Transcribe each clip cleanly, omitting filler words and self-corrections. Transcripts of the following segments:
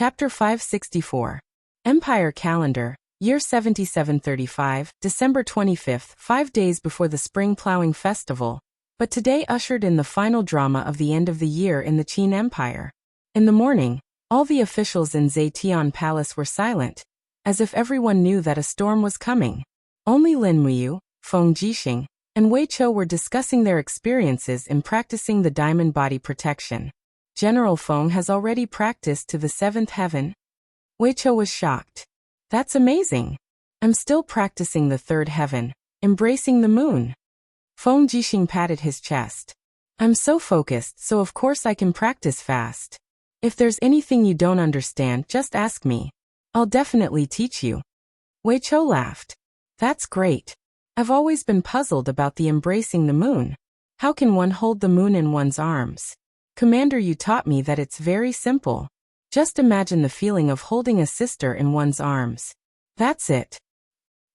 Chapter 564. Empire Calendar, Year 7735, December 25th, 5 days before the Spring Plowing Festival, but today ushered in the final drama of the end of the year in the Qin Empire. In the morning, all the officials in Zetian Palace were silent, as if everyone knew that a storm was coming. Only Lin Muyu, Feng Jixing, and Wei Chou were discussing their experiences in practicing the diamond body protection. General Feng has already practiced to the 7th heaven. Wei Chou was shocked. That's amazing. I'm still practicing the 3rd heaven, embracing the moon. Feng Jixing patted his chest. I'm so focused, so of course I can practice fast. If there's anything you don't understand, just ask me. I'll definitely teach you. Wei Chou laughed. That's great. I've always been puzzled about the embracing the moon. How can one hold the moon in one's arms? Commander, you taught me that it's very simple. Just imagine the feeling of holding a sister in one's arms. That's it.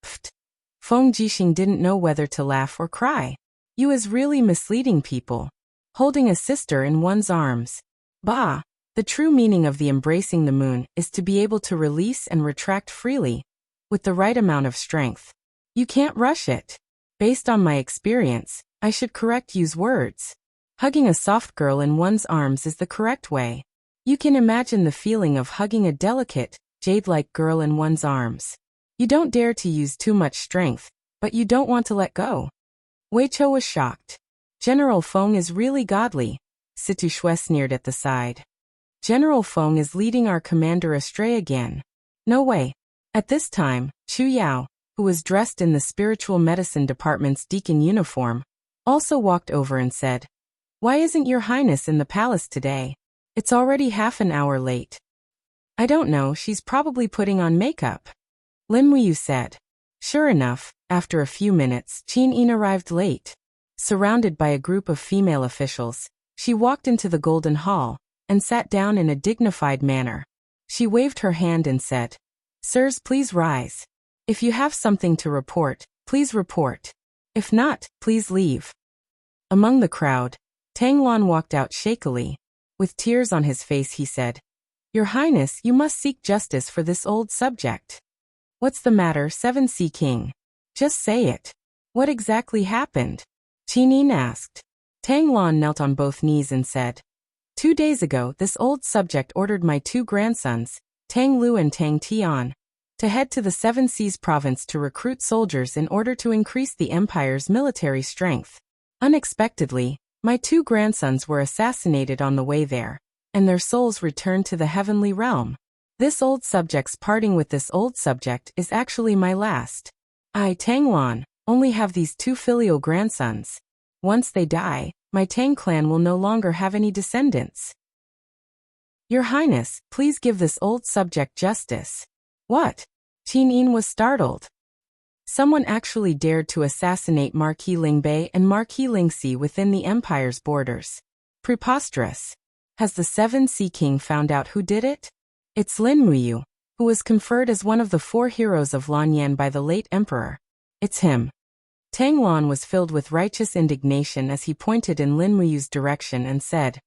Pfft. Feng Jixing didn't know whether to laugh or cry. You is really misleading people. Holding a sister in one's arms. Bah! The true meaning of the embracing the moon is to be able to release and retract freely, with the right amount of strength. You can't rush it. Based on my experience, I should use words. Hugging a soft girl in one's arms is the correct way. You can imagine the feeling of hugging a delicate, jade-like girl in one's arms. You don't dare to use too much strength, but you don't want to let go. Wei Chou was shocked. General Feng is really godly. Situ Shui sneered at the side. General Feng is leading our commander astray again. No way. At this time, Chu Yao, who was dressed in the spiritual medicine department's deacon uniform, also walked over and said, "Why isn't your highness in the palace today? It's already half an hour late." "I don't know, she's probably putting on makeup," Lin Muyu said. Sure enough, after a few minutes, Qin Yin arrived late. Surrounded by a group of female officials, she walked into the Golden Hall and sat down in a dignified manner. She waved her hand and said, "Sirs, please rise. If you have something to report, please report. If not, please leave." Among the crowd, Tang Lan walked out shakily. With tears on his face, he said, "Your Highness, you must seek justice for this old subject." "What's the matter, 7C King? Just say it. What exactly happened?" Qin Yin asked. Tang Lan knelt on both knees and said, 2 days ago, this old subject ordered my 2 grandsons, Tang Lu and Tang Tian, to head to the 7 Seas province to recruit soldiers in order to increase the empire's military strength. Unexpectedly, my 2 grandsons were assassinated on the way there, and their souls returned to the heavenly realm. This old subject's parting with this old subject is actually my last. I, Tang Lan, only have these 2 filial grandsons. Once they die, my Tang clan will no longer have any descendants. Your Highness, please give this old subject justice. What? Qin Yin was startled. Someone actually dared to assassinate Marquis Lingbei and Marquis Lingxi within the empire's borders. Preposterous. Has the 7C King found out who did it? It's Lin Muyu, who was conferred as one of the 4 heroes of Lanyan by the late emperor. It's him. Tang Lan was filled with righteous indignation as he pointed in Lin Muyu's direction and said,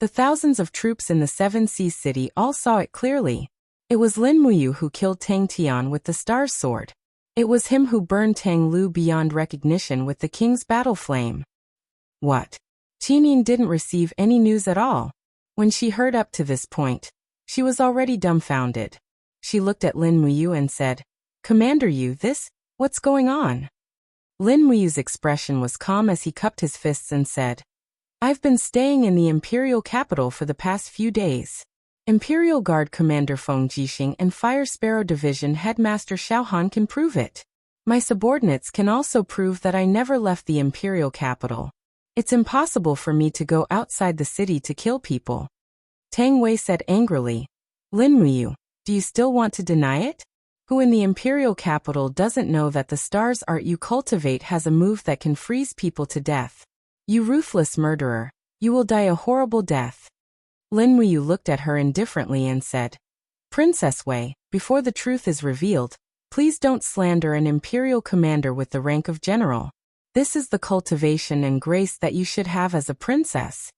"The thousands of troops in the 7 Seas city all saw it clearly. It was Lin Muyu who killed Tang Tian with the star's sword. It was him who burned Tang Lu beyond recognition with the king's battle flame." What? Qin Yin didn't receive any news at all. When she heard up to this point, she was already dumbfounded. She looked at Lin Muyu and said, "Commander Yu, what's going on?" Lin Muyu's expression was calm as he cupped his fists and said, "I've been staying in the imperial capital for the past few days. Imperial Guard Commander Feng Jixing and Fire Sparrow Division Headmaster Xiaohan can prove it. My subordinates can also prove that I never left the imperial capital. It's impossible for me to go outside the city to kill people." Tang Wei said angrily, "Lin Muyu, do you still want to deny it? Who in the imperial capital doesn't know that the star's art you cultivate has a move that can freeze people to death? You ruthless murderer, you will die a horrible death." Lin Muyu looked at her indifferently and said, "Princess Wei, before the truth is revealed, please don't slander an imperial commander with the rank of general. This is the cultivation and grace that you should have as a princess."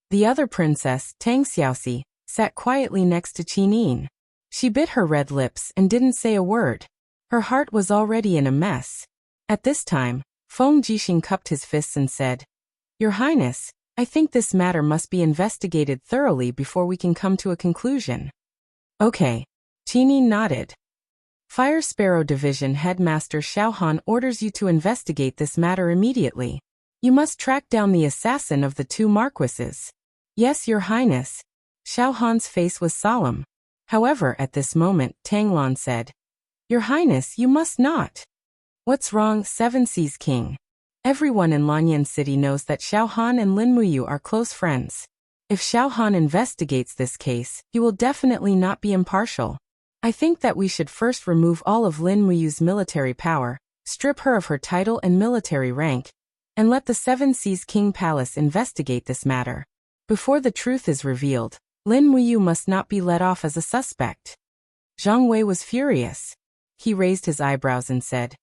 The other princess, Tang Xiaoxi, sat quietly next to Qinin. She bit her red lips and didn't say a word. Her heart was already in a mess. At this time, Feng Jixing cupped his fists and said, "Your Highness, I think this matter must be investigated thoroughly before we can come to a conclusion." "Okay." Qinin nodded. "Fire Sparrow Division Headmaster Xiaohan orders you to investigate this matter immediately. You must track down the assassin of the two marquises." "Yes, Your Highness." Xiaohan's face was solemn. However, at this moment, Tanglan said, "Your Highness, you must not." "What's wrong, Seven Seas King?" "Everyone in Lanyan City knows that Xiaohan and Lin Muyu are close friends. If Xiaohan investigates this case, he will definitely not be impartial. I think that we should first remove all of Lin Muyu's military power, strip her of her title and military rank, and let the Seven Seas King Palace investigate this matter. Before the truth is revealed, Lin Muyu must not be let off as a suspect." Zhang Wei was furious. He raised his eyebrows and said,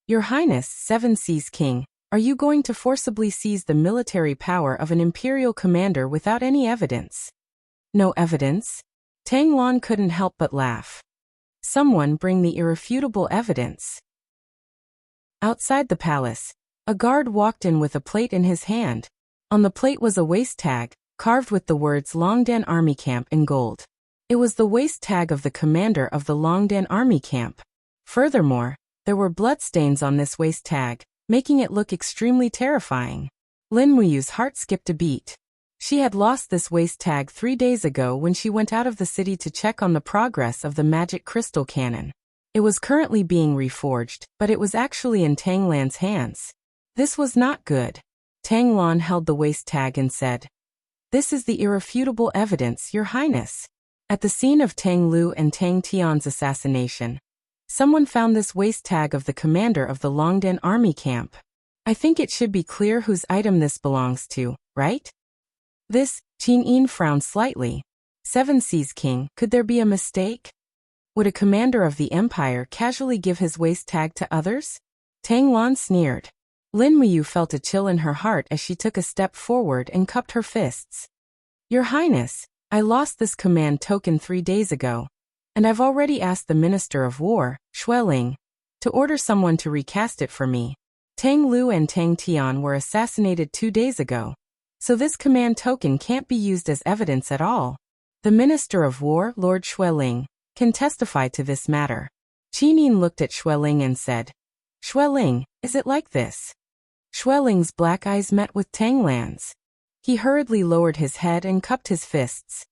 "Your Highness, Seven Seas King, are you going to forcibly seize the military power of an imperial commander without any evidence?" "No evidence?" Tanglan couldn't help but laugh. "Someone bring the irrefutable evidence." Outside the palace, a guard walked in with a plate in his hand. On the plate was a waist tag, carved with the words Longdan Army Camp in gold. It was the waist tag of the commander of the Longdan Army Camp. Furthermore, there were bloodstains on this waist tag, making it look extremely terrifying. Lin Muyu's heart skipped a beat. She had lost this waist tag 3 days ago when she went out of the city to check on the progress of the magic crystal cannon. It was currently being reforged, but it was actually in Tanglan's hands. This was not good. Tanglan held the waist tag and said, "This is the irrefutable evidence, Your Highness." At the scene of Tang Lu and Tang Tian's assassination, someone found this waist tag of the commander of the Longdan Army Camp. I think it should be clear whose item this belongs to, right? This, Qin frowned slightly. Seven Seas King, could there be a mistake? Would a commander of the empire casually give his waist tag to others? Tanglan sneered. Lin Muyu felt a chill in her heart as she took a step forward and cupped her fists. "Your Highness, I lost this command token 3 days ago, and I've already asked the Minister of War, Xueling, to order someone to recast it for me. Tang Lu and Tang Tian were assassinated 2 days ago, so this command token can't be used as evidence at all. The Minister of War, Lord Xueling, can testify to this matter." Qinin looked at Xueling and said, "Xueling, is it like this?" Xueling's black eyes met with Tanglan's. He hurriedly lowered his head and cupped his fists.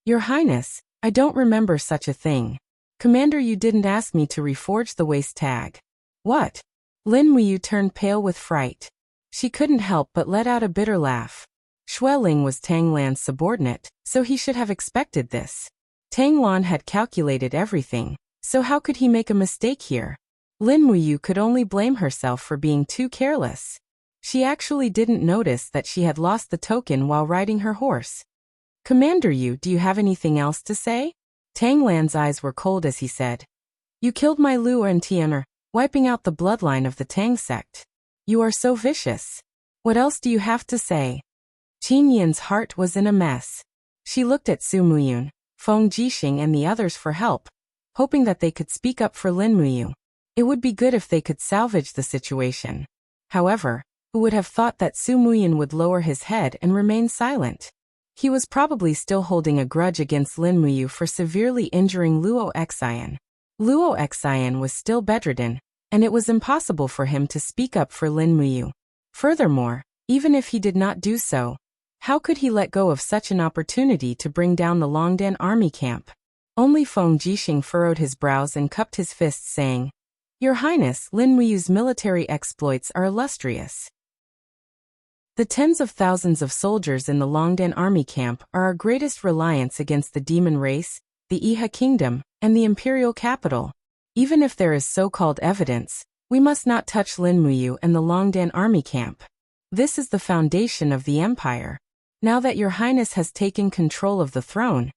"Your Highness, I don't remember such a thing. Commander, you didn't ask me to reforge the waist tag." "What?" Lin Muyu turned pale with fright. She couldn't help but let out a bitter laugh. Xueling was Tanglan's subordinate, so he should have expected this. Tanglan had calculated everything, so how could he make a mistake here? Lin Muyu could only blame herself for being too careless. She actually didn't notice that she had lost the token while riding her horse. "Commander Yu, do you have anything else to say?" Tanglan's eyes were cold as he said, "You killed my Lu and Tianer, wiping out the bloodline of the Tang sect. You are so vicious. What else do you have to say?" Qin Yin's heart was in a mess. She looked at Su Muyun, Feng Jixing and the others for help, hoping that they could speak up for Lin Muyu. It would be good if they could salvage the situation. However, who would have thought that Su Muyun would lower his head and remain silent? He was probably still holding a grudge against Lin Muyu for severely injuring Luo Xian. Luo Xian was still bedridden, and it was impossible for him to speak up for Lin Muyu. Furthermore, even if he did not do so, how could he let go of such an opportunity to bring down the Longdan Army Camp? Only Feng Jixing furrowed his brows and cupped his fists, saying, "Your Highness, Lin Muyu's military exploits are illustrious. The tens of thousands of soldiers in the Longdan Army Camp are our greatest reliance against the demon race, the Iha Kingdom, and the imperial capital. Even if there is so-called evidence, we must not touch Lin Muyu and the Longdan Army Camp. This is the foundation of the empire. Now that Your Highness has taken control of the throne,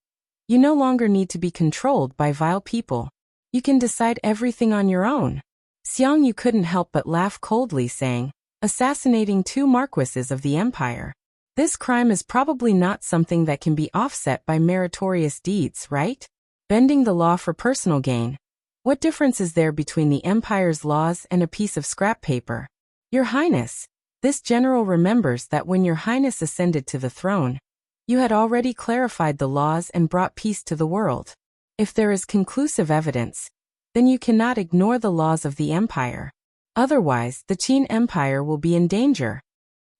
you no longer need to be controlled by vile people. You can decide everything on your own." Xiang Yu couldn't help but laugh coldly, saying, "Assassinating 2 marquises of the empire. This crime is probably not something that can be offset by meritorious deeds, right? Bending the law for personal gain. What difference is there between the empire's laws and a piece of scrap paper? Your Highness, this general remembers that when your Highness ascended to the throne, you had already clarified the laws and brought peace to the world. If there is conclusive evidence, then you cannot ignore the laws of the empire. Otherwise, the Qin Empire will be in danger.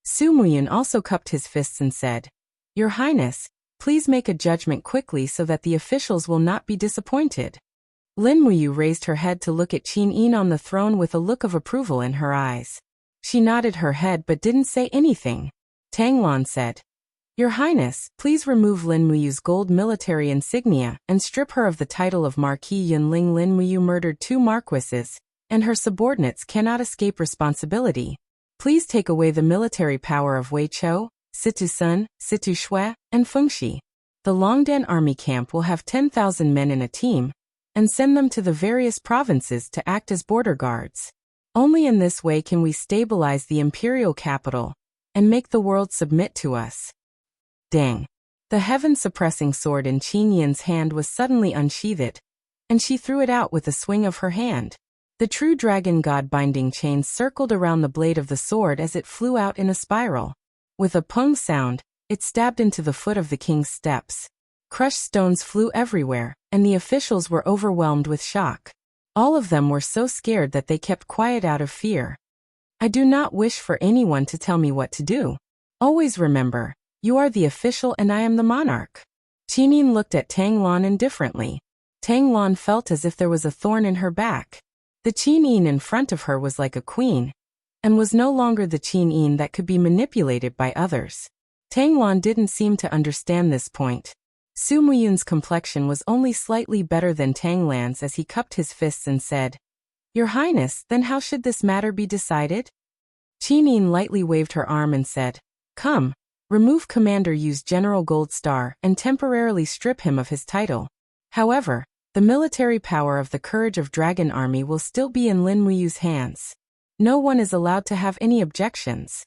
Su Muyun also cupped his fists and said, Your Highness, please make a judgment quickly so that the officials will not be disappointed. Lin Muyu raised her head to look at Qin Yin on the throne with a look of approval in her eyes. She nodded her head but didn't say anything. Tang Lan said, Your Highness, please remove Lin Muyu's gold military insignia and strip her of the title of Marquis Yunling. Lin Muyu murdered 2 marquises, and her subordinates cannot escape responsibility. Please take away the military power of Wei Chou, Situ Sun, Situ Shui, and Fengxi. The Longdan army camp will have 10,000 men in a team, and send them to the various provinces to act as border guards. Only in this way can we stabilize the imperial capital and make the world submit to us. Dang. The heaven-suppressing sword in Qin Yin's hand was suddenly unsheathed, and she threw it out with a swing of her hand. The true dragon god binding chains circled around the blade of the sword as it flew out in a spiral. With a pung sound, it stabbed into the foot of the king's steps. Crushed stones flew everywhere, and the officials were overwhelmed with shock. All of them were so scared that they kept quiet out of fear. I do not wish for anyone to tell me what to do. Always remember, you are the official and I am the monarch. Qin Yin looked at Tang Lan indifferently. Tang Lan felt as if there was a thorn in her back. The Qin Yin in front of her was like a queen, and was no longer the Qin Yin that could be manipulated by others. Tang Lan didn't seem to understand this point. Su Muyun's complexion was only slightly better than Tang Lan's as he cupped his fists and said, Your Highness, then how should this matter be decided? Qin Yin lightly waved her arm and said, Come, remove Commander Yu's General Gold Star and temporarily strip him of his title. However, the military power of the Courage of Dragon Army will still be in Lin Muyu's hands. No one is allowed to have any objections.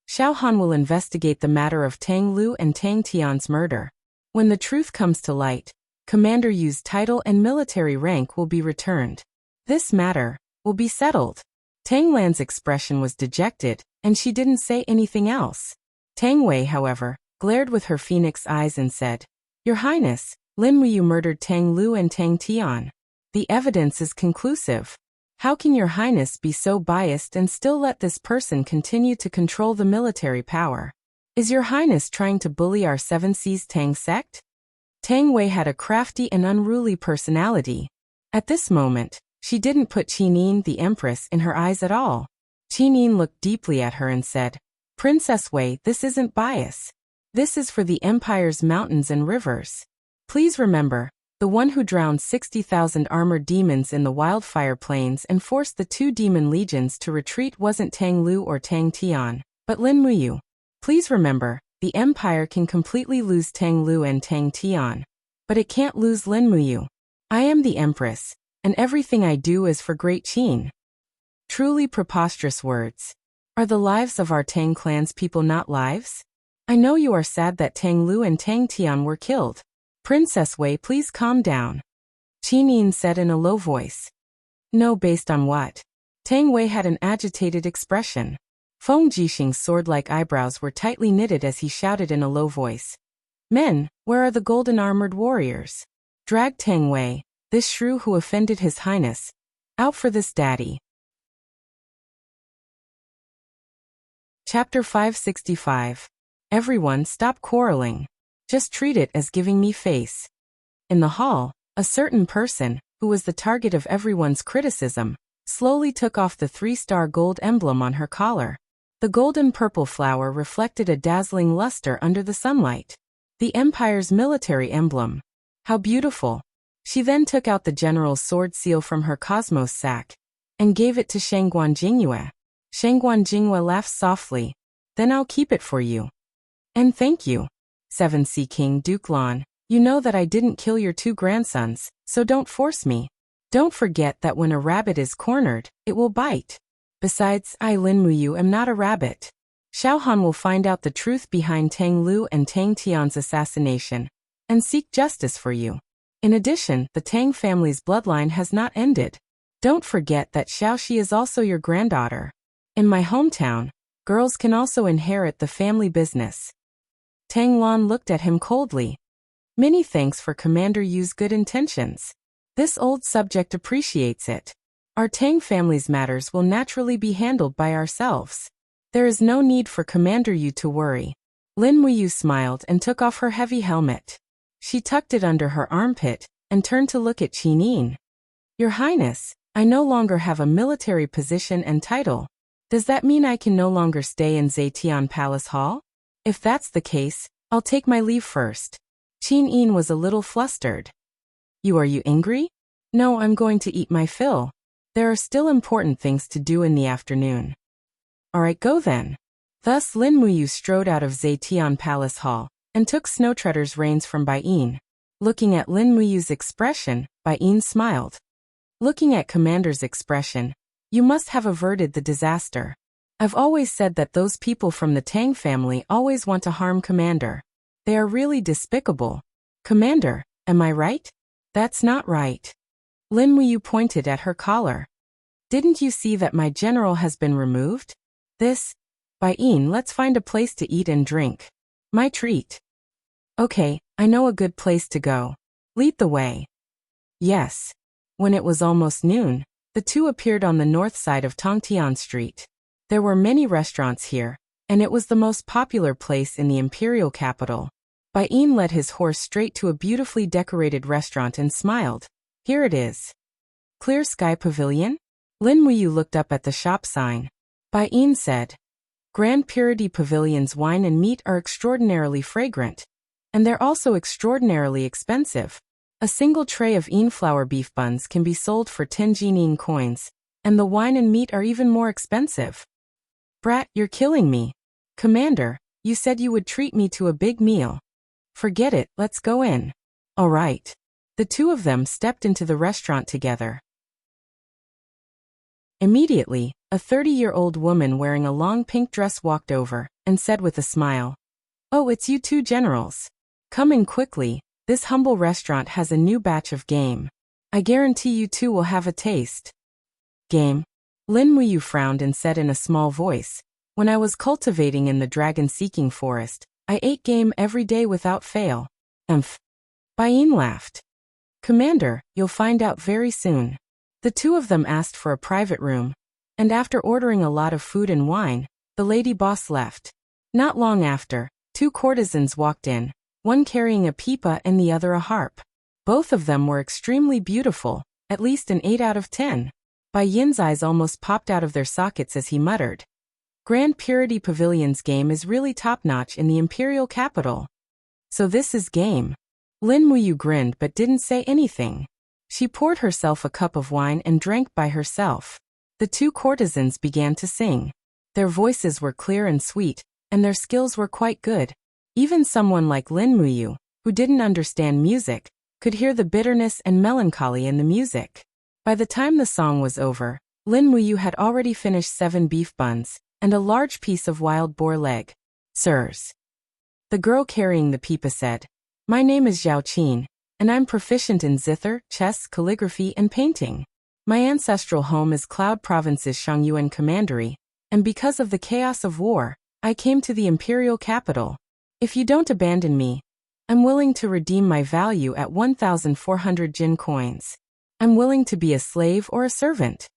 Xiao Han will investigate the matter of Tang Lu and Tang Tian's murder. When the truth comes to light, Commander Yu's title and military rank will be returned. This matter will be settled. Tang Lan's expression was dejected, and she didn't say anything else. Tang Wei, however, glared with her phoenix eyes and said, Your Highness, Lin Muyu murdered Tang Lu and Tang Tian. The evidence is conclusive. How can Your Highness be so biased and still let this person continue to control the military power? Is Your Highness trying to bully our Seven Seas Tang sect? Tang Wei had a crafty and unruly personality. At this moment, she didn't put Qin Yin, the Empress, in her eyes at all. Qin Yin looked deeply at her and said, Princess Wei, this isn't bias. This is for the Empire's mountains and rivers. Please remember, the one who drowned 60,000 armored demons in the wildfire plains and forced the 2 demon legions to retreat wasn't Tang Lu or Tang Tian, but Lin Muyu. Please remember, the Empire can completely lose Tang Lu and Tang Tian, but it can't lose Lin Muyu. I am the Empress, and everything I do is for Great Qin. Truly preposterous words. Are the lives of our Tang clan's people not lives? I know you are sad that Tang Lu and Tang Tian were killed. Princess Wei, please calm down. Qin Yin said in a low voice. No, based on what? Tang Wei had an agitated expression. Feng Jixing's sword-like eyebrows were tightly knitted as he shouted in a low voice. Men, where are the golden-armored warriors? Drag Tang Wei, this shrew who offended His Highness, out for this daddy. Chapter 565. Everyone stop quarreling. Just treat it as giving me face. In the hall, a certain person, who was the target of everyone's criticism, slowly took off the 3-star gold emblem on her collar. The golden purple flower reflected a dazzling luster under the sunlight. The Empire's military emblem. How beautiful. She then took out the general's sword seal from her cosmos sack and gave it to Shangguan Jingyue. Shangguan Jingyue laughed softly. Then I'll keep it for you. And thank you. 7C King Duke Lan, you know that I didn't kill your 2 grandsons, so don't force me. Don't forget that when a rabbit is cornered, it will bite. Besides, I Lin Muyu am not a rabbit. Xiao Han will find out the truth behind Tang Lu and Tang Tian's assassination and seek justice for you. In addition, the Tang family's bloodline has not ended. Don't forget that Xiao Shi is also your granddaughter. In my hometown, girls can also inherit the family business. Tang Lan looked at him coldly. Many thanks for Commander Yu's good intentions. This old subject appreciates it. Our Tang family's matters will naturally be handled by ourselves. There is no need for Commander Yu to worry. Lin Muyu smiled and took off her heavy helmet. She tucked it under her armpit and turned to look at Qin Yin. Your Highness, I no longer have a military position and title. Does that mean I can no longer stay in Zetian Palace Hall? If that's the case, I'll take my leave first. Qin Yin was a little flustered. Are you angry? No, I'm going to eat my fill. There are still important things to do in the afternoon. Alright, go then. Thus Lin Muyu strode out of Zetian Palace Hall and took Snowtreader's reins from Bai Yin. Looking at Lin Muyu's expression, Bai Yin smiled. Looking at Commander's expression, you must have averted the disaster. I've always said that those people from the Tang family always want to harm Commander. They are really despicable. Commander, am I right? That's not right. Lin Muyu pointed at her collar. Didn't you see that my general has been removed? Bai Yin, let's find a place to eat and drink. My treat. Okay, I know a good place to go. Lead the way. Yes. When it was almost noon, the two appeared on the north side of Tongtian Street. There were many restaurants here, and it was the most popular place in the imperial capital. Bai Yin led his horse straight to a beautifully decorated restaurant and smiled. Here it is. Clear Sky Pavilion? Lin Muyu looked up at the shop sign. Bai Yin said, Grand Purity Pavilion's wine and meat are extraordinarily fragrant. And they're also extraordinarily expensive. A single tray of Yin flour beef buns can be sold for 10 Yin coins, and the wine and meat are even more expensive. Brat, you're killing me. Commander, you said you would treat me to a big meal. Forget it, let's go in. All right. The two of them stepped into the restaurant together. Immediately, a 30-year-old woman wearing a long pink dress walked over and said with a smile, Oh, it's you two generals. Come in quickly, this humble restaurant has a new batch of game. I guarantee you two will have a taste. Game? Lin Muyu frowned and said in a small voice, When I was cultivating in the dragon-seeking forest, I ate game every day without fail. Bai Yin laughed. Commander, you'll find out very soon. The two of them asked for a private room, and after ordering a lot of food and wine, the lady boss left. Not long after, two courtesans walked in, one carrying a pipa and the other a harp. Both of them were extremely beautiful, at least an 8 out of 10. Bai Yin's eyes almost popped out of their sockets as he muttered. Grand Purity Pavilion's game is really top-notch in the imperial capital. So this is game. Lin Muyu grinned but didn't say anything. She poured herself a cup of wine and drank by herself. The two courtesans began to sing. Their voices were clear and sweet, and their skills were quite good. Even someone like Lin Muyu, who didn't understand music, could hear the bitterness and melancholy in the music. By the time the song was over, Lin Muyu had already finished 7 beef buns and a large piece of wild boar leg. Sirs. The girl carrying the pipa said, My name is Zhao Qin, and I'm proficient in zither, chess, calligraphy, and painting. My ancestral home is Cloud Province's Shangyuan Commandery, and because of the chaos of war, I came to the imperial capital. If you don't abandon me, I'm willing to redeem my value at 1,400 Jin coins. I'm willing to be a slave or a servant.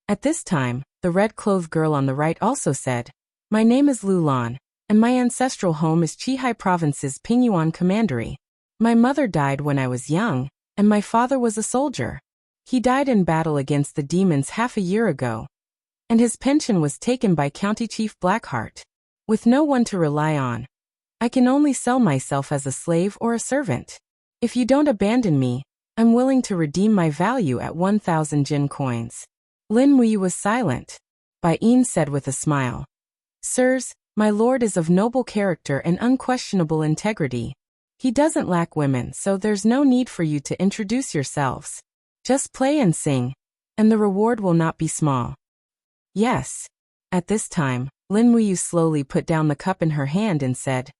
At this time, the red-clothed girl on the right also said, My name is Lu Lan, and my ancestral home is Qihai Province's Pingyuan Commandery. My mother died when I was young, and my father was a soldier. He died in battle against the demons half a year ago, and his pension was taken by County Chief Blackheart. With no one to rely on, I can only sell myself as a slave or a servant. If you don't abandon me, I'm willing to redeem my value at 1,000 Jin coins. Lin Muyu was silent. Bai Yin said with a smile, Sirs, my lord is of noble character and unquestionable integrity. He doesn't lack women, so there's no need for you to introduce yourselves. Just play and sing, and the reward will not be small. Yes. At this time, Lin Muyu slowly put down the cup in her hand and said,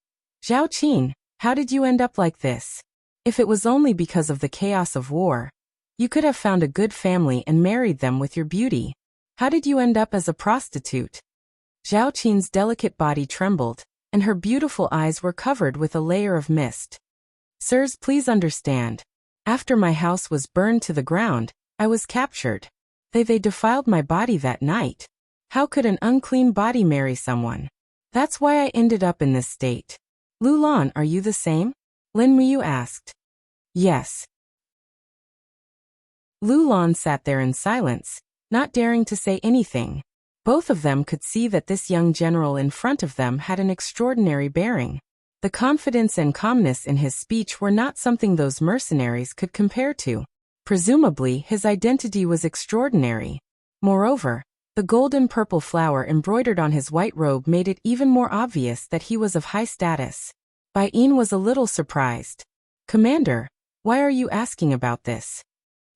Zhao Qin, how did you end up like this? If it was only because of the chaos of war, you could have found a good family and married them with your beauty. How did you end up as a prostitute? Zhao Qin's delicate body trembled, and her beautiful eyes were covered with a layer of mist. Sirs, please understand. After my house was burned to the ground, I was captured. They defiled my body that night. How could an unclean body marry someone? That's why I ended up in this state. Lu Lan, are you the same? Lin Muyu asked. Yes. Lu Lan sat there in silence, not daring to say anything. Both of them could see that this young general in front of them had an extraordinary bearing. The confidence and calmness in his speech were not something those mercenaries could compare to. Presumably, his identity was extraordinary. Moreover, the golden purple flower embroidered on his white robe made it even more obvious that he was of high status. Bai Yin was a little surprised. Commander, why are you asking about this?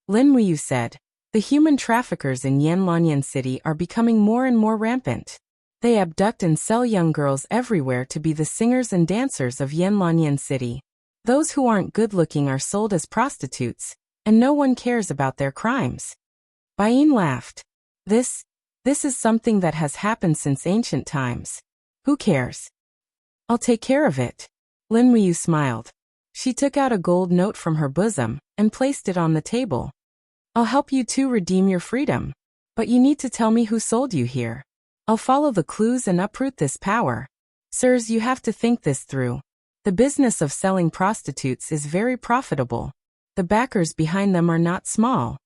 Lin Muyu said, the human traffickers in Yanlanyan City are becoming more and more rampant. They abduct and sell young girls everywhere to be the singers and dancers of Yanlanyan City. Those who aren't good-looking are sold as prostitutes, and no one cares about their crimes. Bai Yin laughed. This is something that has happened since ancient times. Who cares? I'll take care of it. Lin Muyu smiled. She took out a gold note from her bosom and placed it on the table. I'll help you to redeem your freedom. But you need to tell me who sold you here. I'll follow the clues and uproot this power. Sirs, you have to think this through. The business of selling prostitutes is very profitable. The backers behind them are not small.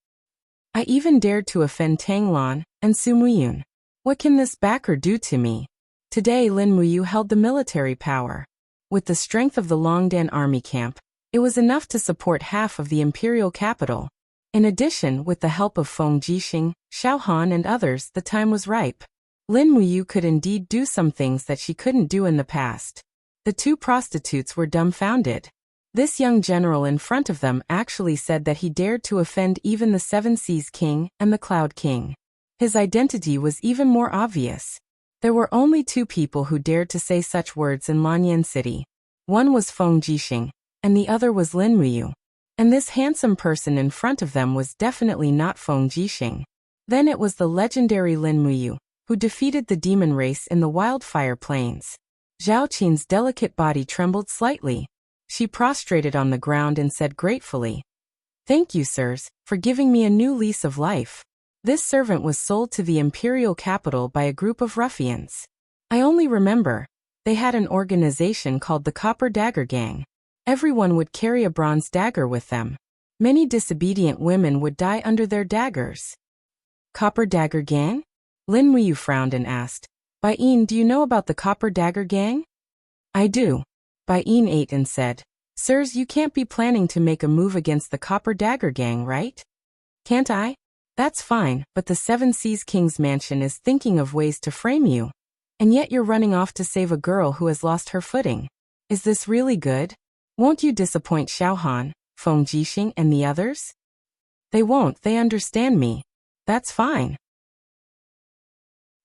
I even dared to offend Tang Lan and Su Muyun. What can this backer do to me? Today Lin Muyu held the military power. With the strength of the Longdan army camp, it was enough to support half of the imperial capital. In addition, with the help of Feng Jixing, Xiao Han and others, the time was ripe. Lin Muyu could indeed do some things that she couldn't do in the past. The two prostitutes were dumbfounded. This young general in front of them actually said that he dared to offend even the Seven Seas King and the Cloud King. His identity was even more obvious. There were only two people who dared to say such words in Lanyan City. One was Feng Jixing, and the other was Lin Muyu. And this handsome person in front of them was definitely not Feng Jixing. Then it was the legendary Lin Muyu, who defeated the demon race in the wildfire plains. Zhao Qin's delicate body trembled slightly. She prostrated on the ground and said gratefully, Thank you, sirs, for giving me a new lease of life. This servant was sold to the imperial capital by a group of ruffians. I only remember, they had an organization called the Copper Dagger Gang. Everyone would carry a bronze dagger with them. Many disobedient women would die under their daggers. Copper Dagger Gang? Lin Muyu frowned and asked, Bai Yin, do you know about the Copper Dagger Gang? I do. Bai Yin ate and said, Sirs, you can't be planning to make a move against the Copper Dagger Gang, right? Can't I? That's fine, but the Seven Seas King's mansion is thinking of ways to frame you. And yet you're running off to save a girl who has lost her footing. Is this really good? Won't you disappoint Xiao Han, Feng Jixing and the others? They won't, they understand me. That's fine.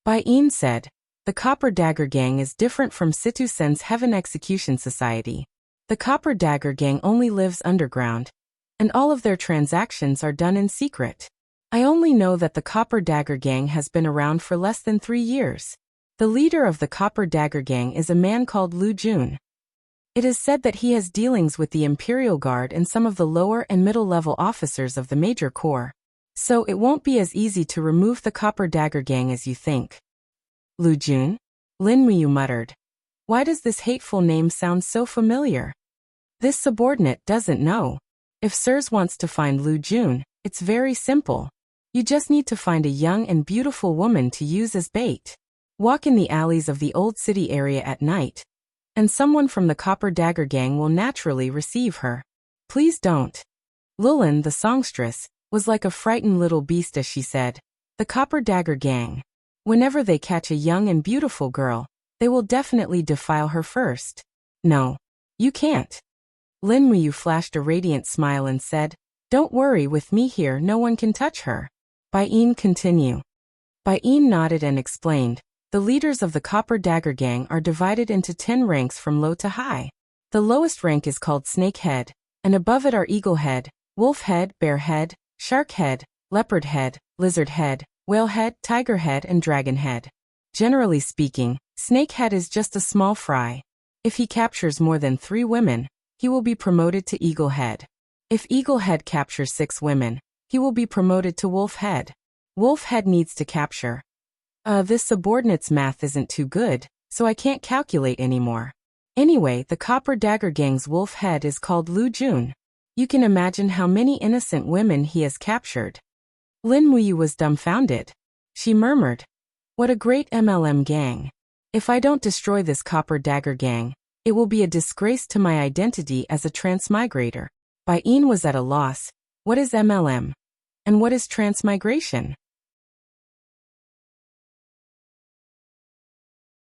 Bai Yin said, the Copper Dagger Gang is different from Situ Sen's Heaven Execution Society. The Copper Dagger Gang only lives underground, and all of their transactions are done in secret. I only know that the Copper Dagger Gang has been around for less than 3 years. The leader of the Copper Dagger Gang is a man called Lu Jun. It is said that he has dealings with the Imperial Guard and some of the lower and middle-level officers of the Major Corps. So it won't be as easy to remove the Copper Dagger Gang as you think. Lu Jun? Lin Muyu muttered. Why does this hateful name sound so familiar? This subordinate doesn't know. If Sirs wants to find Lu Jun, it's very simple. You just need to find a young and beautiful woman to use as bait. Walk in the alleys of the old city area at night, and someone from the Copper Dagger Gang will naturally receive her. Please don't. Lilin, the songstress, was like a frightened little beast as she said, the Copper Dagger Gang. Whenever they catch a young and beautiful girl, they will definitely defile her first. No. You can't. Lin Muyu flashed a radiant smile and said, Don't worry, with me here no one can touch her. Bai Yin continue. Bai Yin nodded and explained, The leaders of the Copper Dagger Gang are divided into 10 ranks from low to high. The lowest rank is called Snake Head, and above it are Eagle Head, Wolf Head, Bear Head, Shark Head, Leopard Head, Lizard Head, Whale Head, Tiger Head, and Dragon Head. Generally speaking, Snake Head is just a small fry. If he captures more than 3 women, he will be promoted to Eagle Head. If Eagle Head captures 6 women, he will be promoted to Wolf Head. Wolf Head needs to capture. This subordinates math isn't too good, so I can't calculate anymore. Anyway, the Copper Dagger Gang's Wolf Head is called Lu Jun. You can imagine how many innocent women he has captured. Lin Muyu was dumbfounded. She murmured, "What a great MLM gang. If I don't destroy this Copper Dagger Gang, it will be a disgrace to my identity as a transmigrator." Bai Yin was at a loss. What is MLM? And what is transmigration?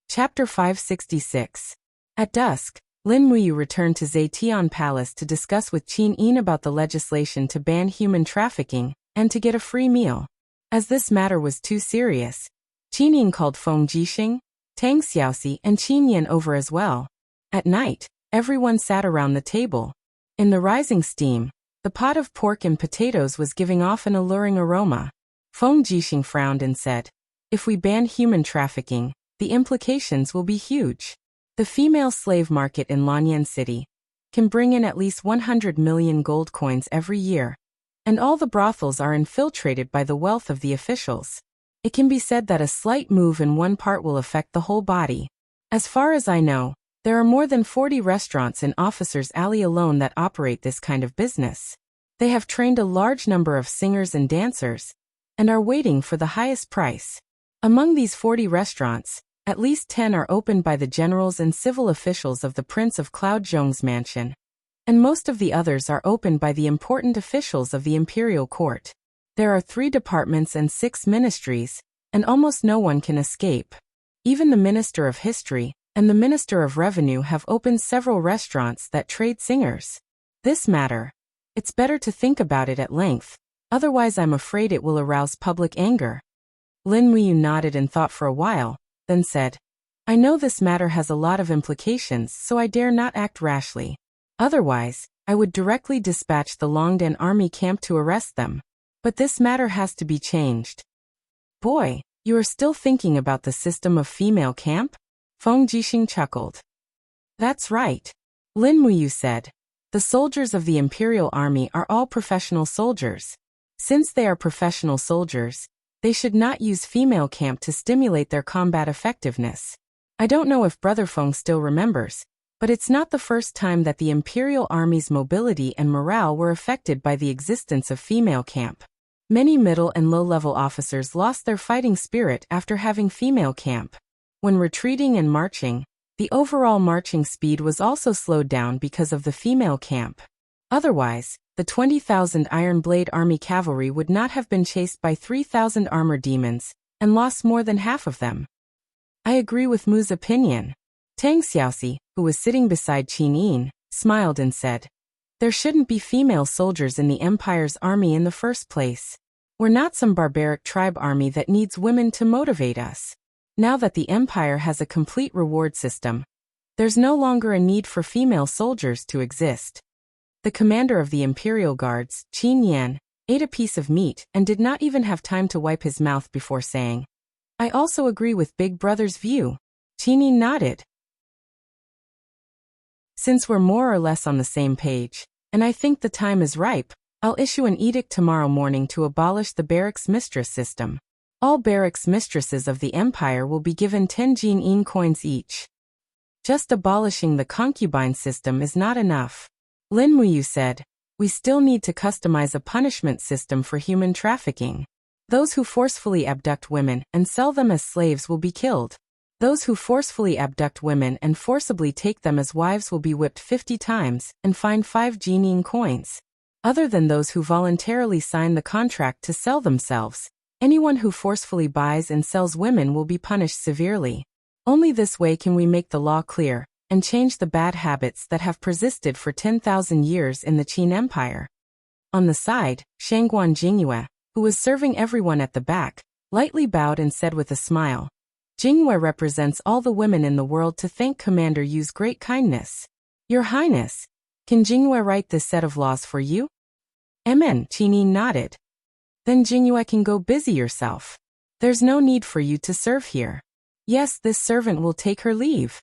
Chapter 566. At dusk, Lin Muyu returned to Zetian Palace to discuss with Qin Yin about the legislation to ban human trafficking and to get a free meal. As this matter was too serious, Qin Yin called Feng Jixing, Tang Xiaoxi, and Qin Yan over as well. At night, everyone sat around the table. In the rising steam, the pot of pork and potatoes was giving off an alluring aroma. Feng Jixing frowned and said, "If we ban human trafficking, the implications will be huge. The female slave market in Lanyan City can bring in at least 100 million gold coins every year, and all the brothels are infiltrated by the wealth of the officials. It can be said that a slight move in one part will affect the whole body. As far as I know, there are more than 40 restaurants in Officers' Alley alone that operate this kind of business. They have trained a large number of singers and dancers, and are waiting for the highest price. Among these 40 restaurants, at least 10 are opened by the generals and civil officials of the Prince of Cloud Zhong's mansion, and most of the others are opened by the important officials of the imperial court. There are 3 departments and 6 ministries, and almost no one can escape. Even the Minister of History and the Minister of Revenue have opened several restaurants that trade singers. This matter, it's better to think about it at length, otherwise I'm afraid it will arouse public anger." Lin Muyu nodded and thought for a while, then said, "I know this matter has a lot of implications, so I dare not act rashly. Otherwise, I would directly dispatch the Longdan army camp to arrest them. But this matter has to be changed." "Boy, you are still thinking about the system of female camp?" Feng Jixing chuckled. "That's right," Lin Muyu said. "The soldiers of the Imperial Army are all professional soldiers. Since they are professional soldiers, they should not use female camp to stimulate their combat effectiveness. I don't know if Brother Feng still remembers, but it's not the first time that the Imperial Army's mobility and morale were affected by the existence of female camp. Many middle and low-level officers lost their fighting spirit after having female camp. When retreating and marching, the overall marching speed was also slowed down because of the female camp. Otherwise, the 20,000 Iron Blade Army cavalry would not have been chased by 3,000 armor demons, and lost more than half of them. "I agree with Mu's opinion." Tang Xiaoxi, who was sitting beside Qin Yin, smiled and said, "There shouldn't be female soldiers in the Empire's army in the first place. We're not some barbaric tribe army that needs women to motivate us. Now that the Empire has a complete reward system, there's no longer a need for female soldiers to exist." The commander of the Imperial Guards, Qin Yan, ate a piece of meat and did not even have time to wipe his mouth before saying, "I also agree with Big Brother's view." Qin Yin nodded. "Since we're more or less on the same page, and I think the time is ripe, I'll issue an edict tomorrow morning to abolish the barracks mistress system. All barracks mistresses of the Empire will be given 10 Jin Yin coins each." Just abolishing the concubine system is not enough. Lin Muyu said, "We still need to customize a punishment system for human trafficking. Those who forcefully abduct women and sell them as slaves will be killed. Those who forcefully abduct women and forcibly take them as wives will be whipped 50 times and fined 5 Jin Yin coins. Other than those who voluntarily sign the contract to sell themselves, anyone who forcefully buys and sells women will be punished severely. Only this way can we make the law clear and change the bad habits that have persisted for 10,000 years in the Qin Empire." On the side, Shangguan Jingyue, who was serving everyone at the back, lightly bowed and said with a smile, Jingyue represents all the women in the world to thank Commander Yu's great kindness. Your Highness, can Jingyue write this set of laws for you? Amen, Qinin nodded. Then Jingyue can go busy yourself. There's no need for you to serve here. Yes, this servant will take her leave.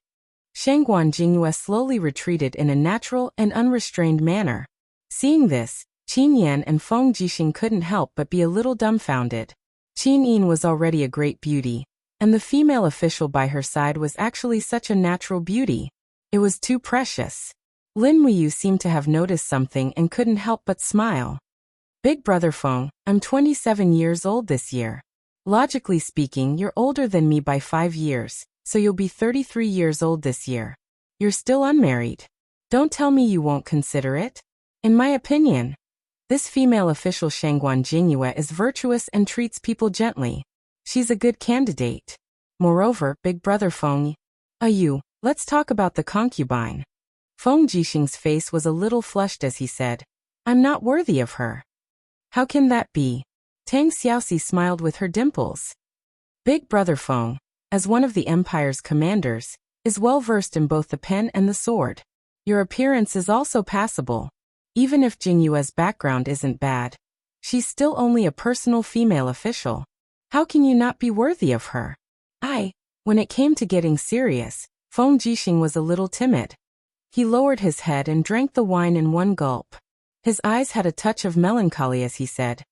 Shangguan Jingyue slowly retreated in a natural and unrestrained manner. Seeing this, Qin Yan and Feng Jixing couldn't help but be a little dumbfounded. Qin Yin was already a great beauty, and the female official by her side was actually such a natural beauty. It was too precious. Lin Muyu seemed to have noticed something and couldn't help but smile. Big brother Feng, I'm 27 years old this year. Logically speaking, you're older than me by 5 years, so you'll be 33 years old this year. You're still unmarried. Don't tell me you won't consider it. In my opinion, this female official Shangguan Jingyue is virtuous and treats people gently. She's a good candidate. Moreover, big brother Feng, let's talk about the concubine. Feng Jixing's face was a little flushed as he said, I'm not worthy of her. How can that be? Tang Xiaoxi smiled with her dimples. Big brother Feng, as one of the Empire's commanders, is well versed in both the pen and the sword. Your appearance is also passable. Even if Jingyue's background isn't bad, she's still only a personal female official. How can you not be worthy of her? When it came to getting serious, Feng Jixing was a little timid. He lowered his head and drank the wine in one gulp. His eyes had a touch of melancholy as he said,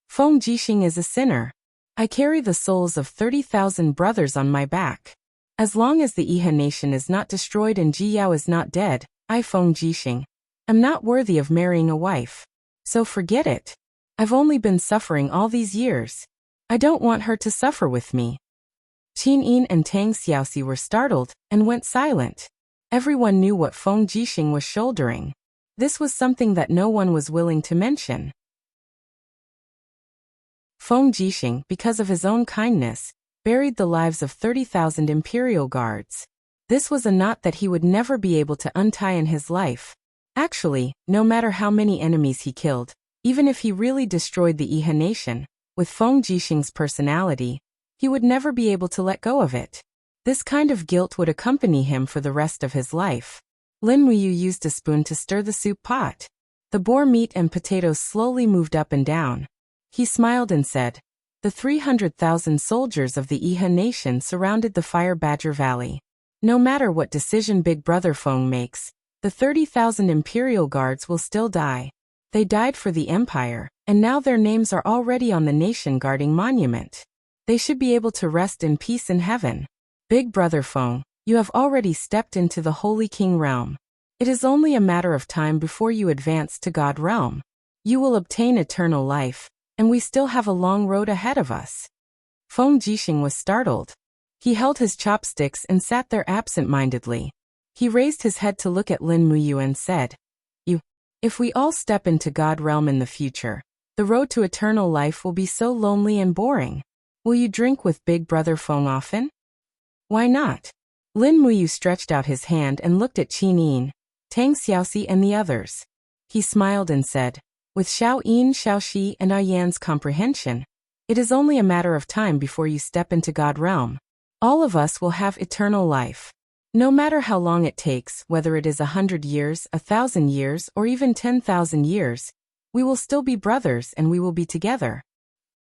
Feng Jixing is a sinner. I carry the souls of 30,000 brothers on my back. As long as the Iha nation is not destroyed and Ji Yao is not dead, I, Feng Jixing, am not worthy of marrying a wife. So forget it. I've only been suffering all these years. I don't want her to suffer with me. Qin Yin and Tang Xiaoxi were startled and went silent. Everyone knew what Feng Jixing was shouldering. This was something that no one was willing to mention. Feng Jixing, because of his own kindness, buried the lives of 30,000 imperial guards. This was a knot that he would never be able to untie in his life. Actually, no matter how many enemies he killed, even if he really destroyed the Iha nation, with Feng Jixing's personality, he would never be able to let go of it. This kind of guilt would accompany him for the rest of his life. Lin Muyu used a spoon to stir the soup pot. The boar meat and potatoes slowly moved up and down. He smiled and said, the 300,000 soldiers of the Iha nation surrounded the Fire Badger Valley. No matter what decision Big Brother Feng makes, the 30,000 imperial guards will still die. They died for the Empire, and now their names are already on the nation-guarding monument. They should be able to rest in peace in heaven. Big Brother Feng, you have already stepped into the Holy King realm. It is only a matter of time before you advance to God realm. You will obtain eternal life, and we still have a long road ahead of us. Feng Jixing was startled. He held his chopsticks and sat there absent-mindedly. He raised his head to look at Lin Muyu and said, If we all step into God realm in the future, the road to eternal life will be so lonely and boring. Will you drink with Big Brother Feng often? Why not? Lin Muyu stretched out his hand and looked at Qin Yin, Tang Xiaoxi and the others. He smiled and said, with Xiao Yin, Xiao Shi and Yan's comprehension, it is only a matter of time before you step into God realm. All of us will have eternal life. No matter how long it takes, whether it is 100 years, 1,000 years, or even 10,000 years, we will still be brothers and we will be together.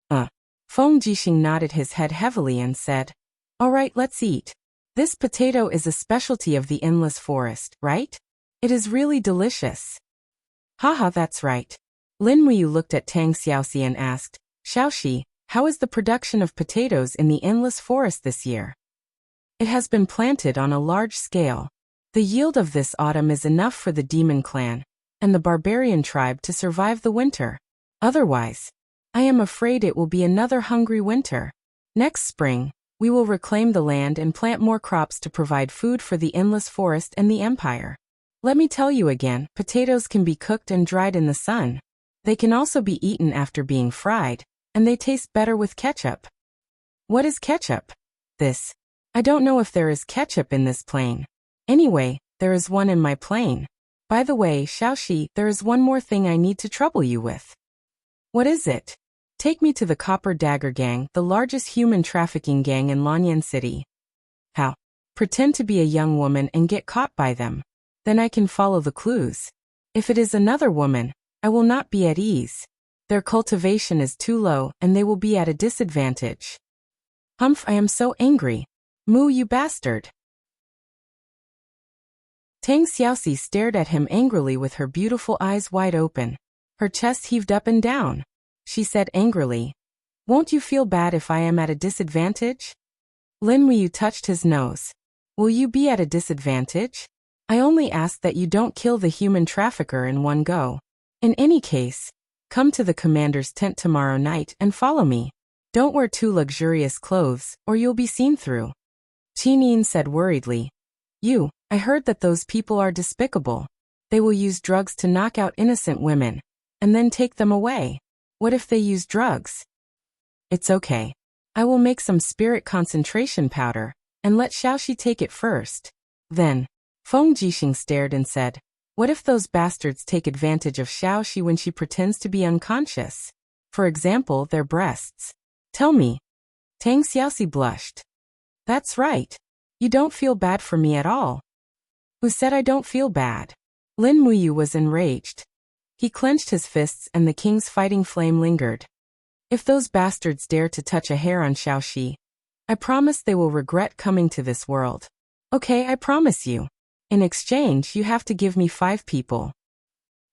Feng Jixing nodded his head heavily and said, all right, let's eat. This potato is a specialty of the endless forest, right? It is really delicious. Haha, that's right. Lin Muyu looked at Tang Xiaoxi and asked, Xiaoxi, how is the production of potatoes in the endless forest this year? It has been planted on a large scale. The yield of this autumn is enough for the demon clan and the barbarian tribe to survive the winter. Otherwise, I am afraid it will be another hungry winter. Next spring, we will reclaim the land and plant more crops to provide food for the endless forest and the empire. Let me tell you again, potatoes can be cooked and dried in the sun. They can also be eaten after being fried, and they taste better with ketchup. What is ketchup? I don't know if there is ketchup in this plane. Anyway, there is one in my plane. By the way, Xiaoxi, there is one more thing I need to trouble you with. What is it? Take me to the Copper Dagger Gang, the largest human trafficking gang in Lanyan City. How? Pretend to be a young woman and get caught by them. Then I can follow the clues. If it is another woman, I will not be at ease. Their cultivation is too low and they will be at a disadvantage. Humph, I am so angry. Moo, you bastard. Tang Xiaoxi stared at him angrily with her beautiful eyes wide open. Her chest heaved up and down. She said angrily, "Won't you feel bad if I am at a disadvantage?" Lin Muyu touched his nose. "Will you be at a disadvantage? I only ask that you don't kill the human trafficker in one go. In any case, come to the commander's tent tomorrow night and follow me. Don't wear too luxurious clothes, or you'll be seen through." Qin Yin said worriedly, I heard that those people are despicable. They will use drugs to knock out innocent women, and then take them away. What if they use drugs? It's okay. I will make some spirit concentration powder, and let Xiaoxi take it first. Then, Feng Jixing stared and said, what if those bastards take advantage of Xiaoxi when she pretends to be unconscious? For example, their breasts. Tell me. Tang Xiaoxi blushed. That's right. You don't feel bad for me at all. Who said I don't feel bad? Lin Muyu was enraged. He clenched his fists and the king's fighting flame lingered. If those bastards dare to touch a hair on Xiaoxi, I promise they will regret coming to this world. Okay, I promise you. In exchange, you have to give me 5 people.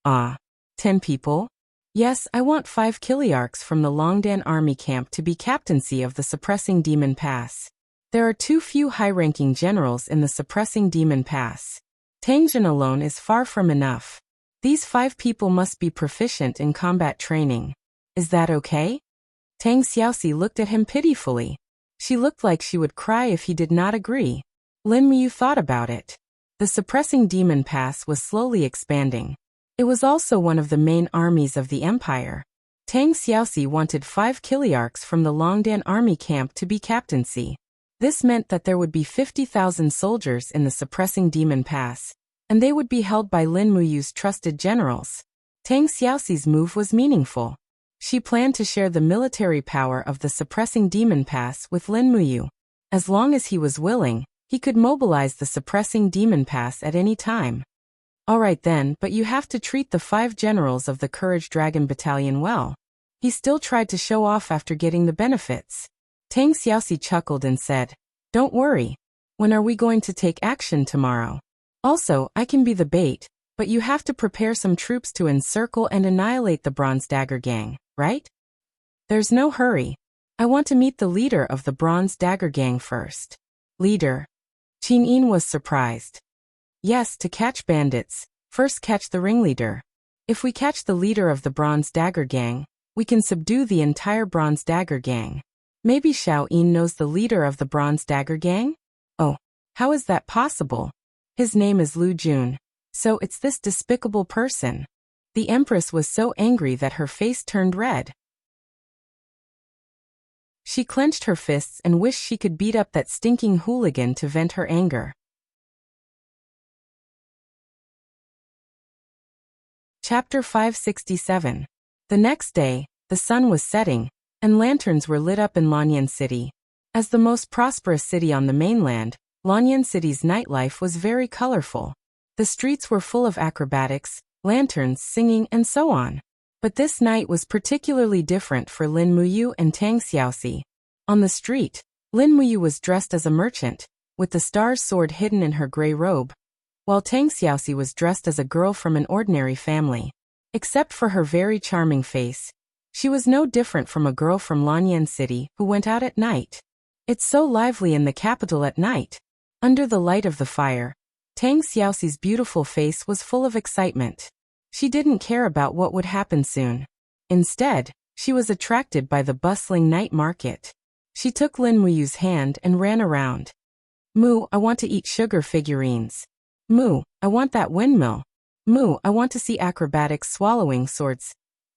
10 people? Yes, I want 5 Kiliarchs from the Longdan army camp to be captaincy of the Suppressing Demon Pass. There are too few high-ranking generals in the Suppressing Demon Pass. Tangjin alone is far from enough. These 5 people must be proficient in combat training. Is that okay? Tang Xiaoxi looked at him pitifully. She looked like she would cry if he did not agree. Lin Muyu thought about it. The Suppressing Demon Pass was slowly expanding. It was also one of the main armies of the empire. Tang Xiaoxi wanted 5 Kiliarchs from the Longdan army camp to be captaincy. This meant that there would be 50,000 soldiers in the Suppressing Demon Pass, and they would be held by Lin Muyu's trusted generals. Tang Xiaoxi's move was meaningful. She planned to share the military power of the Suppressing Demon Pass with Lin Muyu. As long as he was willing, he could mobilize the Suppressing Demon Pass at any time. Alright then, but you have to treat the 5 generals of the Courage Dragon Battalion well. He still tried to show off after getting the benefits. Tang Xiaoxi chuckled and said, don't worry. When are we going to take action tomorrow? Also, I can be the bait, but you have to prepare some troops to encircle and annihilate the Bronze Dagger Gang, right? There's no hurry. I want to meet the leader of the Bronze Dagger Gang first. Leader? Qin Yin was surprised. Yes, to catch bandits, first catch the ringleader. If we catch the leader of the Bronze Dagger Gang, we can subdue the entire Bronze Dagger Gang. Maybe Xiao Yin knows the leader of the Bronze Dagger Gang? Oh, how is that possible? His name is Lu Jun. So it's this despicable person. The Empress was so angry that her face turned red. She clenched her fists and wished she could beat up that stinking hooligan to vent her anger. Chapter 567. The next day, the sun was setting, and lanterns were lit up in Lanyan City. As the most prosperous city on the mainland, Lanyan City's nightlife was very colorful. The streets were full of acrobatics, lanterns, singing, and so on. But this night was particularly different for Lin Muyu and Tang Xiaoxi. On the street, Lin Muyu was dressed as a merchant, with the star's sword hidden in her gray robe, while Tang Xiaoxi was dressed as a girl from an ordinary family. Except for her very charming face, she was no different from a girl from Lanyan City who went out at night. It's so lively in the capital at night. Under the light of the fire, Tang Xiaoxi's beautiful face was full of excitement. She didn't care about what would happen soon. Instead, she was attracted by the bustling night market. She took Lin Muyu's hand and ran around. Moo, I want to eat sugar figurines. Moo, I want that windmill. Moo, I want to see acrobatics swallowing swords.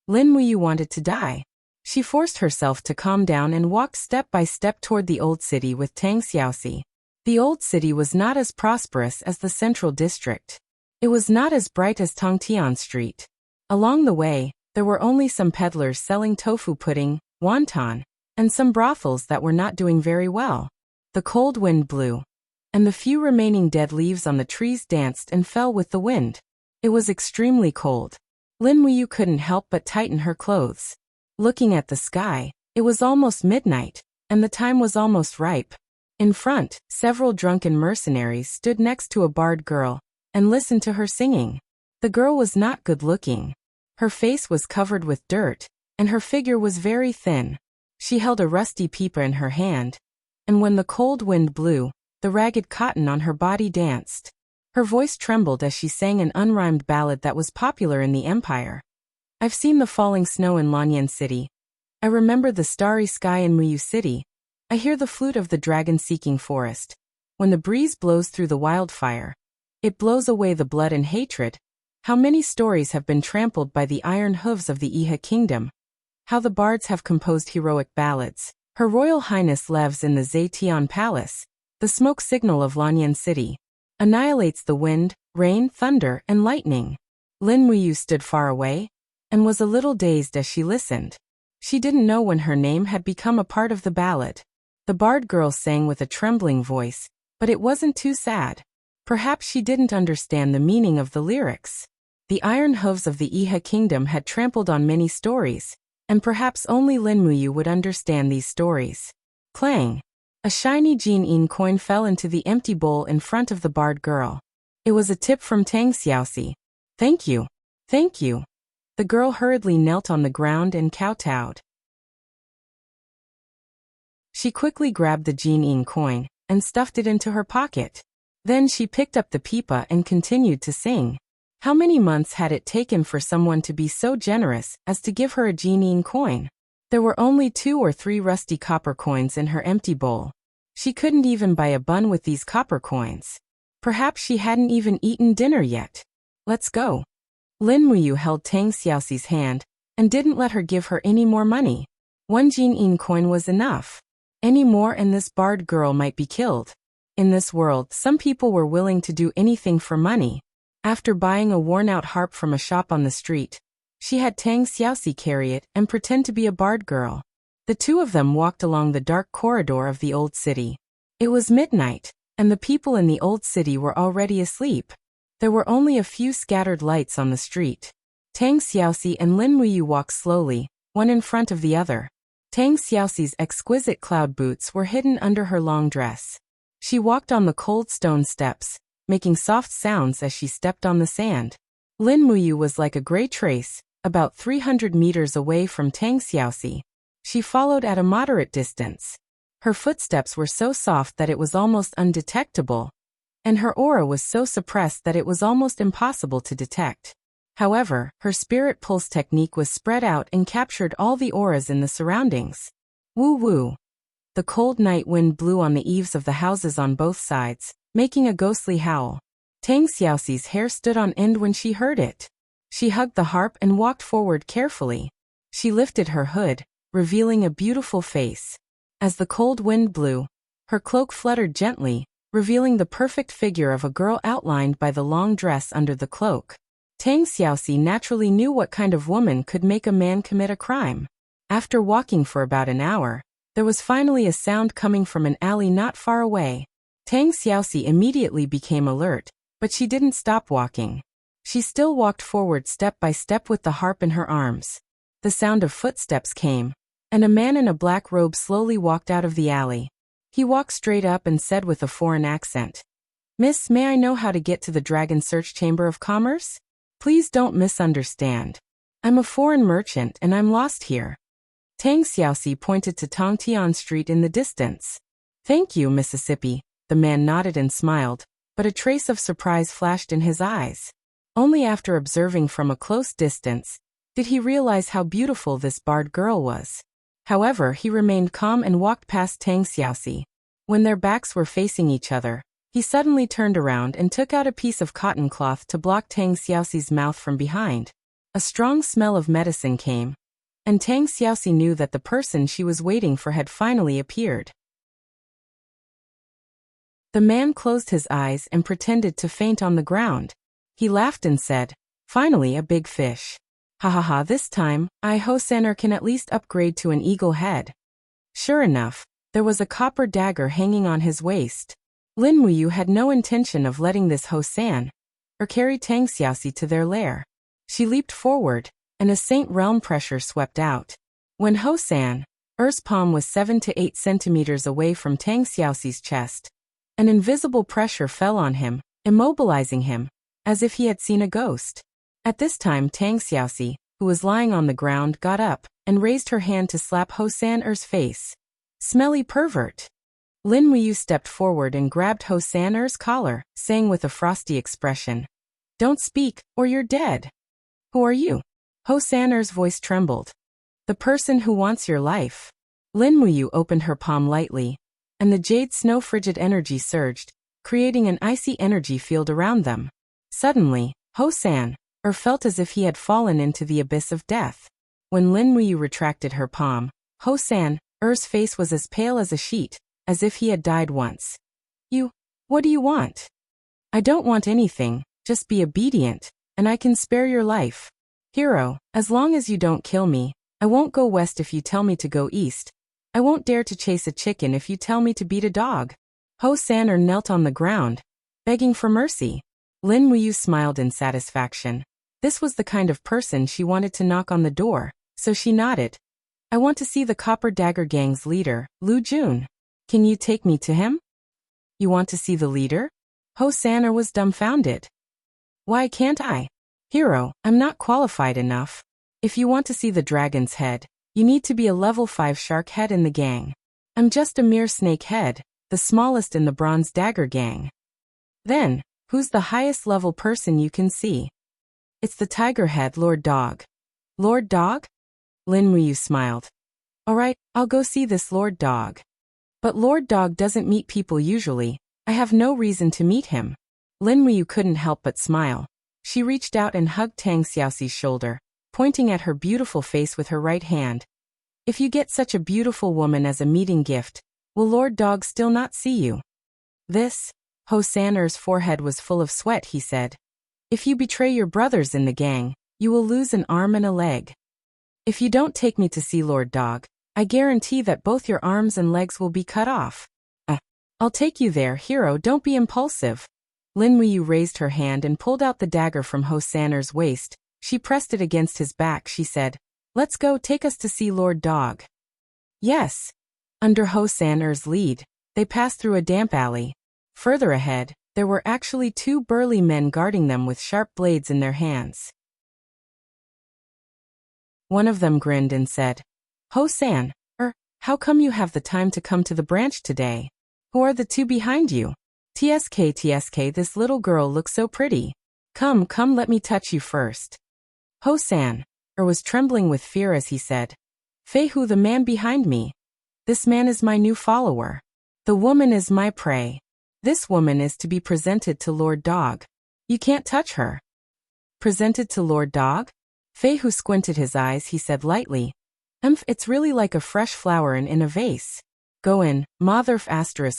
Lin Muyu wanted to die. She forced herself to calm down and walked step by step toward the old city with Tang Xiaoxi. The old city was not as prosperous as the central district. It was not as bright as Tongtian Street. Along the way, There were only some peddlers selling tofu pudding, wonton, and some brothels that were not doing very well. The cold wind blew, and the few remaining dead leaves on the trees danced and fell with the wind. It was extremely cold. Lin Muyu couldn't help but tighten her clothes. Looking at the sky, it was almost midnight, and the time was almost ripe. In front, several drunken mercenaries stood next to a barred girl and listened to her singing. The girl was not good-looking. Her face was covered with dirt, and her figure was very thin. She held a rusty pipa in her hand, and when the cold wind blew, the ragged cotton on her body danced. Her voice trembled as she sang an unrhymed ballad that was popular in the empire. I've seen the falling snow in Lanyan City. I remember the starry sky in Muyu City. I hear the flute of the dragon-seeking forest. When the breeze blows through the wildfire, it blows away the blood and hatred. How many stories have been trampled by the iron hooves of the Iha kingdom. How the bards have composed heroic ballads. Her Royal Highness lives in the Zetian Palace. The smoke signal of Lanyan City annihilates the wind, rain, thunder, and lightning. Lin Muyu stood far away and was a little dazed as she listened. She didn't know when her name had become a part of the ballad. The bard girl sang with a trembling voice, but it wasn't too sad. Perhaps she didn't understand the meaning of the lyrics. The iron hooves of the Iha kingdom had trampled on many stories, and perhaps only Lin Muyu would understand these stories. Clang! A shiny Jin-in coin fell into the empty bowl in front of the bard girl. It was a tip from Tang Xiaoxi. Thank you. Thank you. The girl hurriedly knelt on the ground and kowtowed. She quickly grabbed the Jin-in coin and stuffed it into her pocket. Then she picked up the pipa and continued to sing. How many months had it taken for someone to be so generous as to give her a Jin-in coin? There were only 2 or 3 rusty copper coins in her empty bowl. She couldn't even buy a bun with these copper coins. Perhaps she hadn't even eaten dinner yet. Let's go. Lin Muyu held Tang Xiaoxi's hand and didn't let her give her any more money. 1 Jin-in coin was enough. Any more and this bard girl might be killed. In this world, some people were willing to do anything for money. After buying a worn-out harp from a shop on the street, she had Tang Xiaoxi carry it and pretend to be a bard girl. The two of them walked along the dark corridor of the old city. It was midnight, and the people in the old city were already asleep. There were only a few scattered lights on the street. Tang Xiaoxi and Lin Muyu walked slowly, one in front of the other. Tang Xiaoxi's exquisite cloud boots were hidden under her long dress. She walked on the cold stone steps, making soft sounds as she stepped on the sand. Lin Muyu was like a gray trace, about 300 meters away from Tang Xiaoxi. She followed at a moderate distance. Her footsteps were so soft that it was almost undetectable, and her aura was so suppressed that it was almost impossible to detect. However, her spirit pulse technique was spread out and captured all the auras in the surroundings. Woo-woo! The cold night wind blew on the eaves of the houses on both sides, making a ghostly howl. Tang Xiaoxi's hair stood on end when she heard it. She hugged the harp and walked forward carefully. She lifted her hood, revealing a beautiful face. As the cold wind blew, her cloak fluttered gently, revealing the perfect figure of a girl outlined by the long dress under the cloak. Tang Xiaoxi naturally knew what kind of woman could make a man commit a crime. After walking for about an hour, there was finally a sound coming from an alley not far away. Tang Xiaoxi immediately became alert, but she didn't stop walking. She still walked forward step by step with the harp in her arms. The sound of footsteps came, and a man in a black robe slowly walked out of the alley. He walked straight up and said with a foreign accent, "Miss, may I know how to get to the Dragon Search Chamber of Commerce? Please don't misunderstand. I'm a foreign merchant and I'm lost here." Tang Xiaoxi pointed to Tongtian Street in the distance. "Thank you, Mississippi." The man nodded and smiled, but a trace of surprise flashed in his eyes. Only after observing from a close distance did he realize how beautiful this barred girl was. However, he remained calm and walked past Tang Xiaoxi. When their backs were facing each other, he suddenly turned around and took out a piece of cotton cloth to block Tang Xiaoxi's mouth from behind. A strong smell of medicine came, and Tang Xiaoxi knew that the person she was waiting for had finally appeared. The man closed his eyes and pretended to faint on the ground. He laughed and said, "Finally a big fish. Ha ha ha, this time, Hosaner can at least upgrade to an eagle head. Sure enough, there was a copper dagger hanging on his waist. Lin Muyu had no intention of letting this Hosan carry Tang Xiaoxi to their lair. She leaped forward, and a Saint Realm pressure swept out. When Hosan's palm was 7 to 8 centimeters away from Tang Xiaoxi's chest, an invisible pressure fell on him, immobilizing him, as if he had seen a ghost. At this time Tang Xiaoxi, who was lying on the ground, got up and raised her hand to slap Hosaner's face. Smelly pervert! Lin Muyu stepped forward and grabbed Hosaner's collar, saying with a frosty expression, "Don't speak, or you're dead." "Who are you?" Hosaner's voice trembled. "The person who wants your life." Lin Muyu opened her palm lightly, and the jade snow frigid energy surged, creating an icy energy field around them. Suddenly, Hosan felt as if he had fallen into the abyss of death. When Lin Muyu retracted her palm, Hosan's face was as pale as a sheet, as if he had died once. What do you want?" "I don't want anything, just be obedient, and I can spare your life. Hero, as long as you don't kill me, I won't go west if you tell me to go east. I won't dare to chase a chicken if you tell me to beat a dog." Hosaner knelt on the ground, begging for mercy. Lin Muyu smiled in satisfaction. This was the kind of person she wanted to knock on the door, so she nodded. "I want to see the Copper Dagger Gang's leader, Lu Jun. Can you take me to him?" "You want to see the leader?" Hosaner was dumbfounded. "Why can't I? Hero, I'm not qualified enough. If you want to see the dragon's head, you need to be a level 5 shark head in the gang. I'm just a mere snake head, the smallest in the Bronze Dagger Gang." "Then, who's the highest level person you can see?" "It's the tiger head Lord Dog." "Lord Dog?" Lin Muyu smiled. "Alright, I'll go see this Lord Dog. But Lord Dog doesn't meet people usually. I have no reason to meet him." Lin Muyu couldn't help but smile. She reached out and hugged Tang Xiaoxi's shoulder, pointing at her beautiful face with her right hand. "If you get such a beautiful woman as a meeting gift, will Lord Dog still not see you?" Hosaner's forehead was full of sweat. He said, "If you betray your brothers in the gang, you will lose an arm and a leg. If you don't take me to see Lord Dog, I guarantee that both your arms and legs will be cut off." "I'll take you there, Hero, don't be impulsive." Lin Muyu raised her hand and pulled out the dagger from Hosaner's waist. She pressed it against his back. She said, "Let's go, take us to see Lord Dog." Yes. Under Hosaner's lead, they passed through a damp alley. Further ahead, there were actually 2 burly men guarding them with sharp blades in their hands. One of them grinned and said, "Hosan, how come you have the time to come to the branch today? Who are the 2 behind you?" TSK, this little girl looks so pretty. Come, let me touch you first." Hosan was trembling with fear as he said, "Fei Hu, the man behind me. This man is my new follower. The woman is my prey. This woman is to be presented to Lord Dog. You can't touch her." "Presented to Lord Dog?" Fei Hu squinted his eyes. He said lightly, It's really like a fresh flower in a vase. Go in, Motherf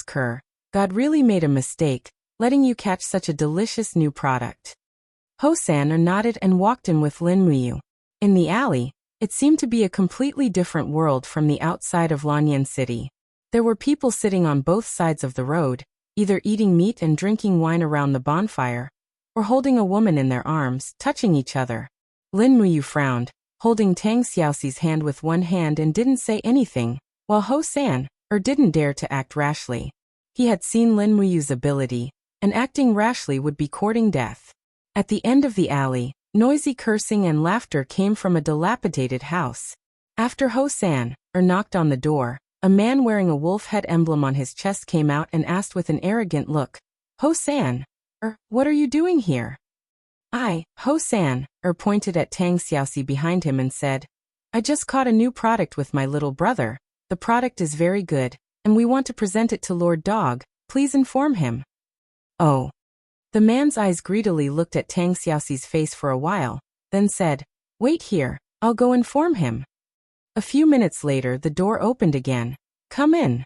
*Ker. God really made a mistake, letting you catch such a delicious new product." Hosan nodded and walked in with Lin Muyu. In the alley, it seemed to be a completely different world from the outside of Lanyan City. There were people sitting on both sides of the road, either eating meat and drinking wine around the bonfire, or holding a woman in their arms, touching each other. Lin Muyu frowned, holding Tang Xiaoxi's hand with one hand, and didn't say anything, while Hosan didn't dare to act rashly. He had seen Lin Muyu's ability, and acting rashly would be courting death. At the end of the alley, noisy cursing and laughter came from a dilapidated house. After Hosan knocked on the door, a man wearing a wolf head emblem on his chest came out and asked with an arrogant look, "Hosan, what are you doing here?" Hosan pointed at Tang Xiaoxi behind him and said, "I just caught a new product with my little brother. The product is very good, and we want to present it to Lord Dog. Please inform him." "Oh." The man's eyes greedily looked at Tang Xiaoxi's face for a while, then said, "Wait here, I'll go inform him." A few minutes later the door opened again. "Come in."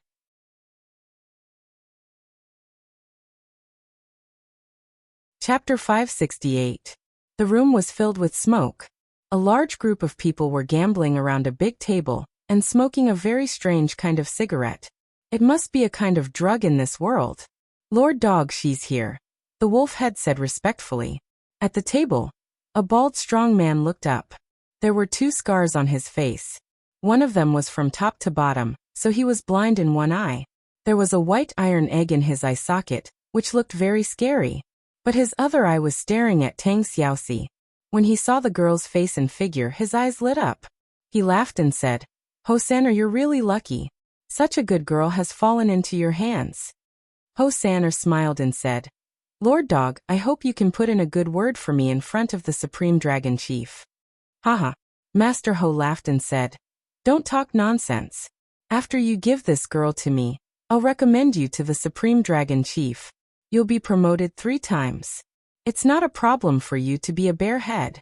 Chapter 568. The room was filled with smoke. A large group of people were gambling around a big table and smoking a very strange kind of cigarette. It must be a kind of drug in this world. Lord Dog, she's here, the wolf head said respectfully. At the table, a bald strong man looked up. There were 2 scars on his face. One of them was from top to bottom, so he was blind in one eye. There was a white iron egg in his eye socket, which looked very scary. But his other eye was staring at Tang Xiaoxi. When he saw the girl's face and figure, his eyes lit up. He laughed and said, "Hosanna, you're really lucky. Such a good girl has fallen into your hands." Hosanna smiled and said, "Lord Dog, I hope you can put in a good word for me in front of the Supreme Dragon Chief." Haha. Master Ho laughed and said, "Don't talk nonsense. After you give this girl to me, I'll recommend you to the Supreme Dragon Chief. You'll be promoted 3 times. It's not a problem for you to be a bare head."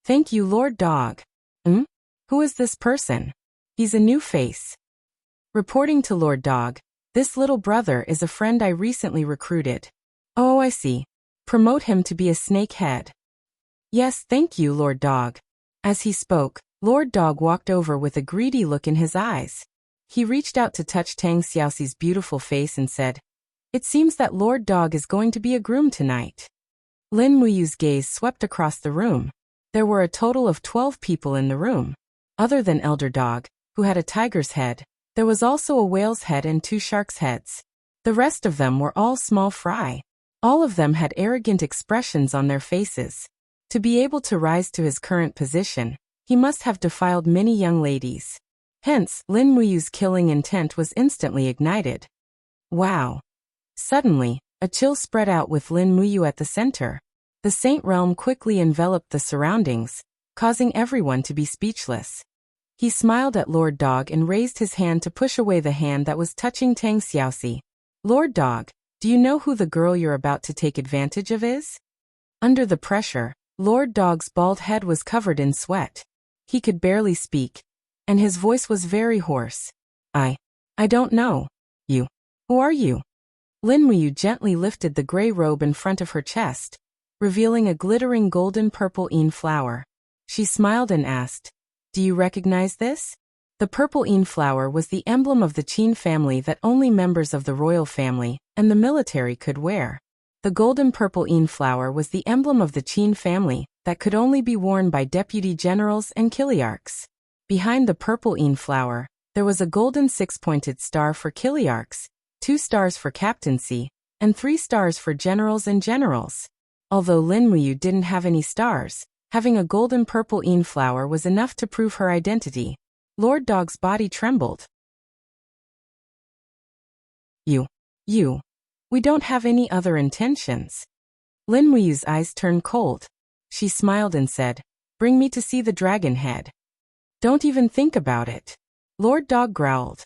"Thank you, Lord Dog." Who is this person?" "He's a new face." Reporting to Lord Dog, "This little brother is a friend I recently recruited." "Oh, I see. Promote him to be a snake head." "Yes, thank you, Lord Dog." As he spoke, Lord Dog walked over with a greedy look in his eyes. He reached out to touch Tang Xiaoxi's beautiful face and said, "It seems that Lord Dog is going to be a groom tonight." Lin Muyu's gaze swept across the room. There were a total of 12 people in the room. Other than Elder Dog, who had a tiger's head, there was also a whale's head and 2 sharks' heads. The rest of them were all small fry. All of them had arrogant expressions on their faces. To be able to rise to his current position, he must have defiled many young ladies. Hence, Lin Muyu's killing intent was instantly ignited. Wow. Suddenly, a chill spread out with Lin Muyu at the center. The Saint Realm quickly enveloped the surroundings, causing everyone to be speechless. He smiled at Lord Dog and raised his hand to push away the hand that was touching Tang Xiaoxi. "Lord Dog, do you know who the girl you're about to take advantage of is?" Under the pressure, Lord Dog's bald head was covered in sweat. He could barely speak, and his voice was very hoarse. I don't know. You. Who are you?" Lin Muyu gently lifted the gray robe in front of her chest, revealing a glittering golden purple flower. She smiled and asked, "Do you recognize this?" The purple flower was the emblem of the Qin family that only members of the royal family and the military could wear. The golden purple flower was the emblem of the Qin family that could only be worn by deputy generals and kiliarchs. Behind the purple flower, there was a golden 6-pointed star for kiliarchs, 2 stars for captaincy, and 3 stars for generals and generals. Although Lin Muyu didn't have any stars, having a golden purple flower was enough to prove her identity. Lord Dog's body trembled. You. We don't have any other intentions." Lin Muyu's eyes turned cold. She smiled and said, "Bring me to see the dragon head." "Don't even think about it." Lord Dog growled.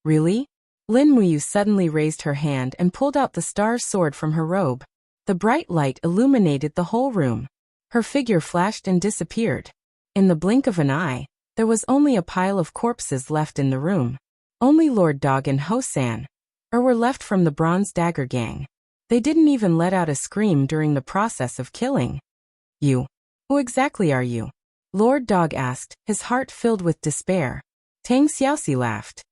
"Really?" Lin Muyu suddenly raised her hand and pulled out the star's sword from her robe. The bright light illuminated the whole room. Her figure flashed and disappeared. In the blink of an eye, there was only a pile of corpses left in the room. Only Lord Dog and Hosan were left from the Bronze Dagger Gang. They didn't even let out a scream during the process of killing. "You. Who exactly are you?" Lord Dog asked, his heart filled with despair. Tang Xiaoxi laughed.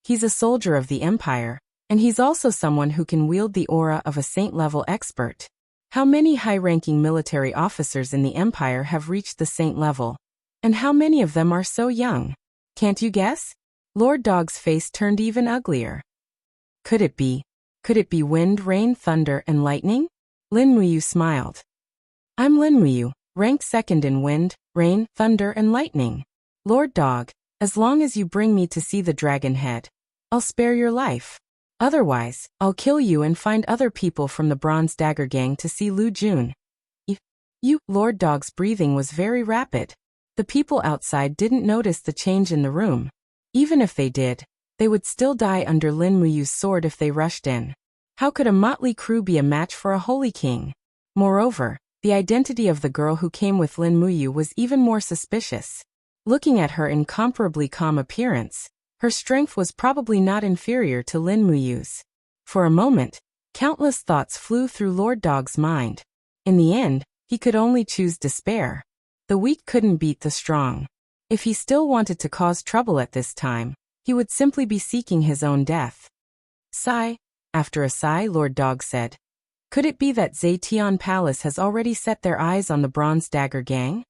"He's a soldier of the Empire, and he's also someone who can wield the aura of a saint-level expert. How many high-ranking military officers in the Empire have reached the saint level? And how many of them are so young? Can't you guess?" Lord Dog's face turned even uglier. Could it be wind, rain, thunder, and lightning?" Lin Muyu smiled. "I'm Lin Muyu, ranked 2nd in wind, rain, thunder, and lightning. Lord Dog, as long as you bring me to see the dragon head, I'll spare your life. Otherwise, I'll kill you and find other people from the Bronze Dagger Gang to see Lu Jun." You. Lord Dog's breathing was very rapid. The people outside didn't notice the change in the room. Even if they did, they would still die under Lin Muyu's sword if they rushed in. How could a motley crew be a match for a holy king? Moreover, the identity of the girl who came with Lin Muyu was even more suspicious. Looking at her incomparably calm appearance, her strength was probably not inferior to Lin Muyu's. For a moment, countless thoughts flew through Lord Dog's mind. In the end, he could only choose despair. The weak couldn't beat the strong. If he still wanted to cause trouble at this time, he would simply be seeking his own death. Sigh. After a sigh, Lord Dog said, "Could it be that Zetian Palace has already set their eyes on the Bronze Dagger Gang?"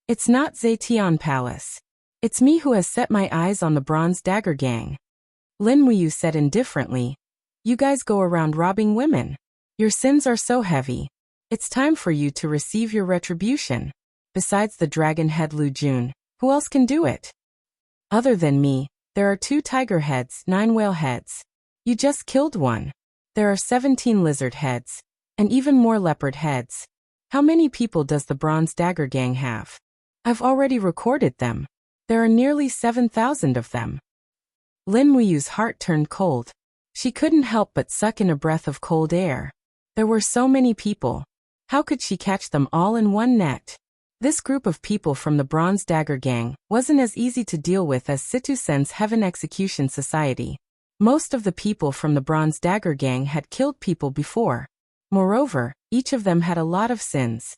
"It's not Zetian Palace. It's me who has set my eyes on the Bronze Dagger Gang," Lin Muyu said indifferently. "You guys go around robbing women. Your sins are so heavy. It's time for you to receive your retribution. Besides the dragon head Lu Jun, who else can do it? Other than me, there are 2 tiger heads, 9 whale heads. You just killed one. There are 17 lizard heads, and even more leopard heads. How many people does the Bronze Dagger Gang have? I've already recorded them. There are nearly 7,000 of them." Lin Muyu's heart turned cold. She couldn't help but suck in a breath of cold air. There were so many people. How could she catch them all in one net? This group of people from the Bronze Dagger Gang wasn't as easy to deal with as Situ-sen's Heaven Execution Society. Most of the people from the Bronze Dagger Gang had killed people before. Moreover, each of them had a lot of sins.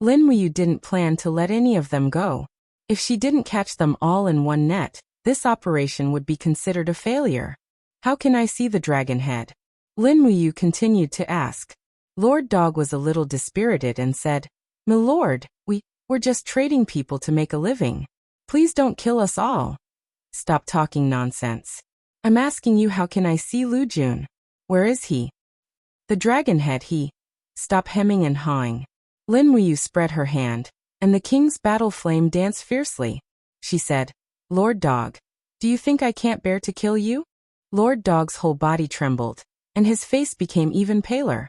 Lin Muyu didn't plan to let any of them go. If she didn't catch them all in one net, this operation would be considered a failure. "How can I see the dragon head?" Lin Muyu continued to ask. Lord Dog was a little dispirited and said, "My lord, we're just trading people to make a living. Please don't kill us all." "Stop talking nonsense. I'm asking you, how can I see Lu Jun? Where is he?" "The dragon head, he..." "Stop hemming and hawing." Lin Muyu spread her hand, and the king's battle flame danced fiercely. She said, "Lord Dog, do you think I can't bear to kill you?" Lord Dog's whole body trembled, and his face became even paler.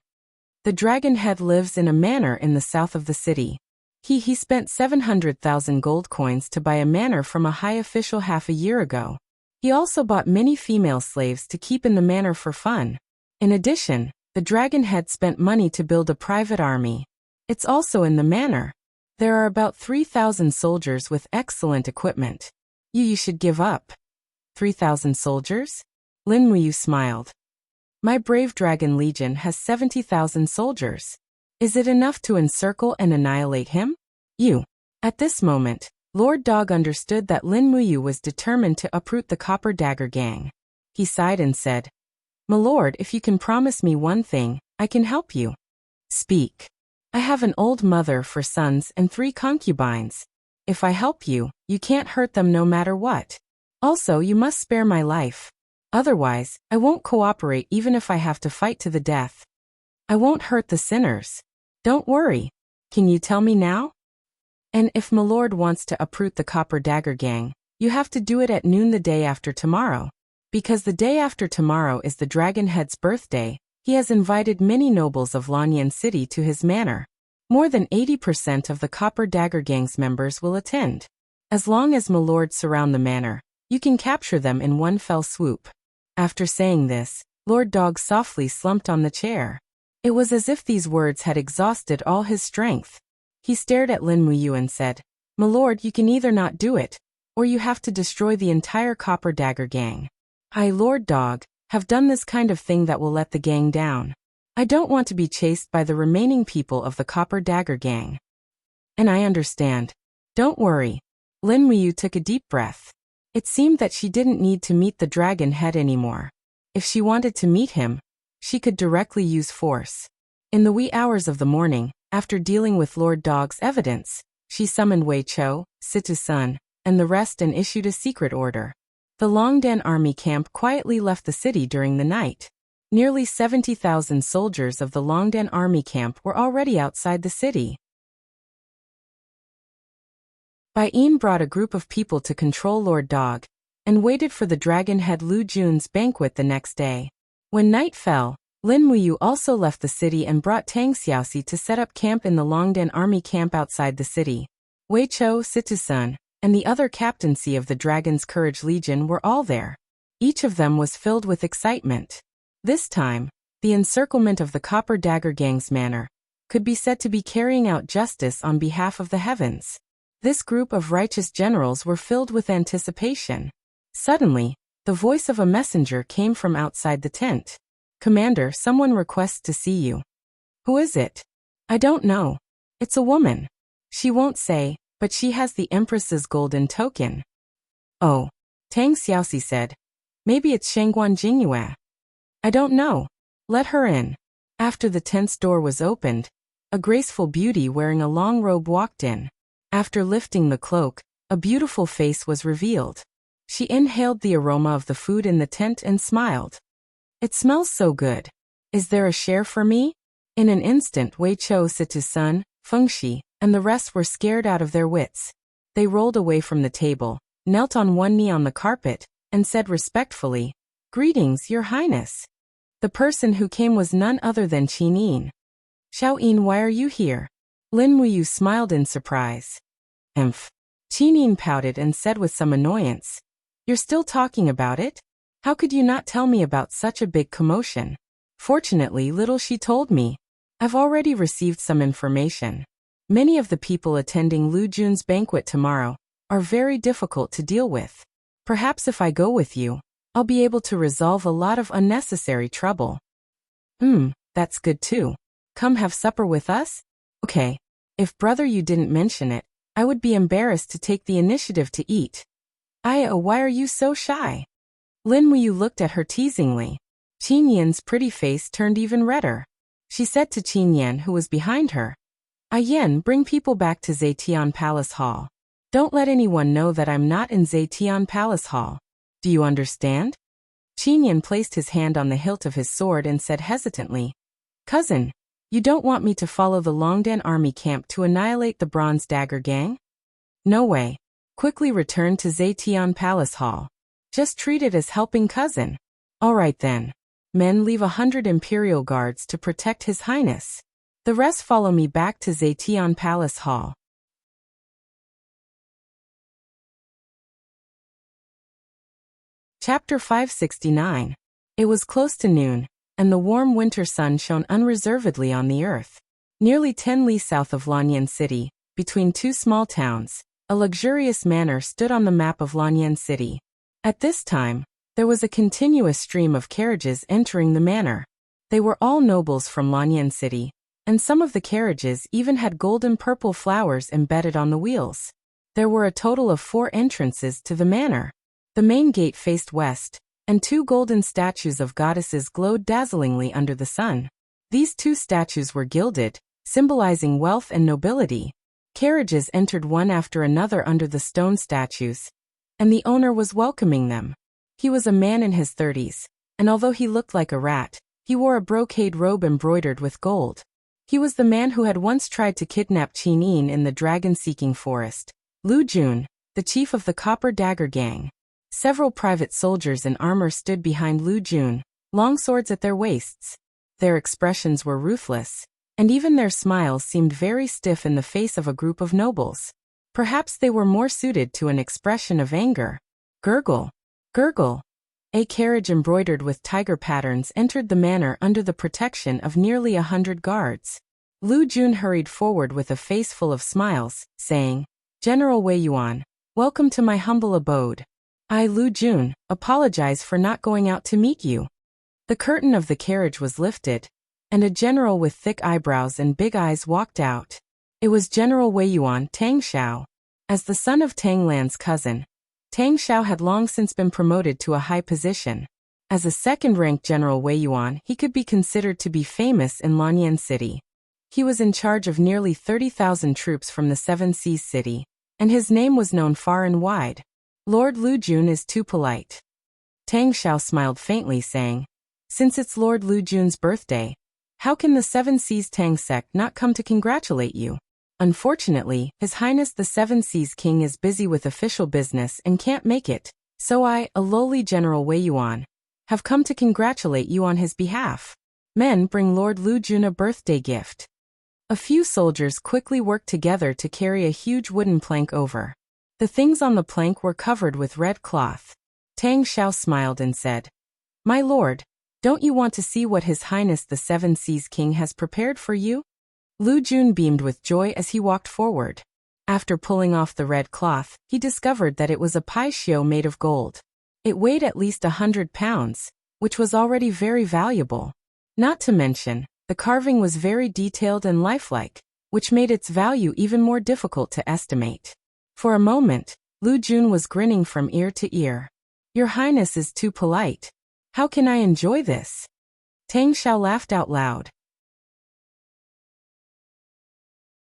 "The dragon head lives in a manor in the south of the city. He spent 700,000 gold coins to buy a manor from a high official half a year ago. He also bought many female slaves to keep in the manor for fun. In addition, the dragon head spent money to build a private army. It's also in the manor. There are about 3,000 soldiers with excellent equipment. You should give up." 3,000 soldiers? Lin Muyu smiled. "My brave dragon legion has 70,000 soldiers. Is it enough to encircle and annihilate him? You." At this moment, Lord Dog understood that Lin Muyu was determined to uproot the Copper Dagger Gang. He sighed and said, "My lord, if you can promise me one thing, I can help you." "Speak." "I have an old mother, 4 sons, and 3 concubines. If I help you, you can't hurt them no matter what. Also, you must spare my life. Otherwise, I won't cooperate even if I have to fight to the death. I won't hurt the sinners. Don't worry. Can you tell me now? And if my lord wants to uproot the Copper Dagger Gang, you have to do it at noon the day after tomorrow. Because the day after tomorrow is the Dragon Head's birthday, he has invited many nobles of Lanyan City to his manor. More than 80% of the Copper Dagger Gang's members will attend. As long as my lords surround the manor, you can capture them in one fell swoop." After saying this, Lord Dog softly slumped on the chair. It was as if these words had exhausted all his strength. He stared at Lin Muyu and said, "My lord, you can either not do it, or you have to destroy the entire Copper Dagger Gang. I, Lord Dog, have done this kind of thing that will let the gang down. I don't want to be chased by the remaining people of the Copper Dagger Gang." "And I understand. Don't worry." Lin Muyu took a deep breath. It seemed that she didn't need to meet the dragon head anymore. If she wanted to meet him, she could directly use force. In the wee hours of the morning, after dealing with Lord Dog's evidence, she summoned Wei Chou, Situ-sun, and the rest and issued a secret order. The Longdan army camp quietly left the city during the night. Nearly 70,000 soldiers of the Longdan army camp were already outside the city. Bai Yin brought a group of people to control Lord Dog, and waited for the Dragon Head Lu Jun's banquet the next day. When night fell, Lin Muyu also left the city and brought Tang Xiaoxi to set up camp in the Longdan army camp outside the city. Wei Chou, Situ-sun, and the other captaincy of the Dragon's Courage Legion were all there. Each of them was filled with excitement. This time, the encirclement of the Copper Dagger Gang's manor could be said to be carrying out justice on behalf of the heavens. This group of righteous generals were filled with anticipation. Suddenly, the voice of a messenger came from outside the tent. "Commander, someone requests to see you." "Who is it?" "I don't know." It's a woman. She won't say, but she has the Empress's golden token. Oh, Tang Xiaoxi said. Maybe it's Shangguan Jingyue. I don't know. Let her in. After the tent's door was opened, a graceful beauty wearing a long robe walked in. After lifting the cloak, a beautiful face was revealed. She inhaled the aroma of the food in the tent and smiled. It smells so good. Is there a share for me? In an instant, Wei Chou, Situ's son, Fengxi, and the rest were scared out of their wits. They rolled away from the table, knelt on one knee on the carpet, and said respectfully, "Greetings, Your Highness." The person who came was none other than Qin Yin. "Xiao Yin, why are you here?" Lin Muyu smiled in surprise. "Emph." Qin Yin pouted and said with some annoyance, "You're still talking about it? How could you not tell me about such a big commotion?" Fortunately, little she told me. I've already received some information. Many of the people attending Lu Jun's banquet tomorrow are very difficult to deal with. Perhaps if I go with you, I'll be able to resolve a lot of unnecessary trouble. That's good too. Come have supper with us? Okay. If brother you didn't mention it, I would be embarrassed to take the initiative to eat. Why are you so shy? Lin Muyu looked at her teasingly. Qin Yin's pretty face turned even redder. She said to Qin Yan, who was behind her, Yen, bring people back to Zetian Palace Hall. Don't let anyone know that I'm not in Zetian Palace Hall. Do you understand? Qin Yan placed his hand on the hilt of his sword and said hesitantly, Cousin, you don't want me to follow the Longdan army camp to annihilate the Bronze Dagger Gang? No way. Quickly return to Zetian Palace Hall. Just treat it as helping cousin. All right then. Men, leave 100 Imperial Guards to protect His Highness. The rest follow me back to Zetian Palace Hall. Chapter 569. It was close to noon, and the warm winter sun shone unreservedly on the earth. Nearly 10 li south of Lanyan City, between two small towns, a luxurious manor stood on the map of Lanyan City. At this time, there was a continuous stream of carriages entering the manor. They were all nobles from Lanyan City, and some of the carriages even had golden purple flowers embedded on the wheels. There were a total of 4 entrances to the manor. The main gate faced west, and 2 golden statues of goddesses glowed dazzlingly under the sun. These 2 statues were gilded, symbolizing wealth and nobility. Carriages entered one after another under the stone statues, and the owner was welcoming them. He was a man in his 30s, and although he looked like a rat, he wore a brocade robe embroidered with gold. He was the man who had once tried to kidnap Qin Yin in the dragon-seeking forest. Lu Jun, the chief of the Copper Dagger Gang. Several private soldiers in armor stood behind Lu Jun, long swords at their waists. Their expressions were ruthless, and even their smiles seemed very stiff in the face of a group of nobles. Perhaps they were more suited to an expression of anger. Gurgle. Gurgle. A carriage embroidered with tiger patterns entered the manor under the protection of nearly 100 guards. Lu Jun hurried forward with a face full of smiles, saying, General Wei Yuan, welcome to my humble abode. I, Lu Jun, apologize for not going out to meet you. The curtain of the carriage was lifted, and a general with thick eyebrows and big eyes walked out. It was General Wei Yuan Tang Xiao. As the son of Tang Lan's cousin, Tang Xiao had long since been promoted to a high position. As a second-rank General Wei Yuan, he could be considered to be famous in Lanyan City. He was in charge of nearly 30,000 troops from the Seven Seas City, and his name was known far and wide. Lord Lu Jun is too polite. Tang Xiao smiled faintly, saying, Since it's Lord Lu Jun's birthday, how can the Seven Seas Tang sect not come to congratulate you? Unfortunately, His Highness the Seven Seas King is busy with official business and can't make it, so I, a lowly General Wei Yuan, have come to congratulate you on his behalf. Men, bring Lord Lu Jun a birthday gift. A few soldiers quickly worked together to carry a huge wooden plank over. The things on the plank were covered with red cloth. Tang Xiao smiled and said, My lord, don't you want to see what His Highness the Seven Seas King has prepared for you? Lu Jun beamed with joy as he walked forward. After pulling off the red cloth, he discovered that it was a pai xiu made of gold. It weighed at least 100 pounds, which was already very valuable. Not to mention, the carving was very detailed and lifelike, which made its value even more difficult to estimate. For a moment, Lu Jun was grinning from ear to ear. Your Highness is too polite. How can I enjoy this? Tang Xiao laughed out loud.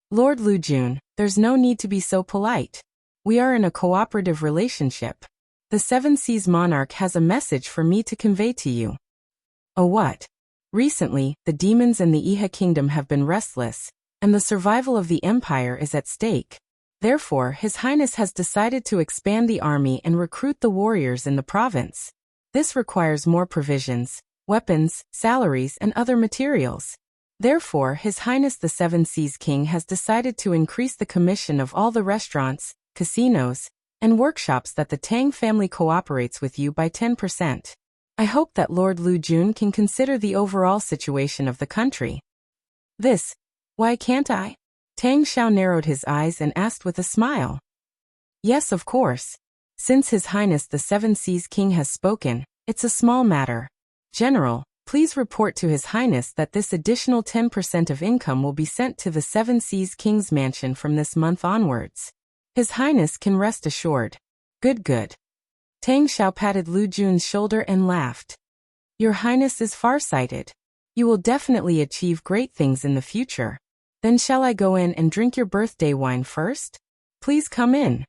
Lord Lu Jun, there's no need to be so polite. We are in a cooperative relationship. The Seven Seas monarch has a message for me to convey to you. Oh what? Recently, the demons and the Iha kingdom have been restless, and the survival of the empire is at stake. Therefore, His Highness has decided to expand the army and recruit the warriors in the province. This requires more provisions, weapons, salaries, and other materials. Therefore, His Highness the Seven Seas King has decided to increase the commission of all the restaurants, casinos, and workshops that the Tang family cooperates with you by 10%. I hope that Lord Lu Jun can consider the overall situation of the country. Why can't I? Tang Xiao narrowed his eyes and asked with a smile. Yes, of course. Since His Highness the Seven Seas King has spoken, it's a small matter. General, please report to His Highness that this additional 10% of income will be sent to the Seven Seas King's mansion from this month onwards. His Highness can rest assured. Good. Tang Xiao patted Lu Jun's shoulder and laughed. Your Highness is farsighted. You will definitely achieve great things in the future. Then shall I go in and drink your birthday wine first? Please come in.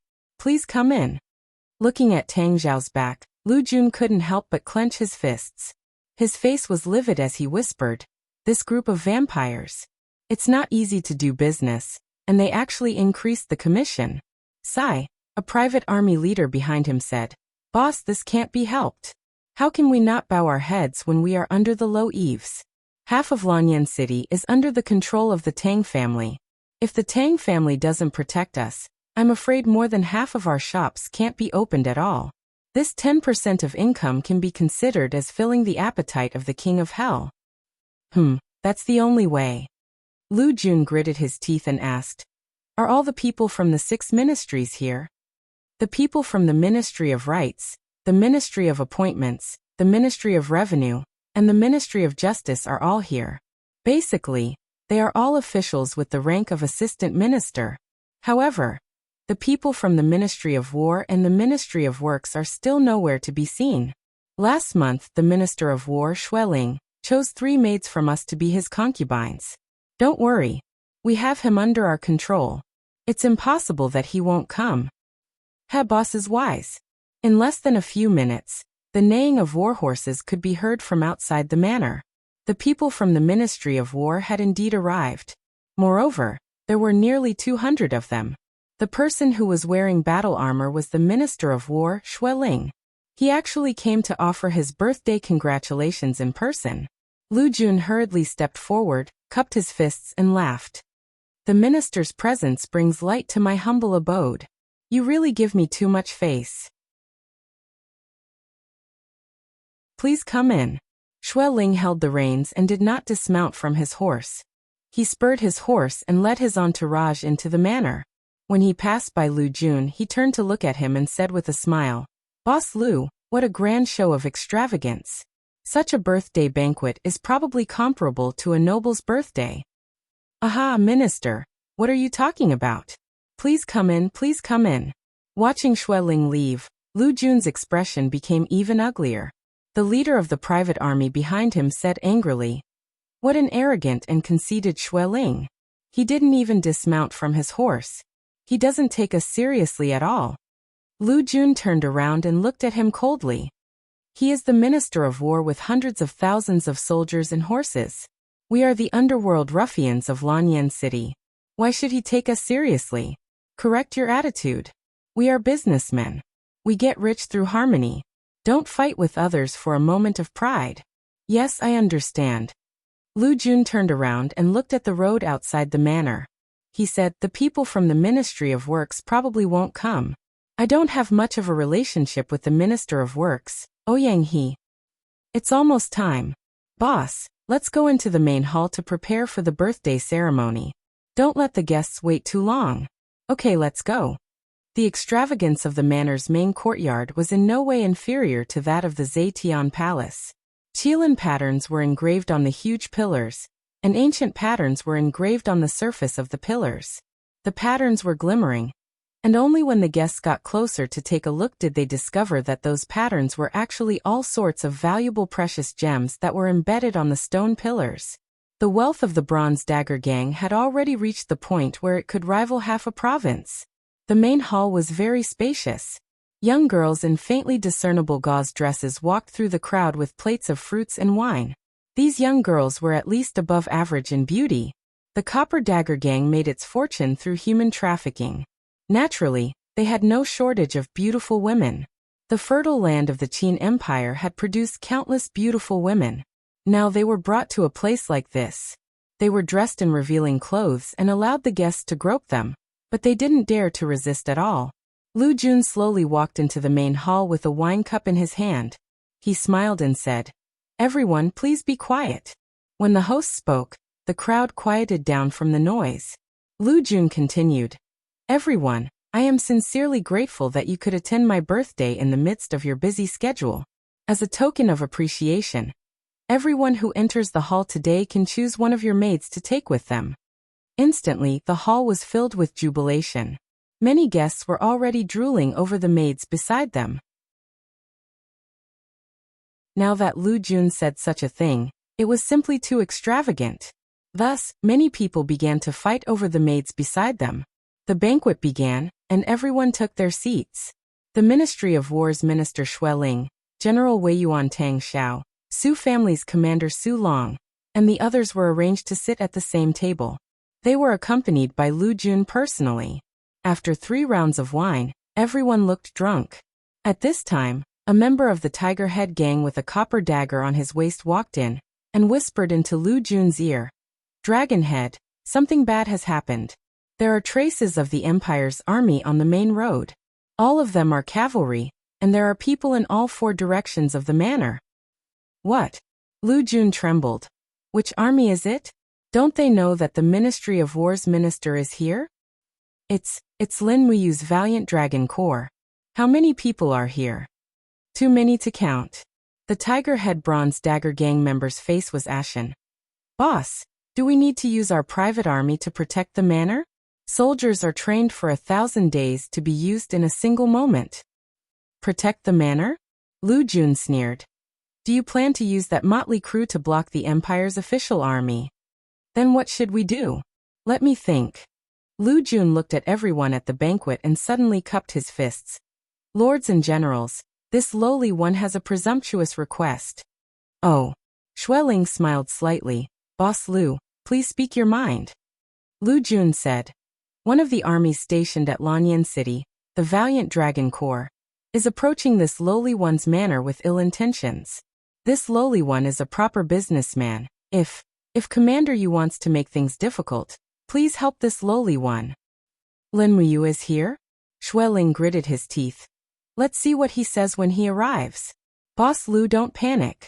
Looking at Tang Xiao's back, Lu Jun couldn't help but clench his fists. His face was livid as he whispered, this group of vampires. It's not easy to do business, and they actually increased the commission. Sai, a private army leader behind him said, Boss, this can't be helped. How can we not bow our heads when we are under the low eaves? Half of Lanyan City is under the control of the Tang family. If the Tang family doesn't protect us, I'm afraid more than half of our shops can't be opened at all. This 10% of income can be considered as filling the appetite of the King of Hell. That's the only way. Lu Jun gritted his teeth and asked, Are all the people from the 6 ministries here? The people from the Ministry of Rights, the Ministry of Appointments, the Ministry of Revenue, and the Ministry of Justice are all here. Basically, they are all officials with the rank of assistant minister. However, the people from the Ministry of War and the Ministry of Works are still nowhere to be seen. Last month, the Minister of War, Xueling, chose 3 maids from us to be his concubines. Don't worry. We have him under our control. It's impossible that he won't come. Boss is wise. In less than a few minutes, the neighing of war horses could be heard from outside the manor. The people from the Ministry of War had indeed arrived. Moreover, there were nearly 200 of them. The person who was wearing battle armor was the Minister of War, Xueling. He actually came to offer his birthday congratulations in person. Lu Jun hurriedly stepped forward, cupped his fists and laughed. The minister's presence brings light to my humble abode. You really give me too much face. Please come in. Xueling held the reins and did not dismount from his horse. He spurred his horse and led his entourage into the manor. When he passed by Lu Jun, he turned to look at him and said with a smile, Boss Lu, what a grand show of extravagance. Such a birthday banquet is probably comparable to a noble's birthday. Aha, Minister, what are you talking about? Please come in. Watching Xueling leave, Lu Jun's expression became even uglier. The leader of the private army behind him said angrily, What an arrogant and conceited Xueling. He didn't even dismount from his horse. He doesn't take us seriously at all. Lu Jun turned around and looked at him coldly. He is the Minister of War with hundreds of thousands of soldiers and horses. We are the underworld ruffians of Lanyan City. Why should he take us seriously? Correct your attitude. We are businessmen. We get rich through harmony. Don't fight with others for a moment of pride. Yes, I understand. Lu Jun turned around and looked at the road outside the manor. He said, The people from the Ministry of Works probably won't come. I don't have much of a relationship with the Minister of Works, Ouyang He. It's almost time. Boss, let's go into the main hall to prepare for the birthday ceremony. Don't let the guests wait too long. Okay, let's go. The extravagance of the manor's main courtyard was in no way inferior to that of the Zetian Palace. Qilin patterns were engraved on the huge pillars, and ancient patterns were engraved on the surface of the pillars. The patterns were glimmering, and only when the guests got closer to take a look did they discover that those patterns were actually all sorts of valuable precious gems that were embedded on the stone pillars. The wealth of the Bronze Dagger Gang had already reached the point where it could rival half a province. The main hall was very spacious. Young girls in faintly discernible gauze dresses walked through the crowd with plates of fruits and wine. These young girls were at least above average in beauty. The Copper Dagger Gang made its fortune through human trafficking. Naturally, they had no shortage of beautiful women. The fertile land of the Qin Empire had produced countless beautiful women. Now they were brought to a place like this. They were dressed in revealing clothes and allowed the guests to grope them, but they didn't dare to resist at all. Lu Jun slowly walked into the main hall with a wine cup in his hand. He smiled and said, "Everyone, please be quiet." When the host spoke, the crowd quieted down from the noise. Lu Jun continued, "Everyone, I am sincerely grateful that you could attend my birthday in the midst of your busy schedule. As a token of appreciation, everyone who enters the hall today can choose one of your maids to take with them." Instantly, the hall was filled with jubilation. Many guests were already drooling over the maids beside them. Now that Lu Jun said such a thing, it was simply too extravagant. Thus, many people began to fight over the maids beside them. The banquet began, and everyone took their seats. The Ministry of War's Minister Xue Ling, General Wei Yuan Tang Xiao, Su family's commander Su Long, and the others were arranged to sit at the same table. They were accompanied by Lu Jun personally. After 3 rounds of wine, everyone looked drunk. At this time, a member of the Tiger Head Gang with a copper dagger on his waist walked in and whispered into Lu Jun's ear, "Dragon Head, something bad has happened. There are traces of the Empire's army on the main road. All of them are cavalry, and there are people in all 4 directions of the manor." "What?" Lu Jun trembled. "Which army is it? Don't they know that the Ministry of War's minister is here?" It's Lin Muyu's Valiant Dragon Corps. How many people are here?" "Too many to count." The Tiger Head Bronze Dagger Gang member's face was ashen. "Boss, do we need to use our private army to protect the manor? Soldiers are trained for 1,000 days to be used in a single moment." "Protect the manor?" Lu Jun sneered. "Do you plan to use that motley crew to block the Empire's official army? Then what should we do? Let me think." Lu Jun looked at everyone at the banquet and suddenly cupped his fists. "Lords and generals, this lowly one has a presumptuous request." "Oh." Xue Ling smiled slightly. "Boss Lu, please speak your mind." Lu Jun said, "One of the armies stationed at Lanyan City, the Valiant Dragon Corps, is approaching this lowly one's manor with ill intentions. This lowly one is a proper businessman. If Commander Yu wants to make things difficult, please help this lowly one." "Lin Muyu is here?" Xue Ling gritted his teeth. "Let's see what he says when he arrives." "Boss Lu, don't panic."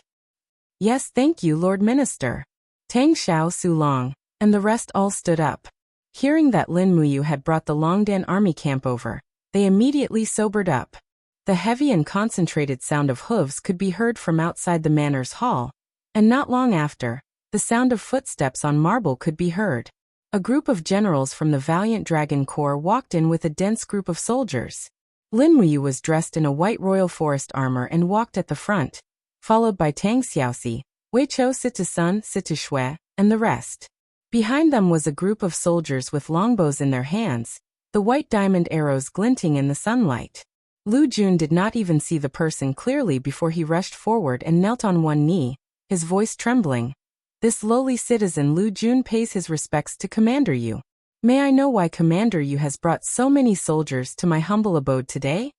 "Yes, thank you, Lord Minister." Tang Xiao, Su Long, and the rest all stood up. Hearing that Lin Muyu had brought the Longdan army camp over, they immediately sobered up. The heavy and concentrated sound of hooves could be heard from outside the manor's hall, and not long after, the sound of footsteps on marble could be heard. A group of generals from the Valiant Dragon Corps walked in with a dense group of soldiers. Lin Muyu was dressed in a white royal forest armor and walked at the front, followed by Tang Xiaoxi, Wei Chou Sita-sun, Sita-shui, and the rest. Behind them was a group of soldiers with longbows in their hands, the white diamond arrows glinting in the sunlight. Lu Jun did not even see the person clearly before he rushed forward and knelt on one knee, his voice trembling. "This lowly citizen Lu Jun pays his respects to Commander Yu. May I know why Commander Yu has brought so many soldiers to my humble abode today?"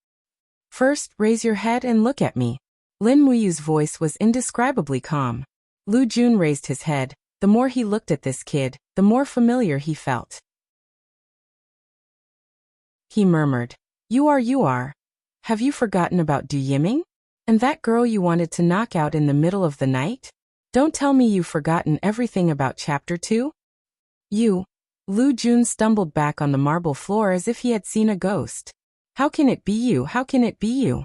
"First, raise your head and look at me." Lin Muyu's voice was indescribably calm. Lu Jun raised his head. The more he looked at this kid, the more familiar he felt. He murmured, You are. Have you forgotten about Du Yiming? And that girl you wanted to knock out in the middle of the night? Don't tell me you've forgotten everything about Chapter 2? You." Lu Jun stumbled back on the marble floor as if he had seen a ghost. "How can it be you? How can it be you?"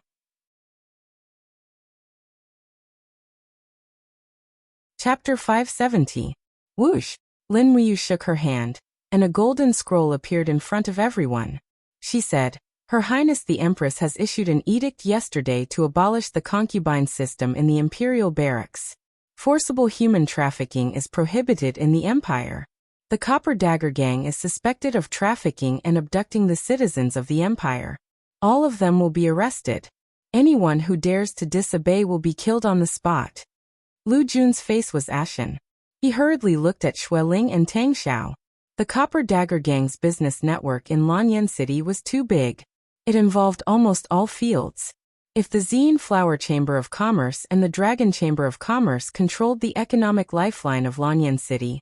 Chapter 570. Whoosh! Lin Muyu shook her hand, and a golden scroll appeared in front of everyone. She said, Her Highness the Empress has issued an edict yesterday to abolish the concubine system in the imperial barracks. Forcible human trafficking is prohibited in the empire. The Copper Dagger Gang is suspected of trafficking and abducting the citizens of the empire. All of them will be arrested. Anyone who dares to disobey will be killed on the spot. Lu Jun's face was ashen. He hurriedly looked at Xueling and Tang Xiao. The Copper Dagger Gang's business network in Lanyan City was too big. It involved almost all fields. If the Zine Flower Chamber of Commerce and the Dragon Chamber of Commerce controlled the economic lifeline of Lanyan City,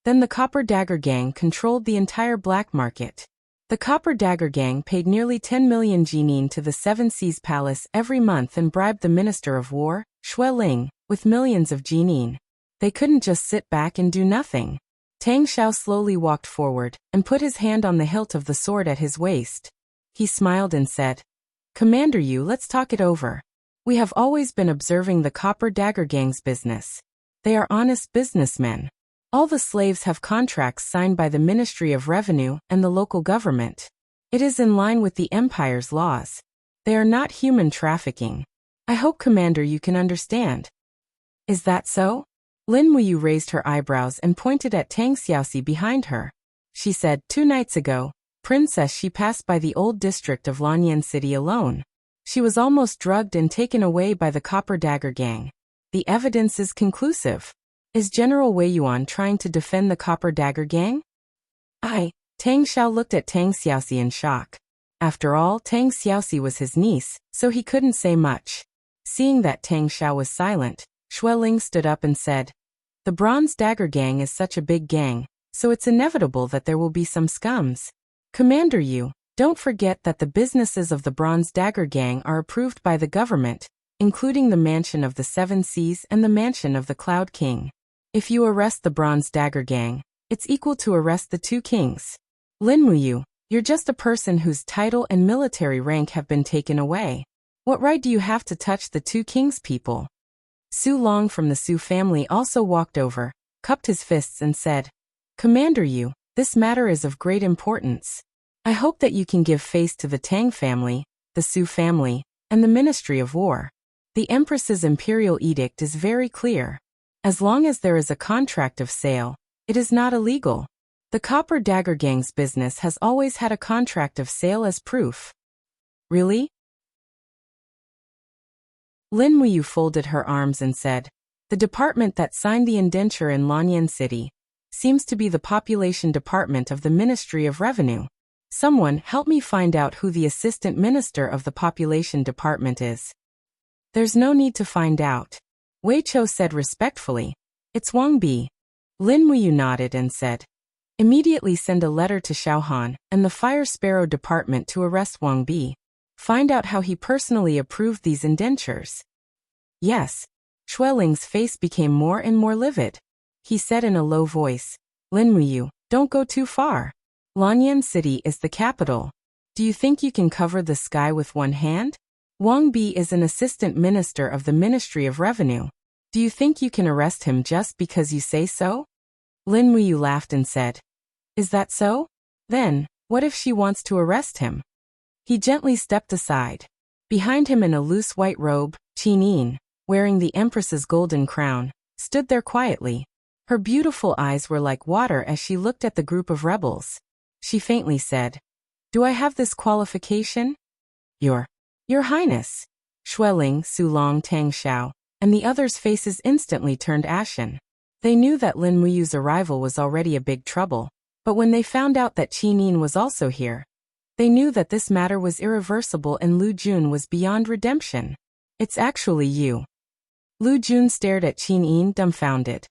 then the Copper Dagger Gang controlled the entire black market. The Copper Dagger Gang paid nearly 10 million jinin to the Seven Seas Palace every month and bribed the Minister of War, Xueling, with millions of jinin. They couldn't just sit back and do nothing. Tang Xiao slowly walked forward and put his hand on the hilt of the sword at his waist. He smiled and said, Commander Yu, let's talk it over. We have always been observing the Copper Dagger Gang's business. They are honest businessmen. All the slaves have contracts signed by the Ministry of Revenue and the local government. It is in line with the Empire's laws. They are not human trafficking. I hope, Commander, you can understand. Is that so? Lin Muyu raised her eyebrows and pointed at Tang Xiaoxi behind her. She said, 2 nights ago, Princess, she passed by the old district of Lanyan City alone. She was almost drugged and taken away by the Copper Dagger Gang. The evidence is conclusive. Is General Wei Yuan trying to defend the Copper Dagger Gang? Tang Xiao looked at Tang Xiaoxi in shock. After all, Tang Xiaoxi was his niece, so he couldn't say much. Seeing that Tang Xiao was silent, Xueling stood up and said, The Bronze Dagger Gang is such a big gang, so it's inevitable that there will be some scums. Commander Yu, don't forget that the businesses of the Bronze Dagger Gang are approved by the government, including the Mansion of the Seven Seas and the Mansion of the Cloud King. If you arrest the Bronze Dagger Gang, it's equal to arrest the 2 kings. Lin Muyu, you're just a person whose title and military rank have been taken away. What right do you have to touch the 2 kings' people? Su Long from the Su family also walked over, cupped his fists and said, Commander Yu, this matter is of great importance. I hope that you can give face to the Tang family, the Su family, and the Ministry of War. The Empress's imperial edict is very clear. As long as there is a contract of sale, it is not illegal. The Copper Dagger Gang's business has always had a contract of sale as proof. Really? Lin Muyu folded her arms and said, The department that signed the indenture in Lanyan City seems to be the population department of the Ministry of Revenue. Someone help me find out who the assistant minister of the population department is. There's no need to find out. Wei Chou said respectfully, It's Wang Bi. Lin Muyu nodded and said, Immediately send a letter to Xiaohan and the Fire Sparrow department to arrest Wang Bi. Find out how he personally approved these indentures. Yes. Xueling's face became more and more livid. He said in a low voice, Lin Muyu, don't go too far. Lanyan City is the capital. Do you think you can cover the sky with one hand? Wang Bi is an assistant minister of the Ministry of Revenue. Do you think you can arrest him just because you say so? Lin Muyu laughed and said, Is that so? Then, what if she wants to arrest him? He gently stepped aside. Behind him in a loose white robe, Qin Yin, wearing the Empress's golden crown, stood there quietly. Her beautiful eyes were like water as she looked at the group of rebels. She faintly said, Do I have this qualification? Your Highness. Xueling, Su Long, Tang Xiao, and the others' faces instantly turned ashen. They knew that Lin Muyu's arrival was already a big trouble, but when they found out that Qin Yin was also here, they knew that this matter was irreversible and Lu Jun was beyond redemption. It's actually you. Lu Jun stared at Qin Yin dumbfounded.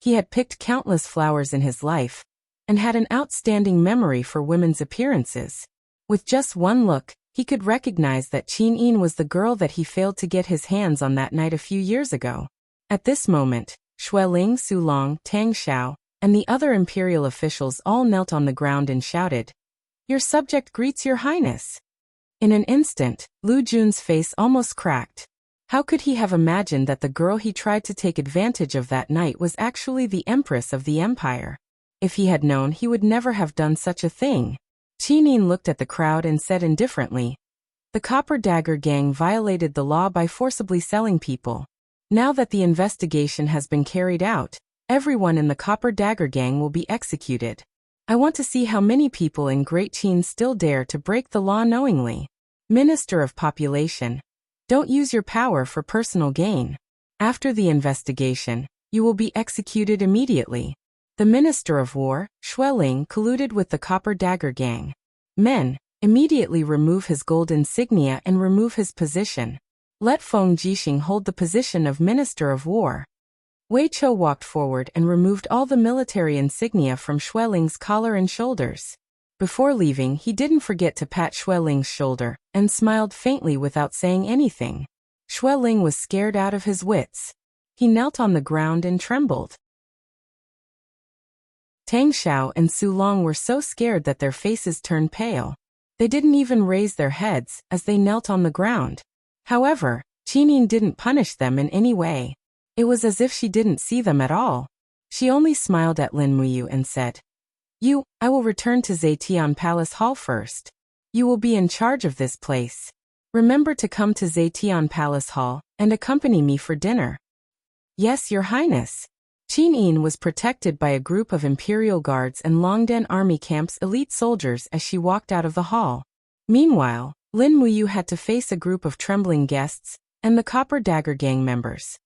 He had picked countless flowers in his life, and had an outstanding memory for women's appearances. With just one look, he could recognize that Qin Yin was the girl that he failed to get his hands on that night a few years ago. At this moment, Xueling, Su Long, Tang Xiao, and the other imperial officials all knelt on the ground and shouted, Your subject greets your highness. In an instant, Lu Jun's face almost cracked. How could he have imagined that the girl he tried to take advantage of that night was actually the empress of the empire? If he had known, he would never have done such a thing. Qinin looked at the crowd and said indifferently, "The Copper Dagger Gang violated the law by forcibly selling people. Now that the investigation has been carried out, everyone in the Copper Dagger Gang will be executed. I want to see how many people in Great Qin still dare to break the law knowingly. Minister of Population, don't use your power for personal gain. After the investigation, you will be executed immediately." The Minister of War, Xueling, colluded with the Copper Dagger Gang. "Men, immediately remove his gold insignia and remove his position. Let Feng Jixing hold the position of Minister of War." Wei Chou walked forward and removed all the military insignia from Xueling's collar and shoulders. Before leaving, he didn't forget to pat Xueling's shoulder, and smiled faintly without saying anything. Xueling was scared out of his wits. He knelt on the ground and trembled. Tang Xiao and Su Long were so scared that their faces turned pale. They didn't even raise their heads as they knelt on the ground. However, Qinin didn't punish them in any way. It was as if she didn't see them at all. She only smiled at Lin Muyu and said, I will return to Zetian Palace Hall first. You will be in charge of this place. Remember to come to Zetian Palace Hall and accompany me for dinner." "Yes, Your Highness." Qinin was protected by a group of Imperial Guards and Longdan Army Camp's elite soldiers as she walked out of the hall. Meanwhile, Lin Muyu had to face a group of trembling guests and the Copper Dagger Gang members.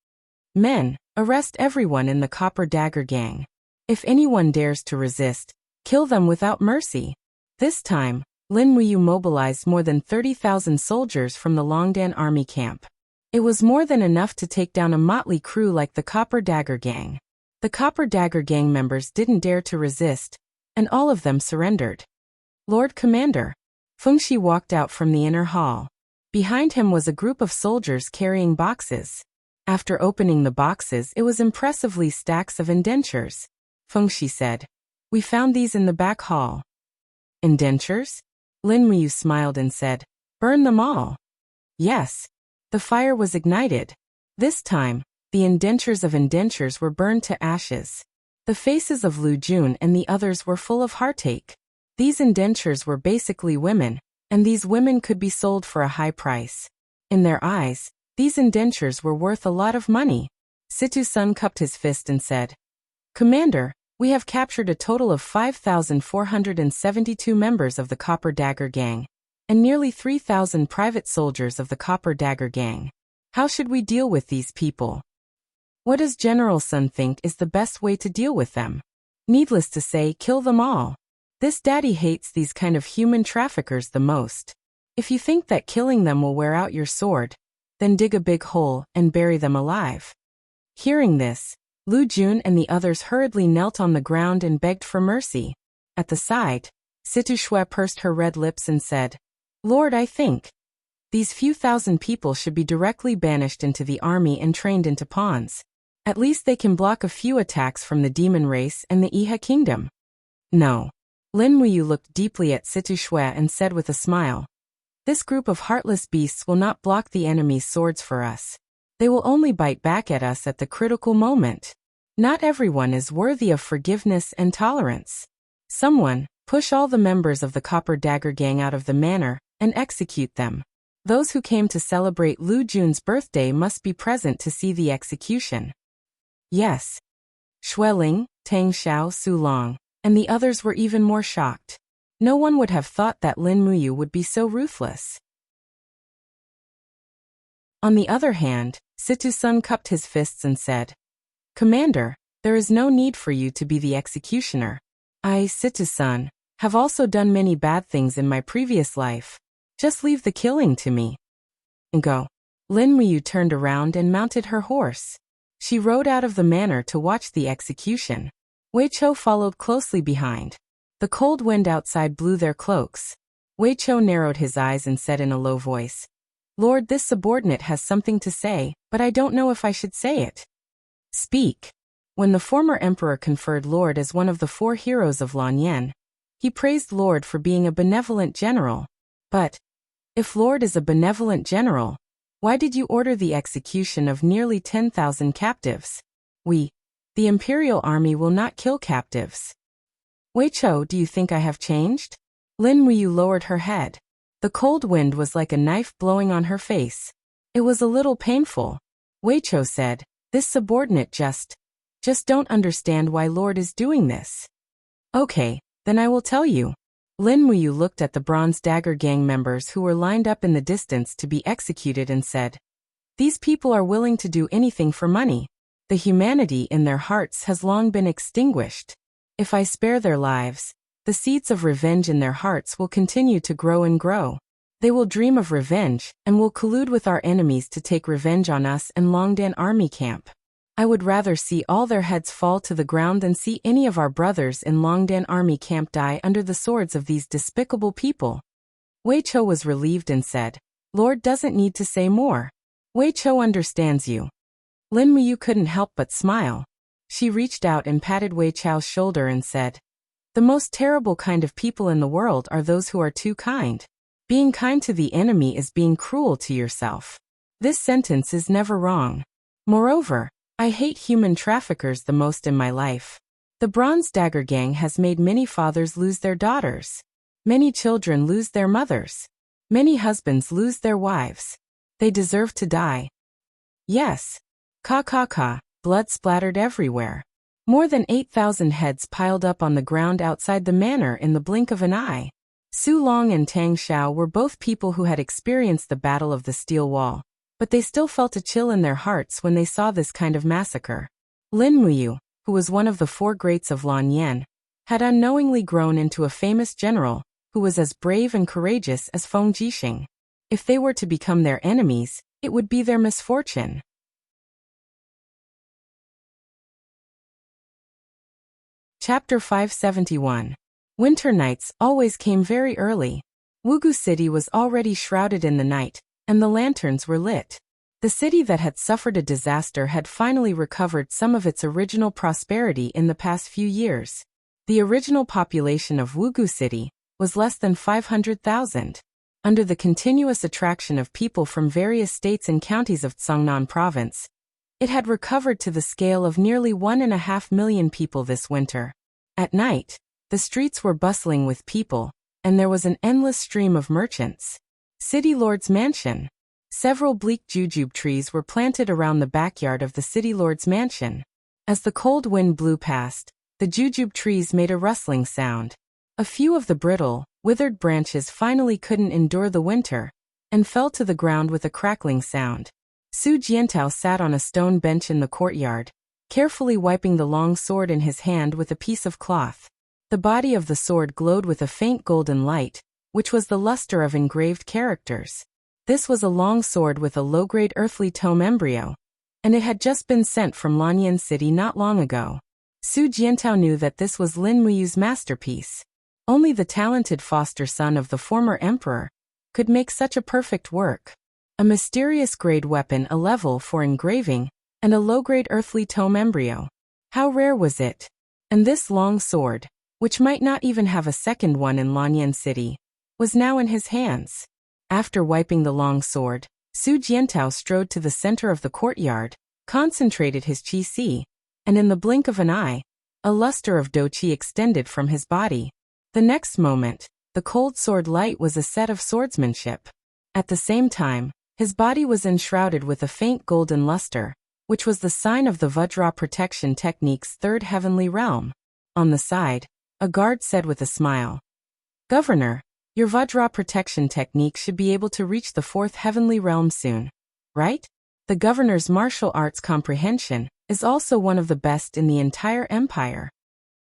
"Men, arrest everyone in the Copper Dagger Gang. If anyone dares to resist, kill them without mercy." This time, Lin Muyu mobilized more than 30,000 soldiers from the Longdan Army Camp. It was more than enough to take down a motley crew like the Copper Dagger Gang. The Copper Dagger Gang members didn't dare to resist, and all of them surrendered. "Lord Commander." Feng Shi walked out from the inner hall. Behind him was a group of soldiers carrying boxes. After opening the boxes, it was impressively stacks of indentures. Feng Shi said, "We found these in the back hall." "Indentures?" Lin Muyu smiled and said, "Burn them all." Yes. The fire was ignited. This time, the indentures of indentures were burned to ashes. The faces of Lu Jun and the others were full of heartache. These indentures were basically women, and these women could be sold for a high price. In their eyes, these indentures were worth a lot of money. Situ Sun cupped his fist and said, "Commander, we have captured a total of 5,472 members of the Copper Dagger Gang, and nearly 3,000 private soldiers of the Copper Dagger Gang. How should we deal with these people? What does General Sun think is the best way to deal with them? Needless to say, kill them all. This daddy hates these kind of human traffickers the most. If you think that killing them will wear out your sword, then dig a big hole and bury them alive." Hearing this, Lu Jun and the others hurriedly knelt on the ground and begged for mercy. At the side, Situ Shui pursed her red lips and said, "Lord, I think these few thousand people should be directly banished into the army and trained into pawns. At least they can block a few attacks from the demon race and the Iha kingdom." "No." Lin Muyu looked deeply at Situ Shui and said with a smile, "This group of heartless beasts will not block the enemy's swords for us. They will only bite back at us at the critical moment. Not everyone is worthy of forgiveness and tolerance. Someone, push all the members of the Copper Dagger Gang out of the manor and execute them. Those who came to celebrate Lu Jun's birthday must be present to see the execution." "Yes." Xueling, Tang Xiao, Su Long, and the others were even more shocked. No one would have thought that Lin Muyu would be so ruthless. On the other hand, Situ Sun cupped his fists and said, "Commander, there is no need for you to be the executioner. I, Situ Sun, have also done many bad things in my previous life. Just leave the killing to me. And go." Lin Muyu turned around and mounted her horse. She rode out of the manor to watch the execution. Wei Chou followed closely behind. The cold wind outside blew their cloaks. Wei Chou narrowed his eyes and said in a low voice, "Lord, this subordinate has something to say, but I don't know if I should say it." "Speak." When the former emperor conferred Lord as one of the 4 heroes of Lanyan, he praised Lord for being a benevolent general. But if Lord is a benevolent general, Why did you order the execution of nearly 10,000 captives? The imperial army will not kill captives. Weicho, do you think I have changed? Lin Muyu lowered her head. The cold wind was like a knife blowing on her face. It was a little painful. Weicho said, this subordinate just don't understand why Lord is doing this. Okay, then I will tell you. Lin Muyu looked at the Bronze Dagger gang members who were lined up in the distance to be executed and said, these people are willing to do anything for money. The humanity in their hearts has long been extinguished. If I spare their lives, the seeds of revenge in their hearts will continue to grow and grow. They will dream of revenge and will collude with our enemies to take revenge on us and Longdan army camp. I would rather see all their heads fall to the ground than see any of our brothers in Longdan army camp die under the swords of these despicable people. Weicho was relieved and said, Lord doesn't need to say more. Weicho understands you. Lin Muyu couldn't help but smile. She reached out and patted Weicho's shoulder and said, the most terrible kind of people in the world are those who are too kind. Being kind to the enemy is being cruel to yourself. This sentence is never wrong. Moreover, I hate human traffickers the most in my life. The Bronze Dagger gang has made many fathers lose their daughters. Many children lose their mothers. Many husbands lose their wives. They deserve to die. Yes. Blood splattered everywhere. More than 8,000 heads piled up on the ground outside the manor in the blink of an eye. Su Long and Tang Xiao were both people who had experienced the Battle of the Steel Wall, but they still felt a chill in their hearts when they saw this kind of massacre. Lin Muyu, who was one of the four greats of Lan Yan, had unknowingly grown into a famous general who was as brave and courageous as Feng Jixing. If they were to become their enemies, it would be their misfortune. Chapter 571. Winter nights always came very early. Wugu City was already shrouded in the night, and the lanterns were lit. The city that had suffered a disaster had finally recovered some of its original prosperity in the past few years. The original population of Wugu City was less than 500,000. Under the continuous attraction of people from various states and counties of Zhongnan province, it had recovered to the scale of nearly 1.5 million people this winter. At night, the streets were bustling with people, and there was an endless stream of merchants. City Lord's mansion. Several bleak jujube trees were planted around the backyard of the City Lord's mansion. As the cold wind blew past, the jujube trees made a rustling sound. A few of the brittle, withered branches finally couldn't endure the winter, and fell to the ground with a crackling sound. Su Jiantao sat on a stone bench in the courtyard, carefully wiping the long sword in his hand with a piece of cloth. The body of the sword glowed with a faint golden light, which was the luster of engraved characters. This was a long sword with a low-grade earthly tome embryo, and it had just been sent from Lanyan City not long ago. Su Jiantao knew that this was Lin Muyu's masterpiece. Only the talented foster son of the former emperor could make such a perfect work. A mysterious grade weapon, a level for engraving, and a low-grade earthly tome embryo. How rare was it? And this long sword, which might not even have a second one in Lanyan City, was now in his hands. After wiping the long sword, Su Jiantao strode to the center of the courtyard, concentrated his qi, and in the blink of an eye, a luster of do qi extended from his body. The next moment, the cold sword light was a set of swordsmanship. At the same time, his body was enshrouded with a faint golden luster, which was the sign of the Vajra protection technique's third heavenly realm. On the side, a guard said with a smile, "Governor, your Vajra protection technique should be able to reach the fourth heavenly realm soon, right? The governor's martial arts comprehension is also one of the best in the entire empire."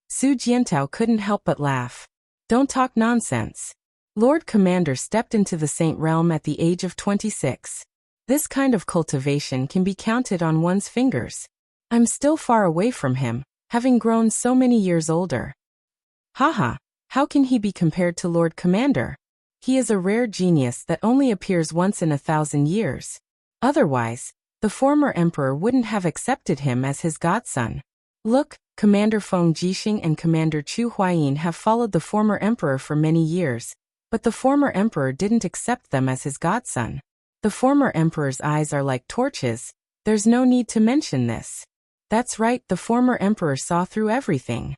Su Jiantao couldn't help but laugh. Don't talk nonsense. Lord Commander stepped into the Saint Realm at the age of 26. This kind of cultivation can be counted on one's fingers. I'm still far away from him, having grown so many years older. Haha, how can he be compared to Lord Commander? He is a rare genius that only appears once in 1,000 years. Otherwise, the former emperor wouldn't have accepted him as his godson. Look, Commander Feng Jixing and Commander Chu Huayin have followed the former emperor for many years, but the former emperor didn't accept them as his godson. The former emperor's eyes are like torches. There's no need to mention this. That's right, the former emperor saw through everything.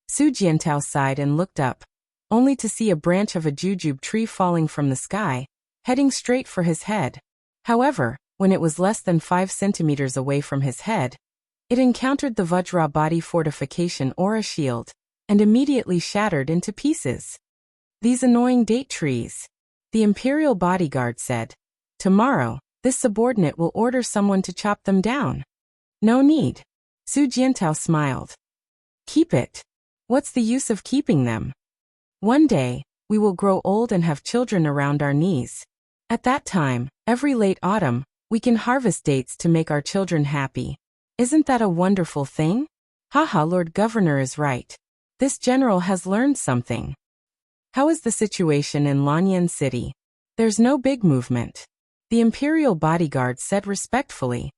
Su Jiantao sighed and looked up, only to see a branch of a jujube tree falling from the sky, heading straight for his head. However, when it was less than 5 centimeters away from his head, it encountered the Vajra body fortification aura shield, and immediately shattered into pieces. These annoying date trees. The imperial bodyguard said. Tomorrow, this subordinate will order someone to chop them down. No need. Su Jiantao smiled. Keep it. What's the use of keeping them? One day, we will grow old and have children around our knees. At that time, every late autumn, we can harvest dates to make our children happy. Isn't that a wonderful thing? Haha, Lord Governor is right. This general has learned something. How is the situation in Lanyan City? There's no big movement. The imperial bodyguard said respectfully.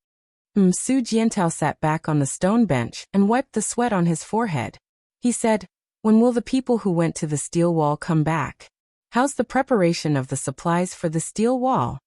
Su Jiantao sat back on the stone bench and wiped the sweat on his forehead. He said, when will the people who went to the steel wall come back? How's the preparation of the supplies for the steel wall?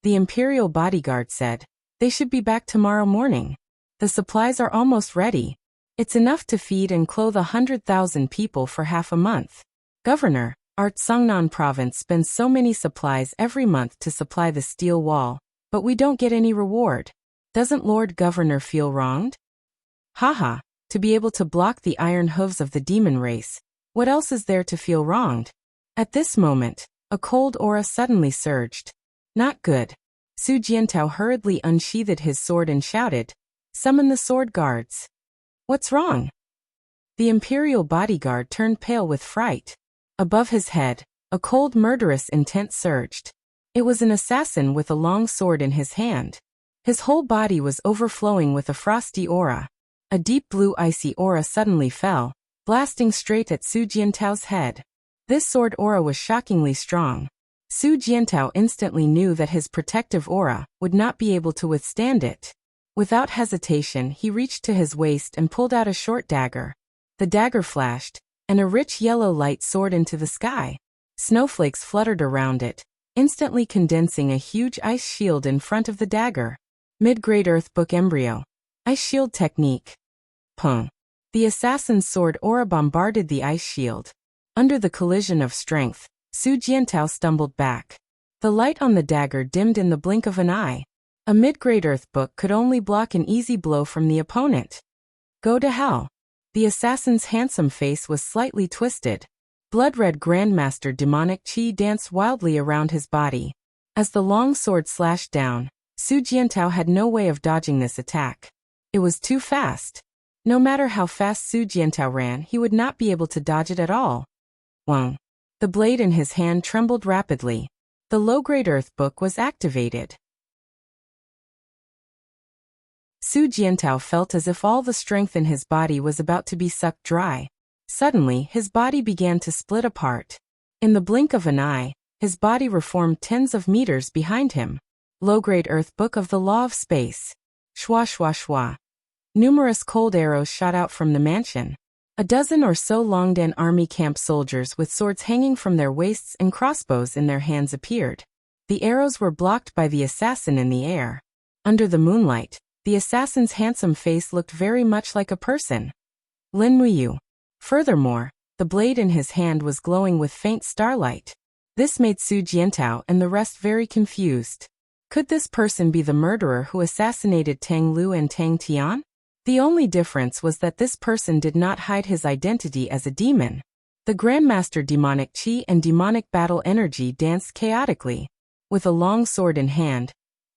The imperial bodyguard said, they should be back tomorrow morning. The supplies are almost ready. It's enough to feed and clothe 100,000 people for half a month. Governor, our Songnan province spends so many supplies every month to supply the steel wall, but we don't get any reward. Doesn't Lord Governor feel wronged? Haha, to be able to block the iron hooves of the demon race, what else is there to feel wronged? At this moment, a cold aura suddenly surged. Not good. Su Jiantao hurriedly unsheathed his sword and shouted, summon the sword guards. What's wrong? The imperial bodyguard turned pale with fright. Above his head, a cold murderous intent surged. It was an assassin with a long sword in his hand. His whole body was overflowing with a frosty aura. A deep blue icy aura suddenly fell, blasting straight at Su Jiantao's head. This sword aura was shockingly strong. Su Jiantao instantly knew that his protective aura would not be able to withstand it. Without hesitation, he reached to his waist and pulled out a short dagger. The dagger flashed, and a rich yellow light soared into the sky. Snowflakes fluttered around it, instantly condensing a huge ice shield in front of the dagger. Mid-grade Earth Book Embryo. Ice Shield Technique. Pung. The assassin's sword aura bombarded the ice shield. Under the collision of strength, Su Jiantao stumbled back. The light on the dagger dimmed in the blink of an eye. A mid-grade Earth Book could only block an easy blow from the opponent. Go to hell. The assassin's handsome face was slightly twisted. Blood-red Grandmaster demonic chi danced wildly around his body. As the long sword slashed down, Su Jiantao had no way of dodging this attack. It was too fast. No matter how fast Su Jiantao ran, he would not be able to dodge it at all. Wang. The blade in his hand trembled rapidly. The low-grade Earth Book was activated. Su Jiantao felt as if all the strength in his body was about to be sucked dry. Suddenly, his body began to split apart. In the blink of an eye, his body reformed tens of meters behind him. Low-grade Earth Book of the Law of Space. Shwa shwa shwa. Numerous cold arrows shot out from the mansion. A dozen or so Longdan army camp soldiers with swords hanging from their waists and crossbows in their hands appeared. The arrows were blocked by the assassin in the air. Under the moonlight, the assassin's handsome face looked very much like a person. Lin Muyu. Furthermore, the blade in his hand was glowing with faint starlight. This made Su Jiantao and the rest very confused. Could this person be the murderer who assassinated Tang Lu and Tang Tian? The only difference was that this person did not hide his identity as a demon. The Grandmaster demonic chi and demonic battle energy danced chaotically. With a long sword in hand,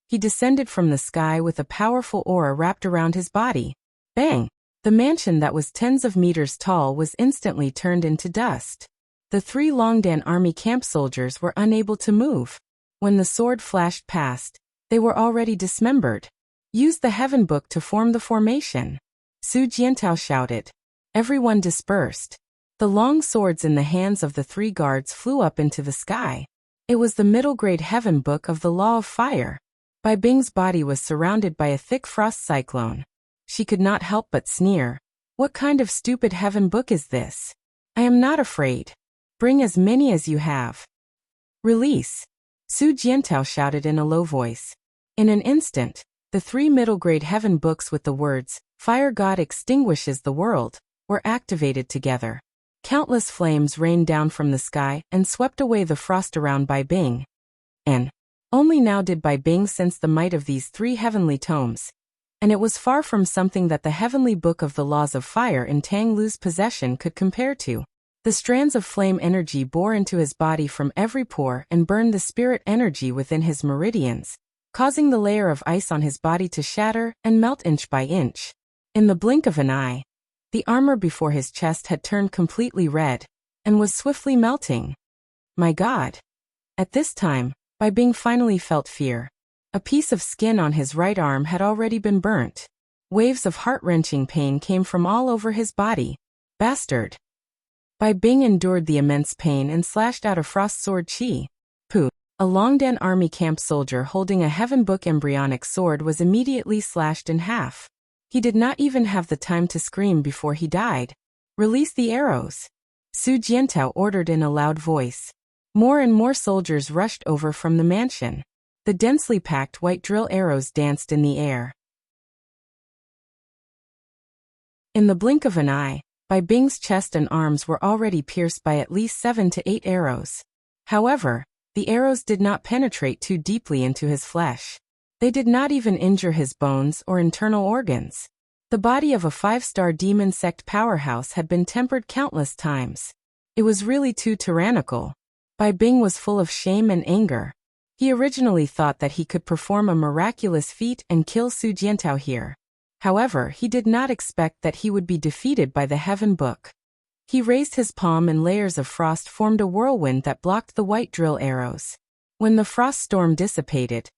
he descended from the sky with a powerful aura wrapped around his body. Bang! The mansion that was tens of meters tall was instantly turned into dust. The 3 Longdan army camp soldiers were unable to move. When the sword flashed past, they were already dismembered. Use the Heaven Book to form the formation. Su Jiantao shouted. Everyone dispersed. The long swords in the hands of the 3 guards flew up into the sky. It was the middle-grade Heaven Book of the Law of Fire. Bai Bing's body was surrounded by a thick frost cyclone. She could not help but sneer. What kind of stupid Heaven Book is this? I am not afraid. Bring as many as you have. Release! Su Jiantao shouted in a low voice. In an instant, the 3 middle-grade heaven books with the words, "Fire God extinguishes the world," were activated together. Countless flames rained down from the sky and swept away the frost around Bai Bing. And only now did Bai Bing sense the might of these 3 heavenly tomes. And it was far from something that the heavenly book of the laws of fire in Tang Lu's possession could compare to. The strands of flame energy bore into his body from every pore and burned the spirit energy within his meridians, causing the layer of ice on his body to shatter and melt inch by inch. In the blink of an eye, the armor before his chest had turned completely red and was swiftly melting. My God! At this time, Bai Bing finally felt fear. A piece of skin on his right arm had already been burnt. Waves of heart-wrenching pain came from all over his body. Bastard! Bai Bing endured the immense pain and slashed out a frost sword chi. Pooh! A Longdan army camp soldier holding a heaven book embryonic sword was immediately slashed in half. He did not even have the time to scream before he died. Release the arrows! Su Jiantao ordered in a loud voice. More and more soldiers rushed over from the mansion. The densely packed white drill arrows danced in the air. In the blink of an eye, Bai Bing's chest and arms were already pierced by at least 7 to 8 arrows. However, the arrows did not penetrate too deeply into his flesh. They did not even injure his bones or internal organs. The body of a 5-star demon sect powerhouse had been tempered countless times. It was really too tyrannical. Bai Bing was full of shame and anger. He originally thought that he could perform a miraculous feat and kill Su Jiantao here. However, he did not expect that he would be defeated by the heaven book. He raised his palm and layers of frost formed a whirlwind that blocked the white drill arrows. When the frost storm dissipated,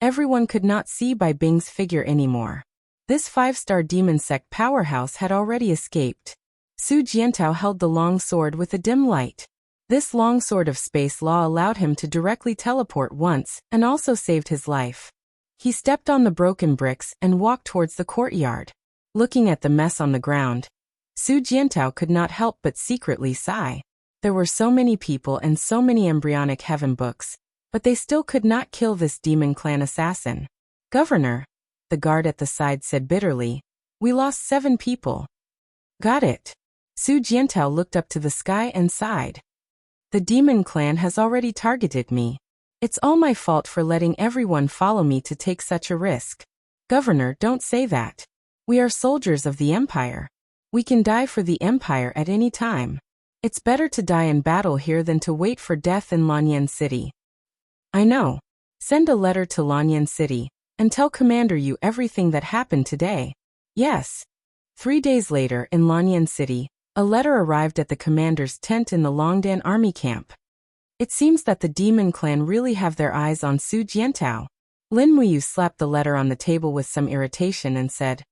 everyone could not see Bai Bing's figure anymore. This 5-star demon sect powerhouse had already escaped. Su Jiantao held the long sword with a dim light. This long sword of space law allowed him to directly teleport once and also saved his life. He stepped on the broken bricks and walked towards the courtyard. Looking at the mess on the ground, Su Jiantao could not help but secretly sigh. There were so many people and so many embryonic heaven books, but they still could not kill this demon clan assassin. Governor, the guard at the side said bitterly, we lost 7 people. Got it. Su Jiantao looked up to the sky and sighed. The demon clan has already targeted me. It's all my fault for letting everyone follow me to take such a risk. Governor, don't say that. We are soldiers of the Empire. We can die for the Empire at any time. It's better to die in battle here than to wait for death in Lanyan City. I know. Send a letter to Lanyan City, and tell Commander Yu everything that happened today. Yes. 3 days later in Lanyan City, a letter arrived at the commander's tent in the Longdan army camp. It seems that the demon clan really have their eyes on Su Jiantao. Lin Muyu slapped the letter on the table with some irritation and said,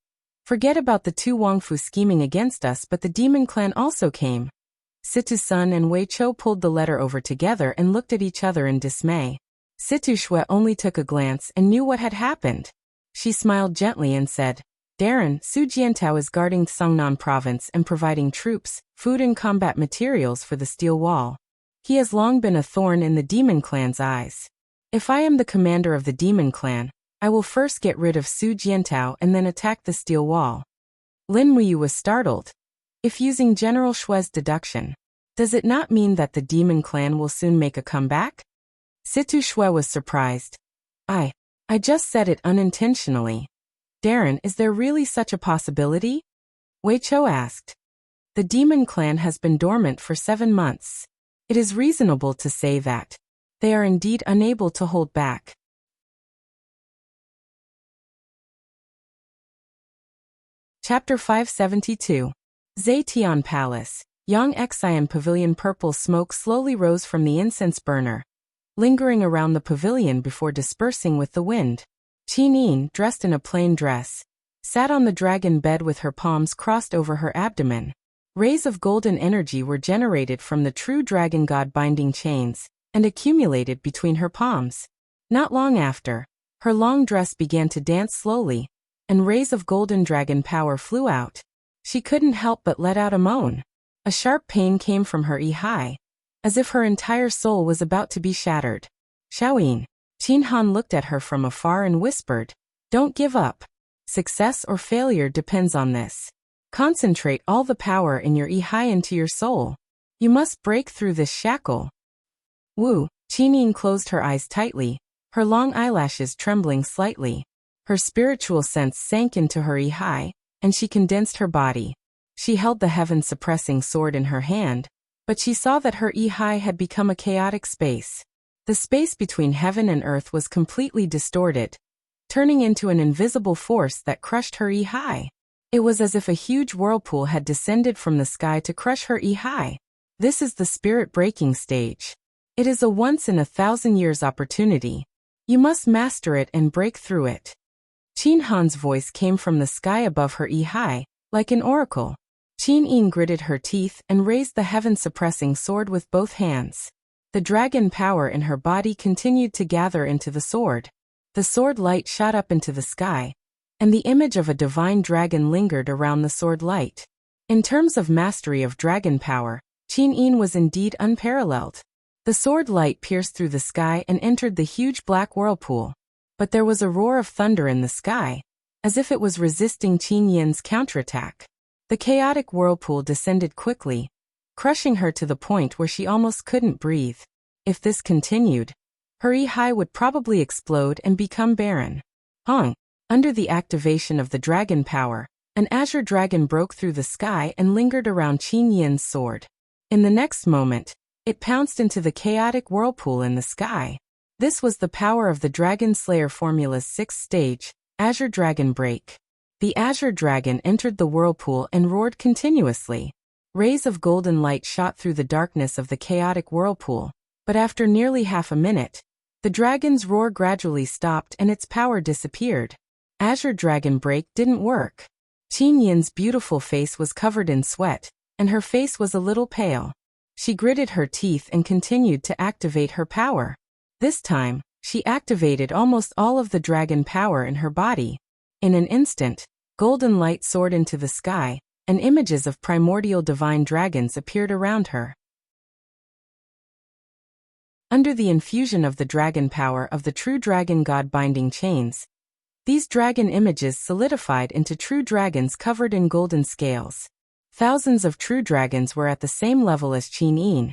forget about the 2 Wangfu scheming against us, but the demon clan also came. Situ Sun and Wei Chou pulled the letter over together and looked at each other in dismay. Situ Shui only took a glance and knew what had happened. She smiled gently and said, Darren, Su Jiantao is guarding Songnan province and providing troops, food and combat materials for the steel wall. He has long been a thorn in the demon clan's eyes. If I am the commander of the demon clan, I will first get rid of Su Jiantao and then attack the steel wall. Lin Muyu was startled. If using General Shui's deduction, does it not mean that the demon clan will soon make a comeback? Situ Shui was surprised. I just said it unintentionally. Darren, is there really such a possibility? Wei Chou asked. The demon clan has been dormant for 7 months. It is reasonable to say that they are indeed unable to hold back. Chapter 572. Zetian Palace. Yang Xian Pavilion. Purple smoke slowly rose from the incense burner, lingering around the pavilion before dispersing with the wind. Qinin, dressed in a plain dress, sat on the dragon bed with her palms crossed over her abdomen. Rays of golden energy were generated from the true dragon god binding chains and accumulated between her palms. Not long after, her long dress began to dance slowly, and rays of golden dragon power flew out. She couldn't help but let out a moan. A sharp pain came from her high, as if her entire soul was about to be shattered. Xiaoyin. Qin Han looked at her from afar and whispered, "Don't give up. Success or failure depends on this. Concentrate all the power in your Yi into your soul. You must break through this shackle." Wu. Qinyin closed her eyes tightly, her long eyelashes trembling slightly. Her spiritual sense sank into her Yi, and she condensed her body. She held the heaven-suppressing sword in her hand, but she saw that her Yi had become a chaotic space. The space between heaven and earth was completely distorted, turning into an invisible force that crushed her Yi. It was as if a huge whirlpool had descended from the sky to crush her Yi. This is the spirit-breaking stage. It is a once-in-a-thousand-years opportunity. You must master it and break through it. Qin Han's voice came from the sky above her Yi, like an oracle. Qin Yin gritted her teeth and raised the heaven-suppressing sword with both hands. The dragon power in her body continued to gather into the sword. The sword light shot up into the sky, and the image of a divine dragon lingered around the sword light. In terms of mastery of dragon power, Qin Yin was indeed unparalleled. The sword light pierced through the sky and entered the huge black whirlpool. But there was a roar of thunder in the sky, as if it was resisting Qin Yin's counterattack. The chaotic whirlpool descended quickly, crushing her to the point where she almost couldn't breathe. If this continued, her Yi would probably explode and become barren. Under the activation of the dragon power, an azure dragon broke through the sky and lingered around Qin Yin's sword. In the next moment, it pounced into the chaotic whirlpool in the sky. This was the power of the Dragon Slayer formula's 6th stage, Azure Dragon Break. The Azure Dragon entered the whirlpool and roared continuously. Rays of golden light shot through the darkness of the chaotic whirlpool, but after nearly half a minute, the dragon's roar gradually stopped and its power disappeared. Azure Dragon Break didn't work. Qin Yin's beautiful face was covered in sweat, and her face was a little pale. She gritted her teeth and continued to activate her power. This time, she activated almost all of the dragon power in her body. In an instant, golden light soared into the sky, and images of primordial divine dragons appeared around her. Under the infusion of the dragon power of the true dragon god binding chains, these dragon images solidified into true dragons covered in golden scales. Thousands of true dragons were at the same level as Qin Yin,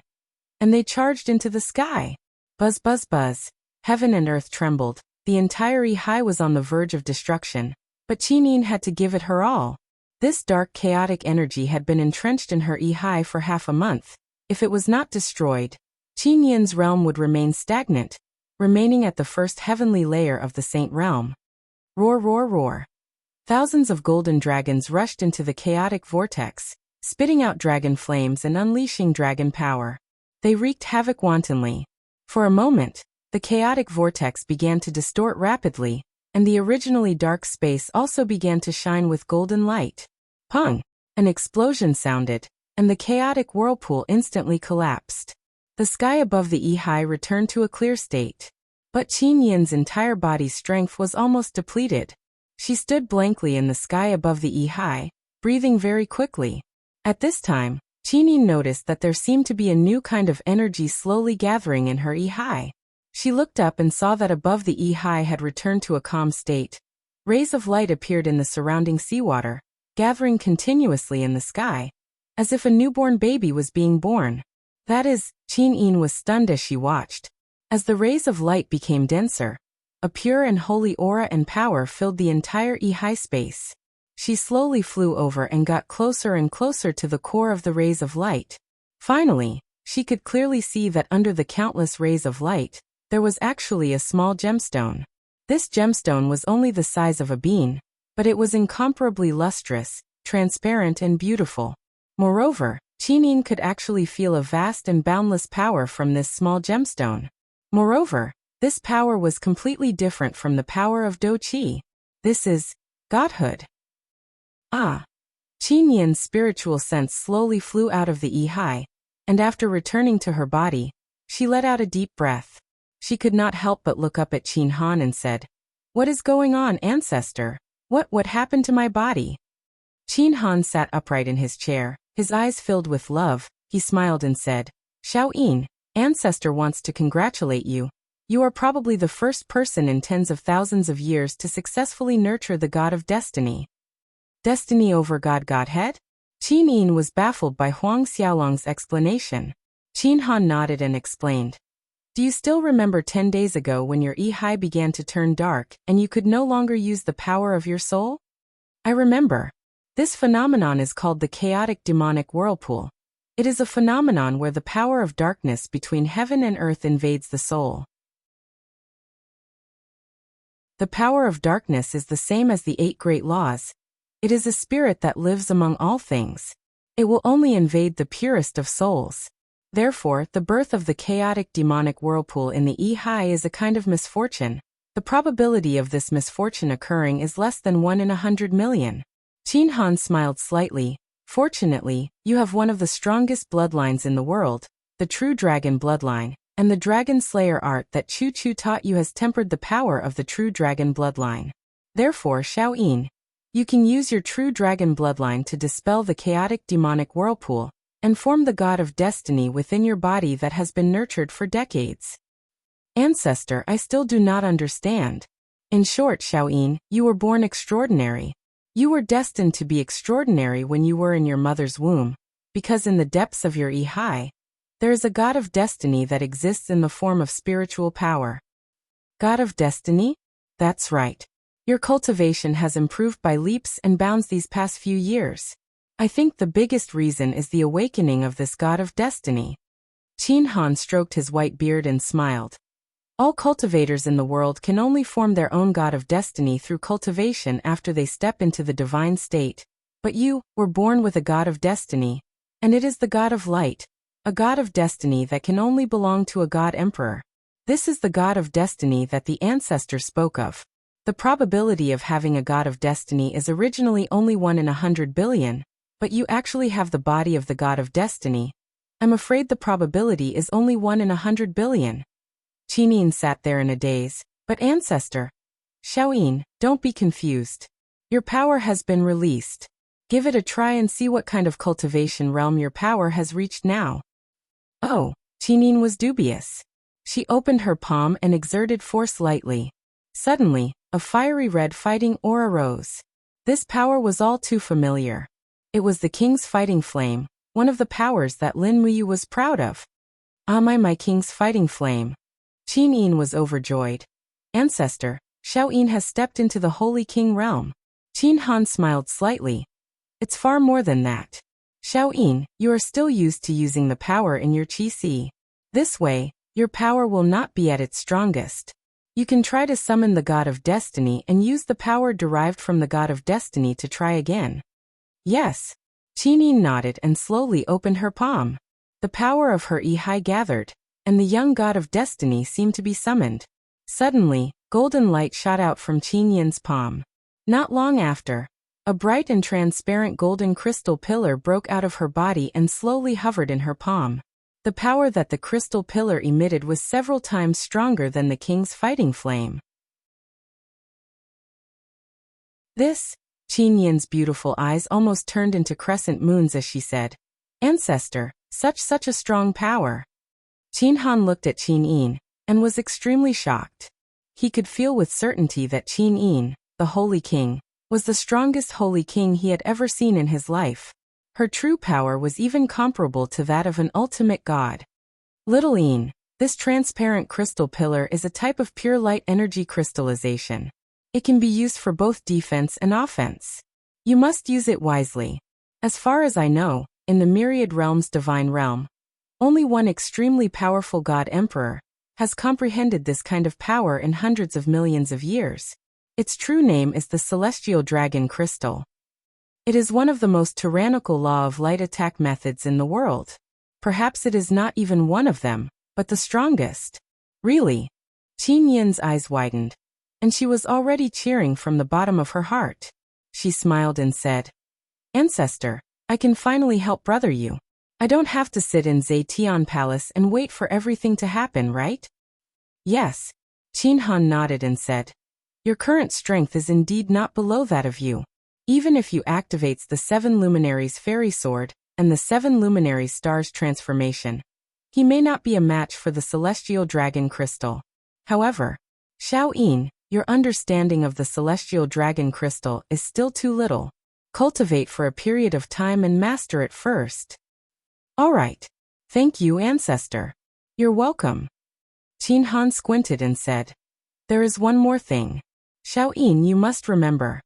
and they charged into the sky. Buzz, buzz, buzz. Heaven and earth trembled. The entire Yi was on the verge of destruction, but Qin Yin had to give it her all. This dark chaotic energy had been entrenched in her Yi for half a month. If it was not destroyed, Qin Yin's realm would remain stagnant, remaining at the first heavenly layer of the Saint Realm. Roar, roar, roar. Thousands of golden dragons rushed into the chaotic vortex, spitting out dragon flames and unleashing dragon power. They wreaked havoc wantonly. For a moment, the chaotic vortex began to distort rapidly, and the originally dark space also began to shine with golden light. Pung! An explosion sounded, and the chaotic whirlpool instantly collapsed. The sky above the Yi returned to a clear state. But Qin Yin's entire body's strength was almost depleted. She stood blankly in the sky above the Yi, breathing very quickly. At this time, Qin Yin noticed that there seemed to be a new kind of energy slowly gathering in her Yi. She looked up and saw that above the Yi had returned to a calm state. Rays of light appeared in the surrounding seawater, gathering continuously in the sky, as if a newborn baby was being born. That is, Qin Yin was stunned as she watched. As the rays of light became denser, a pure and holy aura and power filled the entire Yi space. She slowly flew over and got closer and closer to the core of the rays of light. Finally, she could clearly see that under the countless rays of light, there was actually a small gemstone. This gemstone was only the size of a bean, but it was incomparably lustrous, transparent and beautiful. Moreover, Qin Yin could actually feel a vast and boundless power from this small gemstone. Moreover, this power was completely different from the power of Do Qi. This is godhood. Ah! Qin Yin's spiritual sense slowly flew out of the Yi, and after returning to her body, she let out a deep breath. She could not help but look up at Qin Han and said, "What is going on, ancestor? What happened to my body?" Qin Han sat upright in his chair, his eyes filled with love. He smiled and said, Xiaoyin, Ancestor wants to congratulate you. You are probably the first person in tens of thousands of years to successfully nurture the god of destiny. Destiny over Godhead? Qin Yin was baffled by Huang Xiaolong's explanation. Qin Han nodded and explained. Do you still remember 10 days ago when your Yi began to turn dark and you could no longer use the power of your soul? I remember. This phenomenon is called the chaotic demonic whirlpool. It is a phenomenon where the power of darkness between heaven and earth invades the soul. The power of darkness is the same as the 8 great laws. It is a spirit that lives among all things. It will only invade the purest of souls. Therefore, the birth of the chaotic demonic whirlpool in the Yi is a kind of misfortune. The probability of this misfortune occurring is less than 1 in 100 million. Qin Han smiled slightly. Fortunately, you have one of the strongest bloodlines in the world, the true dragon bloodline, and the dragon slayer art that Chu Chu taught you has tempered the power of the true dragon bloodline. Therefore, Xiaoyin, you can use your true dragon bloodline to dispel the chaotic demonic whirlpool and form the god of destiny within your body that has been nurtured for decades. Ancestor, I still do not understand. In short, Xiaoyin, you were born extraordinary. You were destined to be extraordinary when you were in your mother's womb, because in the depths of your Yi, there is a god of destiny that exists in the form of spiritual power. God of destiny? That's right. Your cultivation has improved by leaps and bounds these past few years. I think the biggest reason is the awakening of this god of destiny. Qin Han stroked his white beard and smiled. All cultivators in the world can only form their own god of destiny through cultivation after they step into the divine state. But you were born with a god of destiny, and it is the god of light, a god of destiny that can only belong to a god emperor. This is the god of destiny that the ancestor spoke of. The probability of having a god of destiny is originally only 1 in 100 billion, but you actually have the body of the god of destiny. I'm afraid the probability is only 1 in 100 billion. Qin Yin sat there in a daze. But ancestor, Xiaoyin, don't be confused. Your power has been released. Give it a try and see what kind of cultivation realm your power has reached now. Oh, Qin Yin was dubious. She opened her palm and exerted force lightly. Suddenly, a fiery red fighting aura rose. This power was all too familiar. It was the king's fighting flame, one of the powers that Lin Muyu was proud of. Ah, my king's fighting flame. Qin Yin was overjoyed. Ancestor, Xiaoyin has stepped into the Holy King realm. Qin Han smiled slightly. It's far more than that. Xiaoyin, you are still used to using the power in your qi. This way, your power will not be at its strongest. You can try to summon the god of destiny and use the power derived from the god of destiny to try again. Yes. Qin Yin nodded and slowly opened her palm. The power of her Yi gathered, and the young god of destiny seemed to be summoned. Suddenly, golden light shot out from Qin Yin's palm. Not long after, a bright and transparent golden crystal pillar broke out of her body and slowly hovered in her palm. The power that the crystal pillar emitted was several times stronger than the king's fighting flame. This, Qin Yin's beautiful eyes almost turned into crescent moons as she said, Ancestor, such a strong power. Qin Han looked at Qin Yin, and was extremely shocked. He could feel with certainty that Qin Yin, the Holy King, was the strongest Holy King he had ever seen in his life. Her true power was even comparable to that of an ultimate god. Little Yin, this transparent crystal pillar is a type of pure light energy crystallization. It can be used for both defense and offense. You must use it wisely. As far as I know, in the myriad realms divine realm, only one extremely powerful god emperor has comprehended this kind of power in hundreds of millions of years. Its true name is the celestial dragon crystal. It is one of the most tyrannical law of light attack methods in the world. Perhaps it is not even one of them, but the strongest. Really? Qin Yin's eyes widened, and she was already cheering from the bottom of her heart. She smiled and said, Ancestor, I can finally help brother you. I don't have to sit in Zetian Palace and wait for everything to happen, right? Yes. Qin Han nodded and said, Your current strength is indeed not below that of you. Even if you activates the 7 luminaries fairy sword and the 7 luminaries stars transformation, He may not be a match for the celestial dragon crystal. However, Xiao Yin, your understanding of the celestial dragon crystal is still too little. Cultivate for a period of time and master it first. All right. Thank you, ancestor. You're welcome. Qin Han squinted and said, there is one more thing. Xiao Yin, you must remember.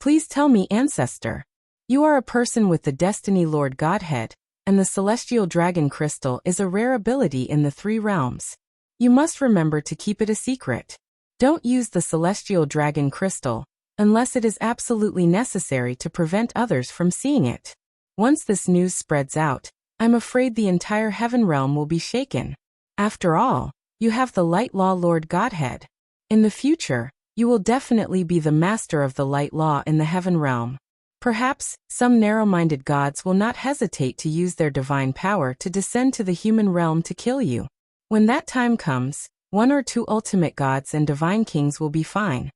Please tell me, ancestor. You are a person with the Destiny Lord Godhead, and the celestial dragon crystal is a rare ability in the 3 realms. You must remember to keep it a secret. Don't use the celestial dragon crystal, unless it is absolutely necessary to prevent others from seeing it. Once this news spreads out, I'm afraid the entire heaven realm will be shaken. After all, you have the Light Law Lord Godhead. In the future, you will definitely be the master of the light law in the heaven realm. Perhaps, some narrow-minded gods will not hesitate to use their divine power to descend to the human realm to kill you. When that time comes, 1 or 2 ultimate gods and divine kings will be fine.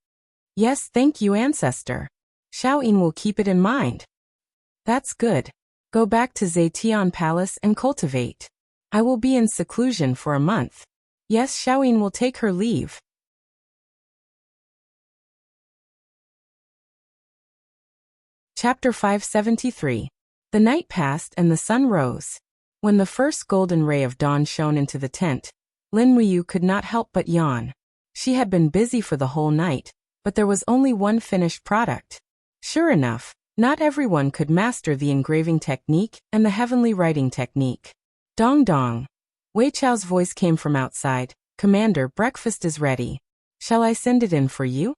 Yes, thank you, ancestor. Xiao Yin will keep it in mind. That's good. Go back to Zetian Palace and cultivate. I will be in seclusion for a month. Yes, Xiao Yin will take her leave. Chapter 573. The night passed and the sun rose. When the first golden ray of dawn shone into the tent, Lin Wuyu could not help but yawn. She had been busy for the whole night, but there was only one finished product. Sure enough, not everyone could master the engraving technique and the heavenly writing technique. Dong dong. Wei Chao's voice came from outside. Commander, breakfast is ready. Shall I send it in for you?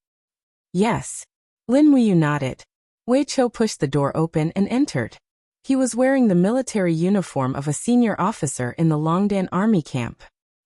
Yes. Lin Wuyu nodded. Wei Chao pushed the door open and entered. He was wearing the military uniform of a senior officer in the Longdan army camp.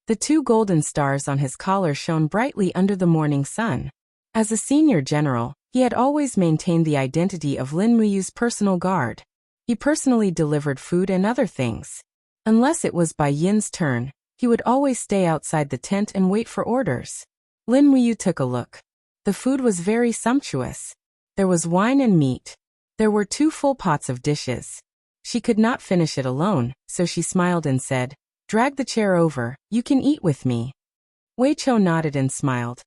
The 2 golden stars on his collar shone brightly under the morning sun. As a senior general, he had always maintained the identity of Lin Wuyu's personal guard. He personally delivered food and other things. Unless it was Bai Yin's turn, he would always stay outside the tent and wait for orders. Lin Wuyu took a look. The food was very sumptuous. There was wine and meat. There were 2 full pots of dishes. She could not finish it alone, so she smiled and said, drag the chair over, you can eat with me. Wei Chao nodded and smiled.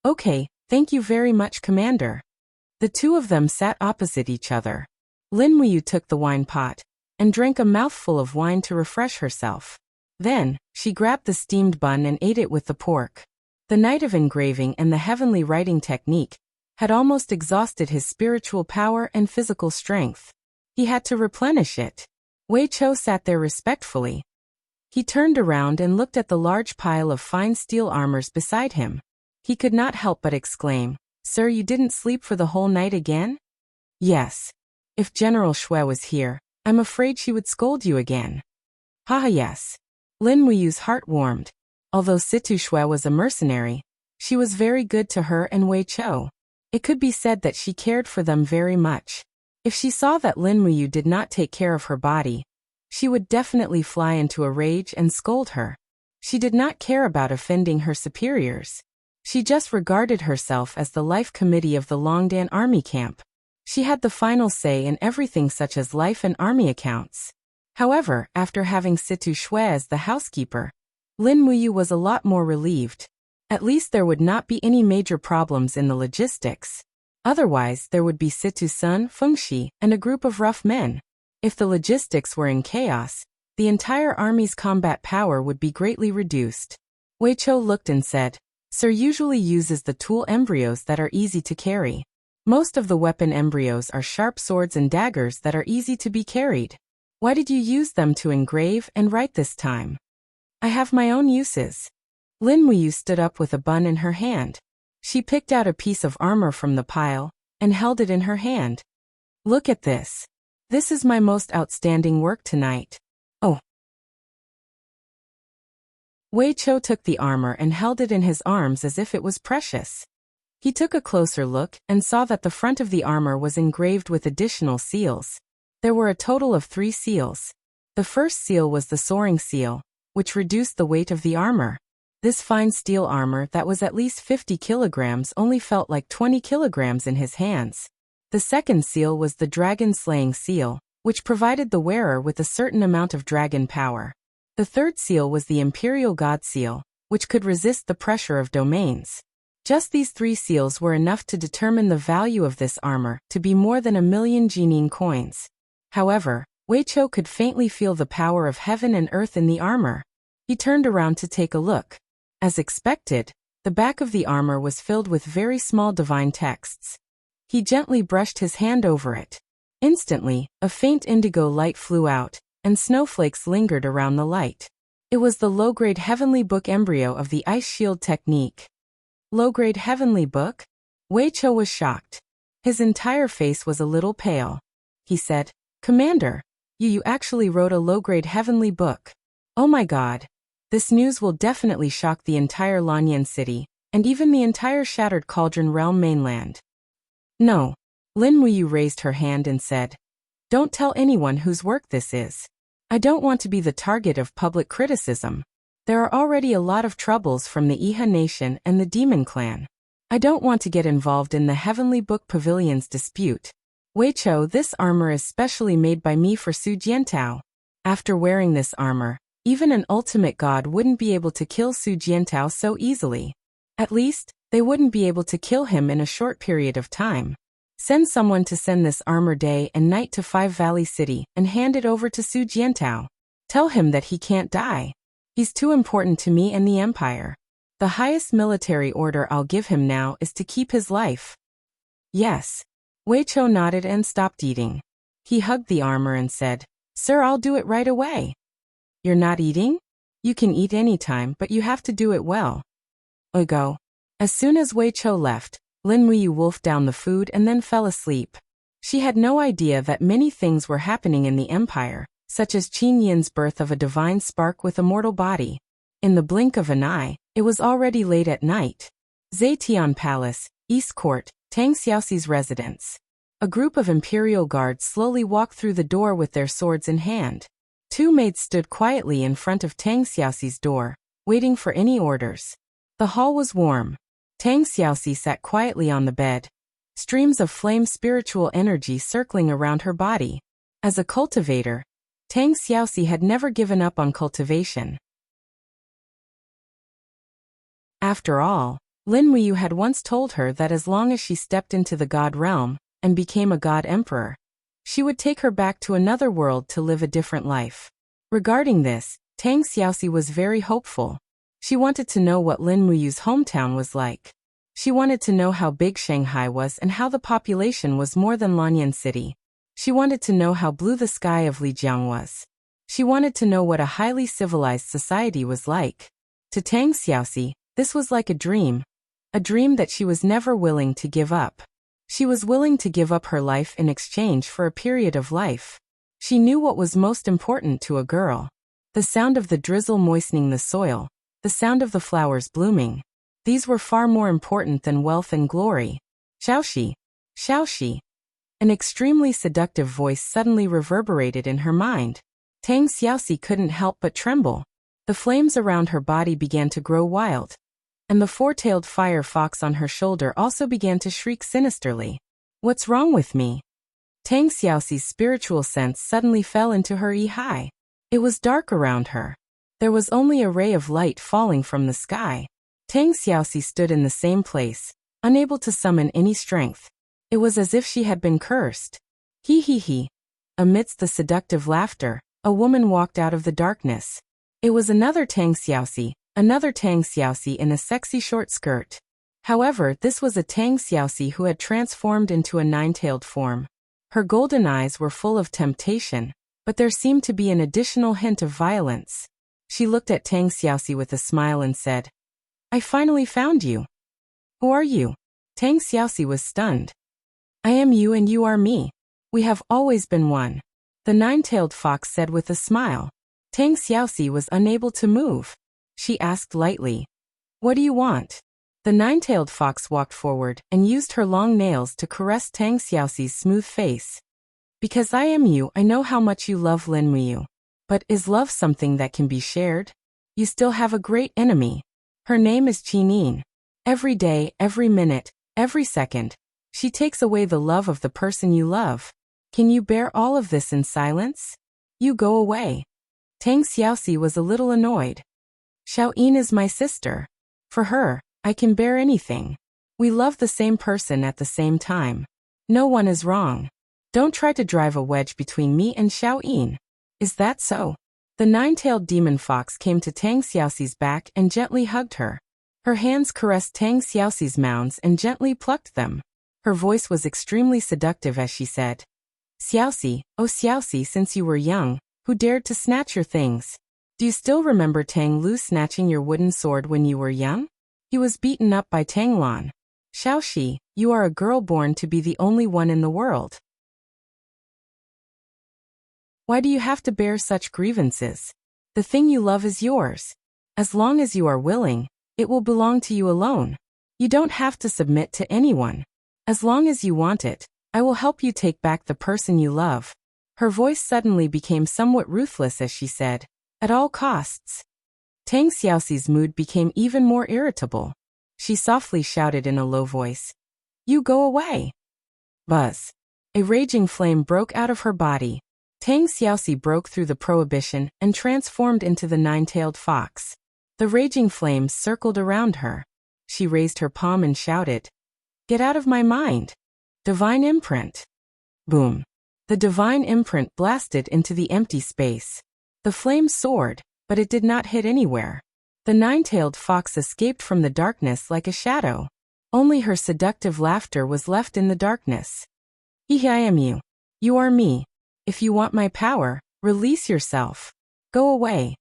Okay, thank you very much, Commander. The 2 of them sat opposite each other. Lin Wuyu took the wine pot and drank a mouthful of wine to refresh herself. Then, she grabbed the steamed bun and ate it with the pork. The night of engraving and the heavenly writing technique had almost exhausted his spiritual power and physical strength. He had to replenish it. Wei Chao sat there respectfully. He turned around and looked at the large pile of fine steel armors beside him. He could not help but exclaim, Sir, you didn't sleep for the whole night again? Yes. If General Xue was here, I'm afraid she would scold you again. Haha, yes. Lin Wuyu's heart warmed. Although Situ Xue was a mercenary, she was very good to her and Wei Chao. It could be said that she cared for them very much. If she saw that Lin Wuyu did not take care of her body, she would definitely fly into a rage and scold her. She did not care about offending her superiors. She just regarded herself as the life committee of the Longdan army camp. She had the final say in everything such as life and army accounts. However, after having Situ Xue as the housekeeper, Lin Wuyu was a lot more relieved. At least there would not be any major problems in the logistics. Otherwise, there would be Situ Sun, Fengxi, and a group of rough men. If the logistics were in chaos, the entire army's combat power would be greatly reduced. Wei Chao looked and said, Sir usually uses the tool embryos that are easy to carry. Most of the weapon embryos are sharp swords and daggers that are easy to be carried. Why did you use them to engrave and write this time? I have my own uses. Lin Wuyu stood up with a bun in her hand. She picked out a piece of armor from the pile and held it in her hand. Look at this. This is my most outstanding work tonight. Oh. Wei Chao took the armor and held it in his arms as if it was precious. He took a closer look and saw that the front of the armor was engraved with additional seals. There were a total of 3 seals. The first seal was the soaring seal, which reduced the weight of the armor. This fine steel armor that was at least 50 kilograms only felt like 20 kilograms in his hands. The second seal was the dragon-slaying seal, which provided the wearer with a certain amount of dragon power. The third seal was the Imperial God Seal, which could resist the pressure of domains. Just these 3 seals were enough to determine the value of this armor to be more than 1,000,000 Jinyin coins. However, Weiqiu could faintly feel the power of heaven and earth in the armor. He turned around to take a look. As expected, the back of the armor was filled with very small divine texts. He gently brushed his hand over it. Instantly, a faint indigo light flew out, and snowflakes lingered around the light. It was the low-grade heavenly book embryo of the ice shield technique. Low-grade heavenly book? Weiqiu was shocked. His entire face was a little pale. He said, "Commander, you actually wrote a low-grade heavenly book. Oh my god. This news will definitely shock the entire Lanyan city, and even the entire Shattered Cauldron Realm mainland." "No." Lin Muyu raised her hand and said, "Don't tell anyone whose work this is. I don't want to be the target of public criticism. There are already a lot of troubles from the Iha Nation and the Demon Clan. I don't want to get involved in the Heavenly Book Pavilion's dispute. Weiqiu, this armor is specially made by me for Su Jiantao. After wearing this armor, even an ultimate god wouldn't be able to kill Su Jiantao so easily. At least, they wouldn't be able to kill him in a short period of time. Send someone to send this armor day and night to 5 Valley City and hand it over to Su Jiantao. Tell him that he can't die. He's too important to me and the Empire. The highest military order I'll give him now is to keep his life." "Yes." Weiqiu nodded and stopped eating. He hugged the armor and said, "Sir, I'll do it right away." "You're not eating? You can eat anytime, but you have to do it well." "Go." As soon as Weiqiu left, Lin Muyu wolfed down the food and then fell asleep. She had no idea that many things were happening in the Empire, such as Qin Yin's birth of a divine spark with a mortal body. In the blink of an eye, it was already late at night. Zetian Palace, East Court, Tang Xiaoxi's residence. A group of Imperial guards slowly walked through the door with their swords in hand. 2 maids stood quietly in front of Tang Xiaoxi's door, waiting for any orders. The hall was warm. Tang Xiaoxi sat quietly on the bed, streams of flame spiritual energy circling around her body. As a cultivator, Tang Xiaoxi had never given up on cultivation. After all, Lin Muyu had once told her that as long as she stepped into the god realm and became a god emperor, she would take her back to another world to live a different life. Regarding this, Tang Xiaoxi was very hopeful. She wanted to know what Lin Muyu's hometown was like. She wanted to know how big Shanghai was and how the population was more than Lanyan City. She wanted to know how blue the sky of Lijiang was. She wanted to know what a highly civilized society was like. To Tang Xiaoxi, this was like a dream that she was never willing to give up. She was willing to give up her life in exchange for a period of life. She knew what was most important to a girl. The sound of the drizzle moistening the soil, the sound of the flowers blooming. These were far more important than wealth and glory. Xiaoxi, Xiaoxi. An extremely seductive voice suddenly reverberated in her mind. Tang Xiaoxi couldn't help but tremble. The flames around her body began to grow wild, and the 4-tailed fire fox on her shoulder also began to shriek sinisterly. "What's wrong with me?" Tang Xiaoxi's spiritual sense suddenly fell into her eye. It was dark around her. There was only a ray of light falling from the sky. Tang Xiaoxi stood in the same place, unable to summon any strength. It was as if she had been cursed. He he he. Amidst the seductive laughter, a woman walked out of the darkness. It was another Tang Xiaoxi in a sexy short skirt. However, this was a Tang Xiaoxi who had transformed into a 9-tailed form. Her golden eyes were full of temptation, but there seemed to be an additional hint of violence. She looked at Tang Xiaoxi with a smile and said, "I finally found you." "Who are you?" Tang Xiaoxi was stunned. "I am you and you are me. We have always been one," the 9-tailed fox said with a smile. Tang Xiaoxi was unable to move. She asked lightly, "What do you want?" The 9-tailed fox walked forward and used her long nails to caress Tang Xiaoxi's smooth face. "Because I am you, I know how much you love Lin Muyu. But is love something that can be shared? You still have a great enemy. Her name is Qinin. Every day, every minute, every second, she takes away the love of the person you love. Can you bear all of this in silence? You go away." Tang Xiaoxi was a little annoyed. Xiaoyin is my sister. For her, I can bear anything. We love the same person at the same time. No one is wrong. Don't try to drive a wedge between me and Xiaoyin. Is that so? The nine-tailed demon fox came to Tang Xiaoxi's back and gently hugged her. Her hands caressed Tang Xiaoxi's mounds and gently plucked them. Her voice was extremely seductive as she said, Xiaoxi, oh Xiaoxi, since you were young, who dared to snatch your things? Do you still remember Tang Lu snatching your wooden sword when you were young? He was beaten up by Tang Lan. Xiaoxi, you are a girl born to be the only one in the world. Why do you have to bear such grievances? The thing you love is yours. As long as you are willing, it will belong to you alone. You don't have to submit to anyone. As long as you want it, I will help you take back the person you love. Her voice suddenly became somewhat ruthless as she said, at all costs. Tang Xiaoxi's mood became even more irritable. She softly shouted in a low voice, You go away. Buzz. A raging flame broke out of her body. Tang Xiaoxi broke through the prohibition and transformed into the nine-tailed fox. The raging flames circled around her. She raised her palm and shouted, Get out of my mind. Divine imprint. Boom. The divine imprint blasted into the empty space. The flame soared, but it did not hit anywhere. The nine-tailed fox escaped from the darkness like a shadow. Only her seductive laughter was left in the darkness. I am you. You are me. If you want my power, release yourself. Go away.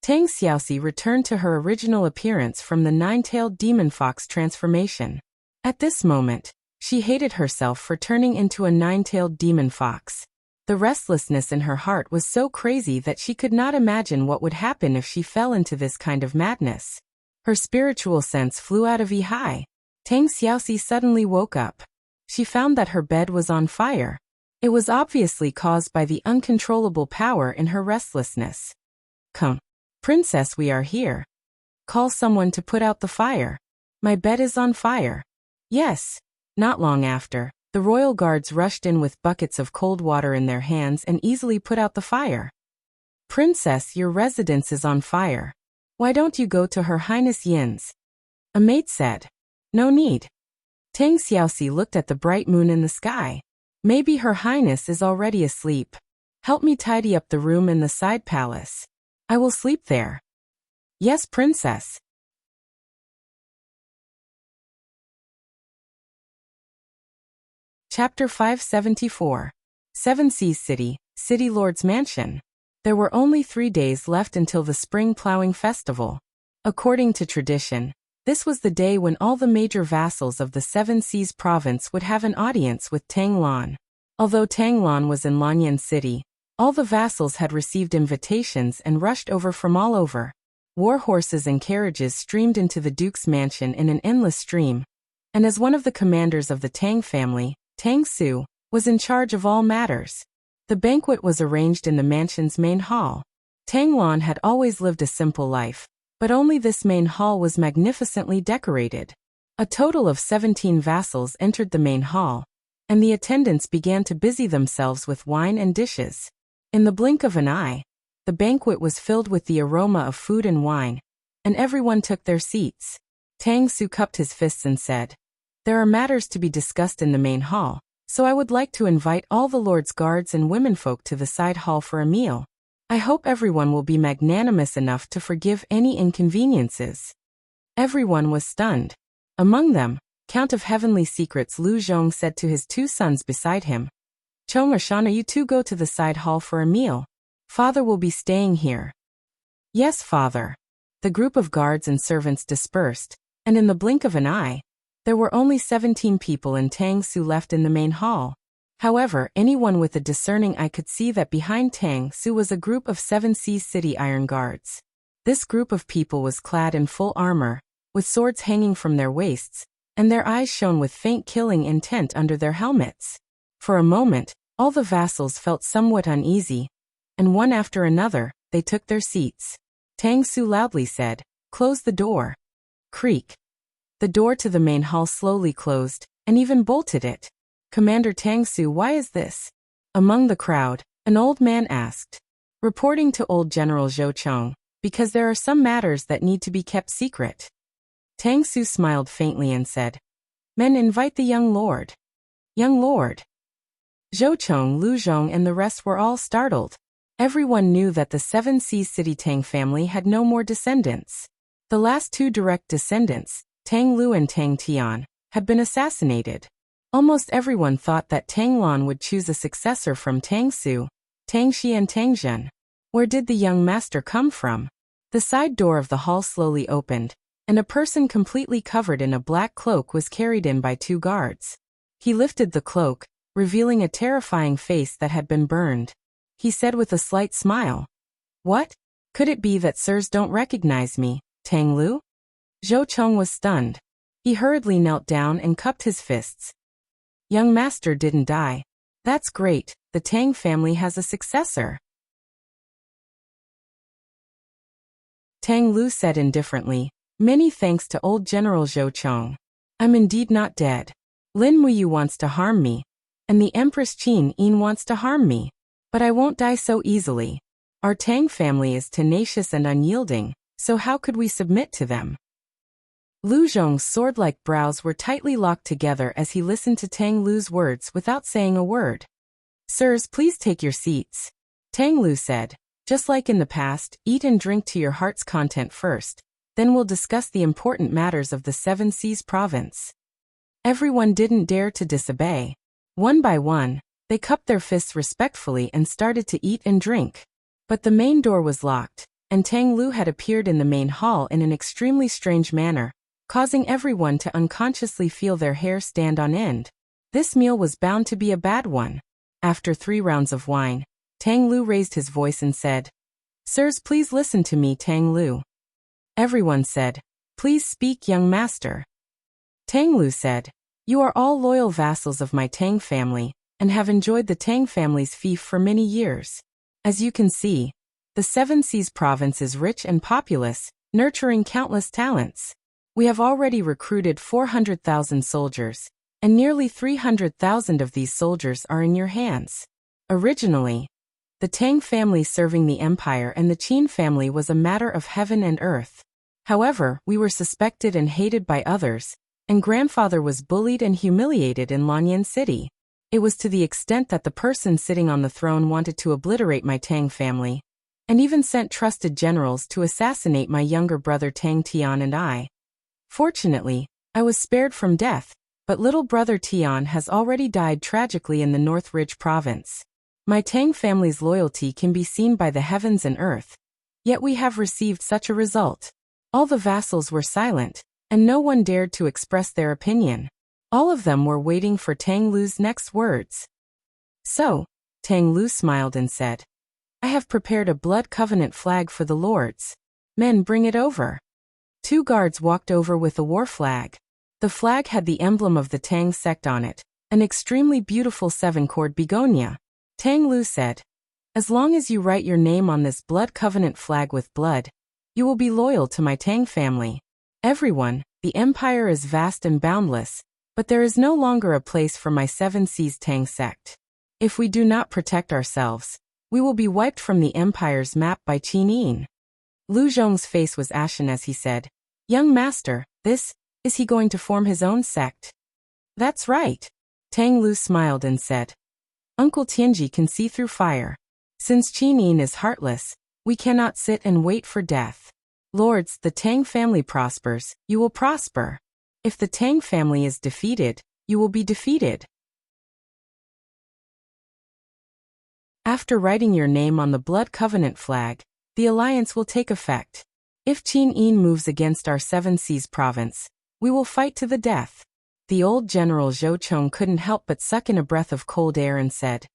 Tang Xiaoxi returned to her original appearance from the nine-tailed demon fox transformation. At this moment, she hated herself for turning into a nine-tailed demon fox. The restlessness in her heart was so crazy that she could not imagine what would happen if she fell into this kind of madness. Her spiritual sense flew out of Yihai. Tang Xiaoxi suddenly woke up. She found that her bed was on fire. It was obviously caused by the uncontrollable power in her restlessness. Come, princess, we are here. Call someone to put out the fire. My bed is on fire. Yes. Not long after, the royal guards rushed in with buckets of cold water in their hands and easily put out the fire. Princess, your residence is on fire. Why don't you go to Her Highness Yin's? A maid said. No need. Tang Xiaoxi looked at the bright moon in the sky. Maybe Her Highness is already asleep. Help me tidy up the room in the side palace. I will sleep there. Yes, princess. Chapter 574. Seven Seas City, City Lord's Mansion. There were only 3 days left until the Spring Plowing Festival. According to tradition, this was the day when all the major vassals of the Seven Seas province would have an audience with Tang Lan. Although Tang Lan was in Lanyan City, all the vassals had received invitations and rushed over from all over. War horses and carriages streamed into the Duke's mansion in an endless stream. And as one of the commanders of the Tang family, Tang Su was in charge of all matters. The banquet was arranged in the mansion's main hall. Tang Lan had always lived a simple life, but only this main hall was magnificently decorated. A total of 17 vassals entered the main hall, and the attendants began to busy themselves with wine and dishes. In the blink of an eye, the banquet was filled with the aroma of food and wine, and everyone took their seats. Tang Su cupped his fists and said, There are matters to be discussed in the main hall, so I would like to invite all the Lord's guards and womenfolk to the side hall for a meal. I hope everyone will be magnanimous enough to forgive any inconveniences. Everyone was stunned. Among them, Count of Heavenly Secrets Lu Zhong said to his 2 sons beside him, Chong or Shana, you two go to the side hall for a meal. Father will be staying here. Yes, father. The group of guards and servants dispersed, and in the blink of an eye, there were only 17 people in Tang Su left in the main hall. However, anyone with a discerning eye could see that behind Tang Su was a group of 7 Seas City Iron Guards. This group of people was clad in full armor, with swords hanging from their waists, and their eyes shone with faint killing intent under their helmets. For a moment, all the vassals felt somewhat uneasy, and one after another, they took their seats. Tang Su loudly said, Close the door. Creak. The door to the main hall slowly closed, and even bolted it. Commander Tang Su, why is this? Among the crowd, an old man asked. Reporting to old General Zhou Chong, because there are some matters that need to be kept secret. Tang Su smiled faintly and said, Men, invite the young lord. Young lord. Zhou Chong, Lu Zhong and the rest were all startled. Everyone knew that the Seven Seas City Tang family had no more descendants. The last two direct descendants, Tang Lu and Tang Tian, had been assassinated. Almost everyone thought that Tang Lan would choose a successor from Tang Su, Tang Shi and Tang Zhen. Where did the young master come from? The side door of the hall slowly opened, and a person completely covered in a black cloak was carried in by two guards. He lifted the cloak, revealing a terrifying face that had been burned. He said with a slight smile, What? Could it be that sirs don't recognize me, Tang Lu? Zhou Chong was stunned. He hurriedly knelt down and cupped his fists. Young master didn't die. That's great, the Tang family has a successor. Tang Lu said indifferently, Many thanks to old General Zhou Chong. I'm indeed not dead. Lin Muyu wants to harm me, and the Empress Qin Yin wants to harm me. But I won't die so easily. Our Tang family is tenacious and unyielding, so how could we submit to them? Lu Zhong's sword-like brows were tightly locked together as he listened to Tang Lu's words without saying a word. Sirs, please take your seats. Tang Lu said, Just like in the past, eat and drink to your heart's content first, then we'll discuss the important matters of the Seven Seas province. Everyone didn't dare to disobey. One by one, they cupped their fists respectfully and started to eat and drink. But the main door was locked, and Tang Lu had appeared in the main hall in an extremely strange manner, causing everyone to unconsciously feel their hair stand on end. This meal was bound to be a bad one. After 3 rounds of wine, Tang Lu raised his voice and said, Sirs, please listen to me, Tang Lu. Everyone said, Please speak, young master. Tang Lu said, You are all loyal vassals of my Tang family, and have enjoyed the Tang family's fief for many years. As you can see, the Seven Seas province is rich and populous, nurturing countless talents. We have already recruited 400,000 soldiers, and nearly 300,000 of these soldiers are in your hands. Originally, the Tang family serving the empire and the Qin family was a matter of heaven and earth. However, we were suspected and hated by others, and grandfather was bullied and humiliated in Lanyan City. It was to the extent that the person sitting on the throne wanted to obliterate my Tang family, and even sent trusted generals to assassinate my younger brother Tang Tian and I. Fortunately, I was spared from death, but little brother Tian has already died tragically in the North Ridge province. My Tang family's loyalty can be seen by the heavens and earth. Yet we have received such a result. All the vassals were silent, and no one dared to express their opinion. All of them were waiting for Tang Lu's next words. So, Tang Lu smiled and said, I have prepared a blood covenant flag for the lords. Men, bring it over. 2 guards walked over with a war flag. The flag had the emblem of the Tang sect on it, an extremely beautiful 7-cord begonia. Tang Lu said, As long as you write your name on this blood covenant flag with blood, you will be loyal to my Tang family. Everyone, the empire is vast and boundless, but there is no longer a place for my Seven Seas Tang sect. If we do not protect ourselves, we will be wiped from the empire's map by Qin Yin. Lu Zhong's face was ashen as he said, Young master, is he going to form his own sect? That's right. Tang Lu smiled and said, Uncle Tianji can see through fire. Since Qin Yin is heartless, we cannot sit and wait for death. Lords, the Tang family prospers, you will prosper. If the Tang family is defeated, you will be defeated. After writing your name on the blood covenant flag, the alliance will take effect. If Qin Yin moves against our Seven Seas province, we will fight to the death. The old General Zhou Chong couldn't help but suck in a breath of cold air and said,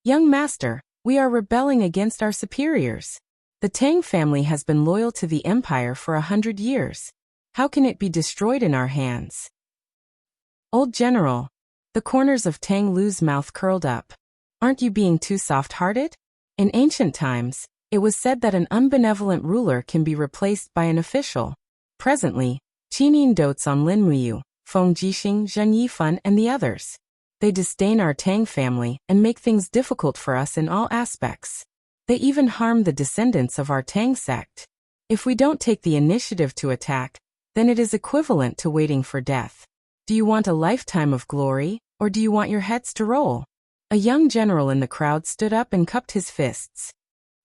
Young master, we are rebelling against our superiors. The Tang family has been loyal to the empire for 100 years. How can it be destroyed in our hands? Old General. The corners of Tang Lu's mouth curled up. Aren't you being too soft-hearted? In ancient times, it was said that an unbenevolent ruler can be replaced by an official. Presently, Qin Yin dotes on Lin Muyu, Feng Jixing, Zhen Yifan and the others. They disdain our Tang family and make things difficult for us in all aspects. They even harm the descendants of our Tang sect. If we don't take the initiative to attack, then it is equivalent to waiting for death. Do you want a lifetime of glory, or do you want your heads to roll? A young general in the crowd stood up and cupped his fists.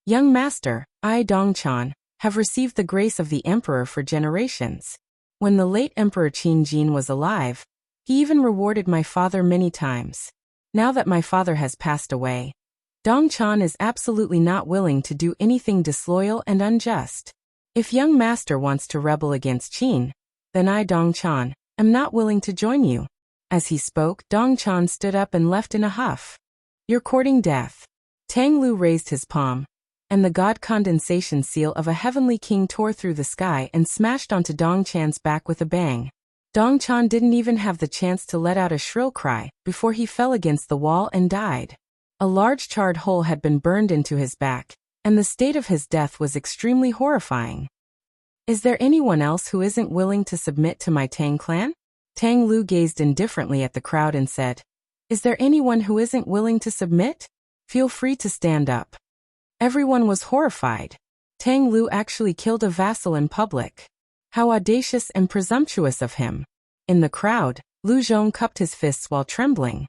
Young master, I Dongchan, have received the grace of the emperor for generations. When the late Emperor Qin Jin was alive, he even rewarded my father many times. Now that my father has passed away, Dongchan is absolutely not willing to do anything disloyal and unjust. If young master wants to rebel against Qin, then I Dongchan am not willing to join you. As he spoke, Dongchan stood up and left in a huff. You're courting death. Tang Lu raised his palm, and the god condensation seal of a heavenly king tore through the sky and smashed onto Dongchan's back with a bang. Dongchan didn't even have the chance to let out a shrill cry before he fell against the wall and died. A large charred hole had been burned into his back, and the state of his death was extremely horrifying. Is there anyone else who isn't willing to submit to my Tang clan? Tang Lu gazed indifferently at the crowd and said, Is there anyone who isn't willing to submit? Feel free to stand up. Everyone was horrified. Tang Lu actually killed a vassal in public. How audacious and presumptuous of him. In the crowd, Lu Zhong cupped his fists while trembling.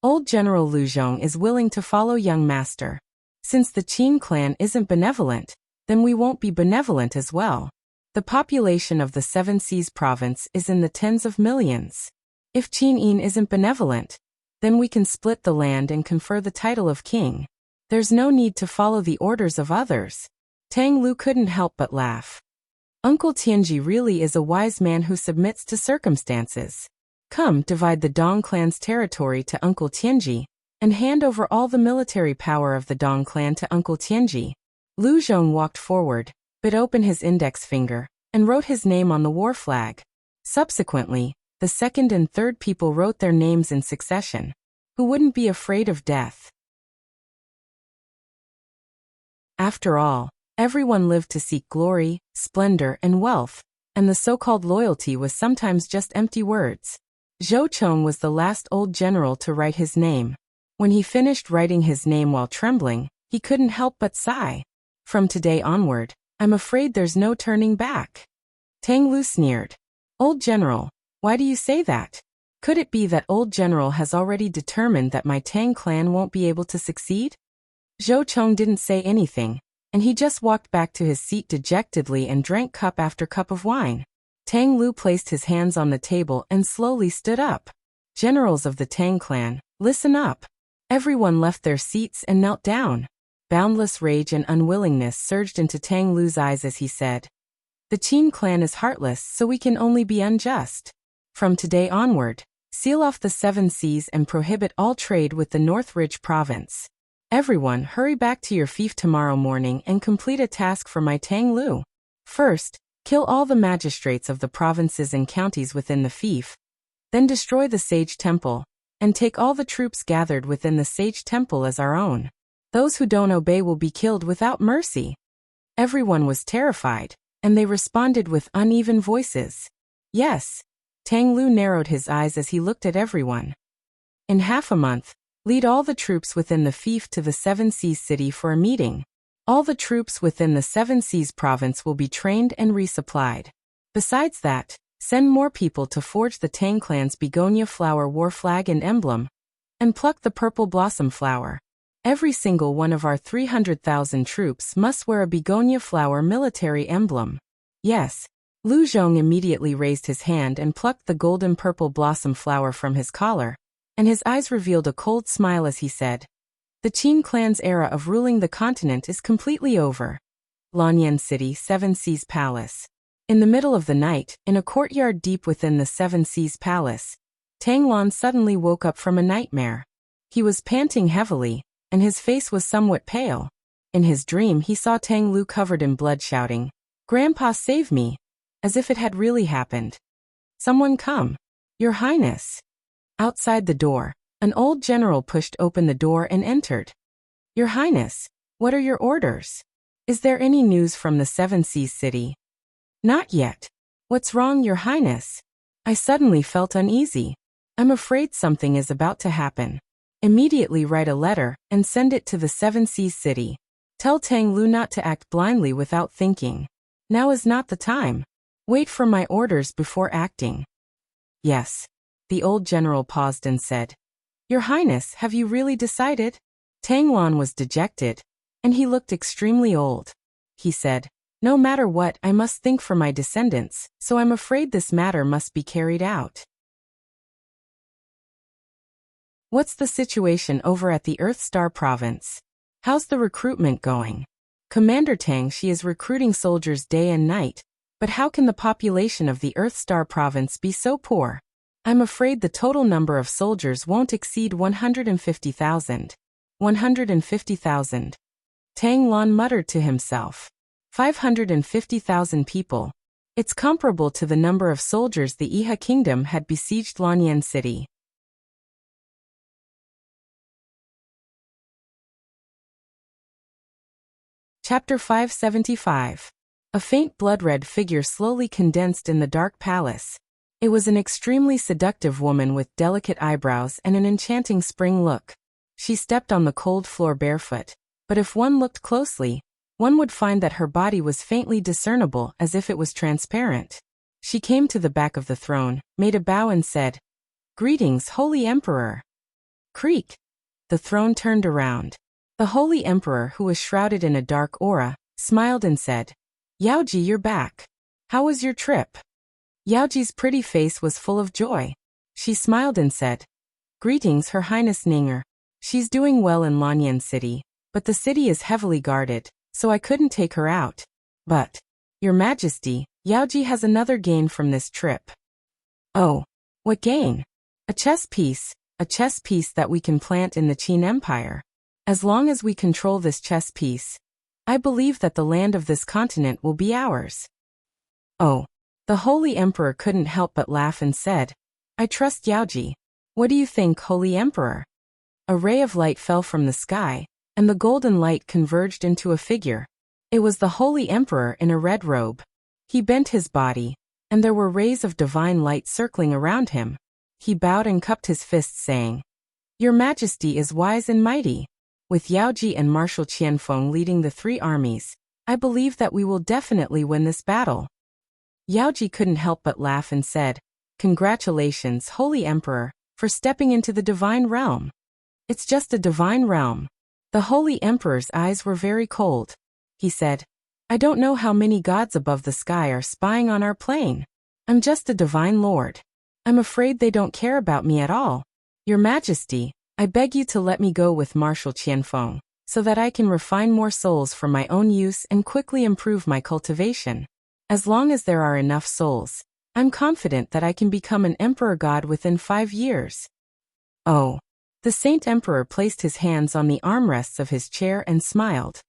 Old General Lu Zhong is willing to follow young master. Since the Qin clan isn't benevolent, then we won't be benevolent as well. The population of the Seven Seas province is in the tens of millions. If Qin Yin isn't benevolent, then we can split the land and confer the title of king. There's no need to follow the orders of others. Tang Lu couldn't help but laugh. Uncle Tianji really is a wise man who submits to circumstances. Come, divide the Dong clan's territory to Uncle Tianji, and hand over all the military power of the Dong clan to Uncle Tianji. Lu Zhong walked forward, bit open his index finger, and wrote his name on the war flag. Subsequently, the second and third people wrote their names in succession. Who wouldn't be afraid of death? After all, everyone lived to seek glory, splendor, and wealth, and the so-called loyalty was sometimes just empty words. Zhou Chong was the last old general to write his name. When he finished writing his name while trembling, he couldn't help but sigh. From today onward, I'm afraid there's no turning back. Tang Lu sneered. Old general, why do you say that? Could it be that old general has already determined that my Tang clan won't be able to succeed? Zhou Chong didn't say anything, and he just walked back to his seat dejectedly and drank cup after cup of wine. Tang Lu placed his hands on the table and slowly stood up. Generals of the Tang clan, listen up. Everyone left their seats and knelt down. Boundless rage and unwillingness surged into Tang Lu's eyes as he said, The Qin clan is heartless, so we can only be unjust. From today onward, seal off the Seven Seas and prohibit all trade with the North Ridge province. Everyone hurry back to your fief tomorrow morning and complete a task for my Tang Lu. First, kill all the magistrates of the provinces and counties within the fief. Then destroy the Sage Temple, and take all the troops gathered within the Sage Temple as our own. Those who don't obey will be killed without mercy. Everyone was terrified, and they responded with uneven voices. Yes. Tang Lu narrowed his eyes as he looked at everyone. In half a month, lead all the troops within the fief to the Seven Seas city for a meeting. All the troops within the Seven Seas province will be trained and resupplied. Besides that, send more people to forge the Tang clan's begonia flower war flag and emblem, and pluck the purple blossom flower. Every single one of our 300,000 troops must wear a begonia flower military emblem. Yes. Lu Zhong immediately raised his hand and plucked the golden purple blossom flower from his collar, and his eyes revealed a cold smile as he said, The Qin clan's era of ruling the continent is completely over. Lanyan City, Seven Seas Palace. In the middle of the night, in a courtyard deep within the Seven Seas Palace, Tang Lan suddenly woke up from a nightmare. He was panting heavily, and his face was somewhat pale. In his dream he saw Tang Lu covered in blood shouting, Grandpa, save me! As if it had really happened. Someone come. Your Highness. Outside the door, an old general pushed open the door and entered. Your Highness, what are your orders? Is there any news from the Seven Seas city? Not yet. What's wrong, Your Highness? I suddenly felt uneasy. I'm afraid something is about to happen. Immediately write a letter and send it to the Seven Seas city. Tell Tang Lu not to act blindly without thinking. Now is not the time. Wait for my orders before acting. Yes. The old general paused and said, Your Highness, have you really decided? Tang Luan was dejected, and he looked extremely old. He said, No matter what, I must think for my descendants, so I'm afraid this matter must be carried out. What's the situation over at the Earth Star province? How's the recruitment going? Commander Tang, she is recruiting soldiers day and night, but how can the population of the Earth Star province be so poor? I'm afraid the total number of soldiers won't exceed 150,000. 150,000. Tang Luan muttered to himself. 550,000 people. It's comparable to the number of soldiers the Iha kingdom had besieged Lanyan city. Chapter 575. A faint blood-red figure slowly condensed in the dark palace. It was an extremely seductive woman with delicate eyebrows and an enchanting spring look. She stepped on the cold floor barefoot, but if one looked closely, one would find that her body was faintly discernible as if it was transparent. She came to the back of the throne, made a bow and said, Greetings, Holy Emperor. Creak. The throne turned around. The Holy Emperor, who was shrouded in a dark aura, smiled and said, Yaoji, you're back. How was your trip? Yaoji's pretty face was full of joy. She smiled and said, Greetings, Her Highness Ninger. She's doing well in Lanyan city, but the city is heavily guarded, so I couldn't take her out. But, Your Majesty, Yaoji has another gain from this trip. Oh, what gain? A chess piece that we can plant in the Qin Empire. As long as we control this chess piece, I believe that the land of this continent will be ours. Oh. The Holy Emperor couldn't help but laugh and said, I trust Yaoji. What do you think, Holy Emperor? A ray of light fell from the sky, and the golden light converged into a figure. It was the Holy Emperor in a red robe. He bent his body, and there were rays of divine light circling around him. He bowed and cupped his fists, saying, Your Majesty is wise and mighty. With Yaoji and Marshal Qianfeng leading the three armies, I believe that we will definitely win this battle. Yaoji couldn't help but laugh and said, Congratulations, Holy Emperor, for stepping into the divine realm. It's just a divine realm. The Holy Emperor's eyes were very cold. He said, I don't know how many gods above the sky are spying on our plane. I'm just a divine lord. I'm afraid they don't care about me at all. Your Majesty, I beg you to let me go with Marshal Qianfeng, so that I can refine more souls for my own use and quickly improve my cultivation. As long as there are enough souls, I'm confident that I can become an emperor god within 5 years. Oh. The Saint Emperor placed his hands on the armrests of his chair and smiled.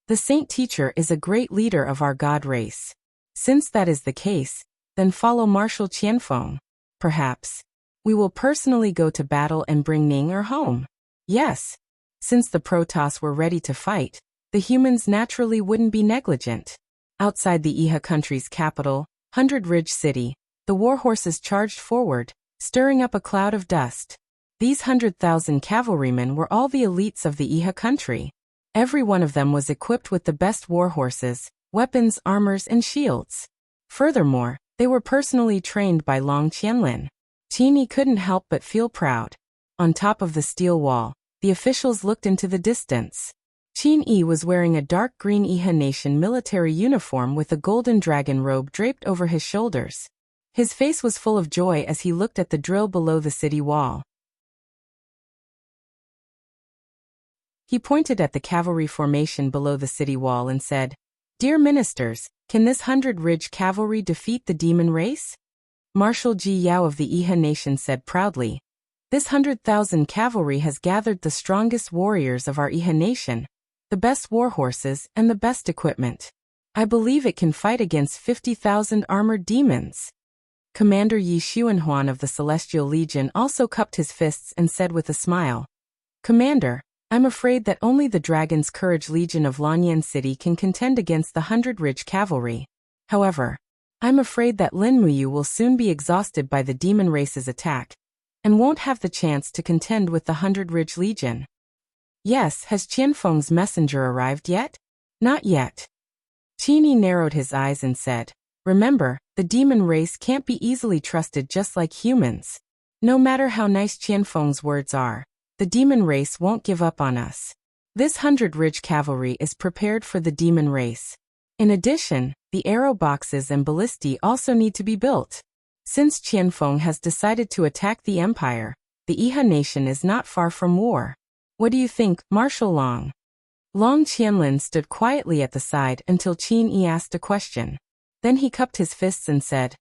The Saint Teacher is a great leader of our god race. Since that is the case, then follow Marshal Qianfeng. Perhaps we will personally go to battle and bring Ninger home. Yes. Since the Protoss were ready to fight, the humans naturally wouldn't be negligent. Outside the Iha country's capital, 100 Ridge City, the warhorses charged forward, stirring up a cloud of dust. These 100,000 cavalrymen were all the elites of the Iha country. Every one of them was equipped with the best warhorses, weapons, armors, and shields. Furthermore, they were personally trained by Long Qianlin. Qin Yi couldn't help but feel proud. On top of the steel wall, the officials looked into the distance. Qin Yi was wearing a dark green Iha Nation military uniform with a golden dragon robe draped over his shoulders. His face was full of joy as he looked at the drill below the city wall. He pointed at the cavalry formation below the city wall and said, Dear ministers, can this 100 Ridge cavalry defeat the demon race? Marshal Ji Yao of the Iha Nation said proudly, This 100,000 cavalry has gathered the strongest warriors of our Iha Nation, the best warhorses, and the best equipment. I believe it can fight against 50,000 armored demons. Commander Yi Xuanhuan of the Celestial Legion also cupped his fists and said with a smile, Commander, I'm afraid that only the Dragon's Courage Legion of Lanyan City can contend against the 100 Ridge cavalry. However, I'm afraid that Lin Muyu will soon be exhausted by the demon race's attack, and won't have the chance to contend with the 100 Ridge Legion. Yes, has Qianfeng's messenger arrived yet? Not yet. Qin Yi narrowed his eyes and said, remember, the demon race can't be easily trusted just like humans. No matter how nice Qianfeng's words are, the demon race won't give up on us. This 100 Ridge cavalry is prepared for the demon race. In addition, the arrow boxes and ballistae also need to be built. Since Qianfeng has decided to attack the empire, the Iha nation is not far from war. What do you think, Marshal Long? Long Qianlin stood quietly at the side until Qin Yi asked a question. Then he cupped his fists and said,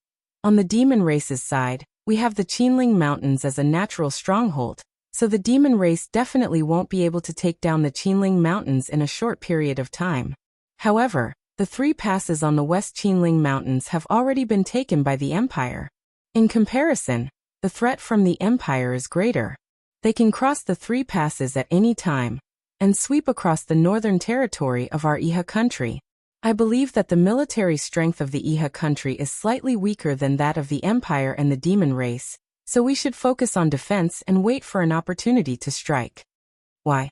on the demon race's side, we have the Qinling Mountains as a natural stronghold, so the demon race definitely won't be able to take down the Qinling Mountains in a short period of time. However, the 3 passes on the West Qinling Mountains have already been taken by the empire. In comparison, the threat from the empire is greater. They can cross the 3 passes at any time and sweep across the northern territory of our Iha country. I believe that the military strength of the Iha country is slightly weaker than that of the empire and the demon race, so we should focus on defense and wait for an opportunity to strike. Why?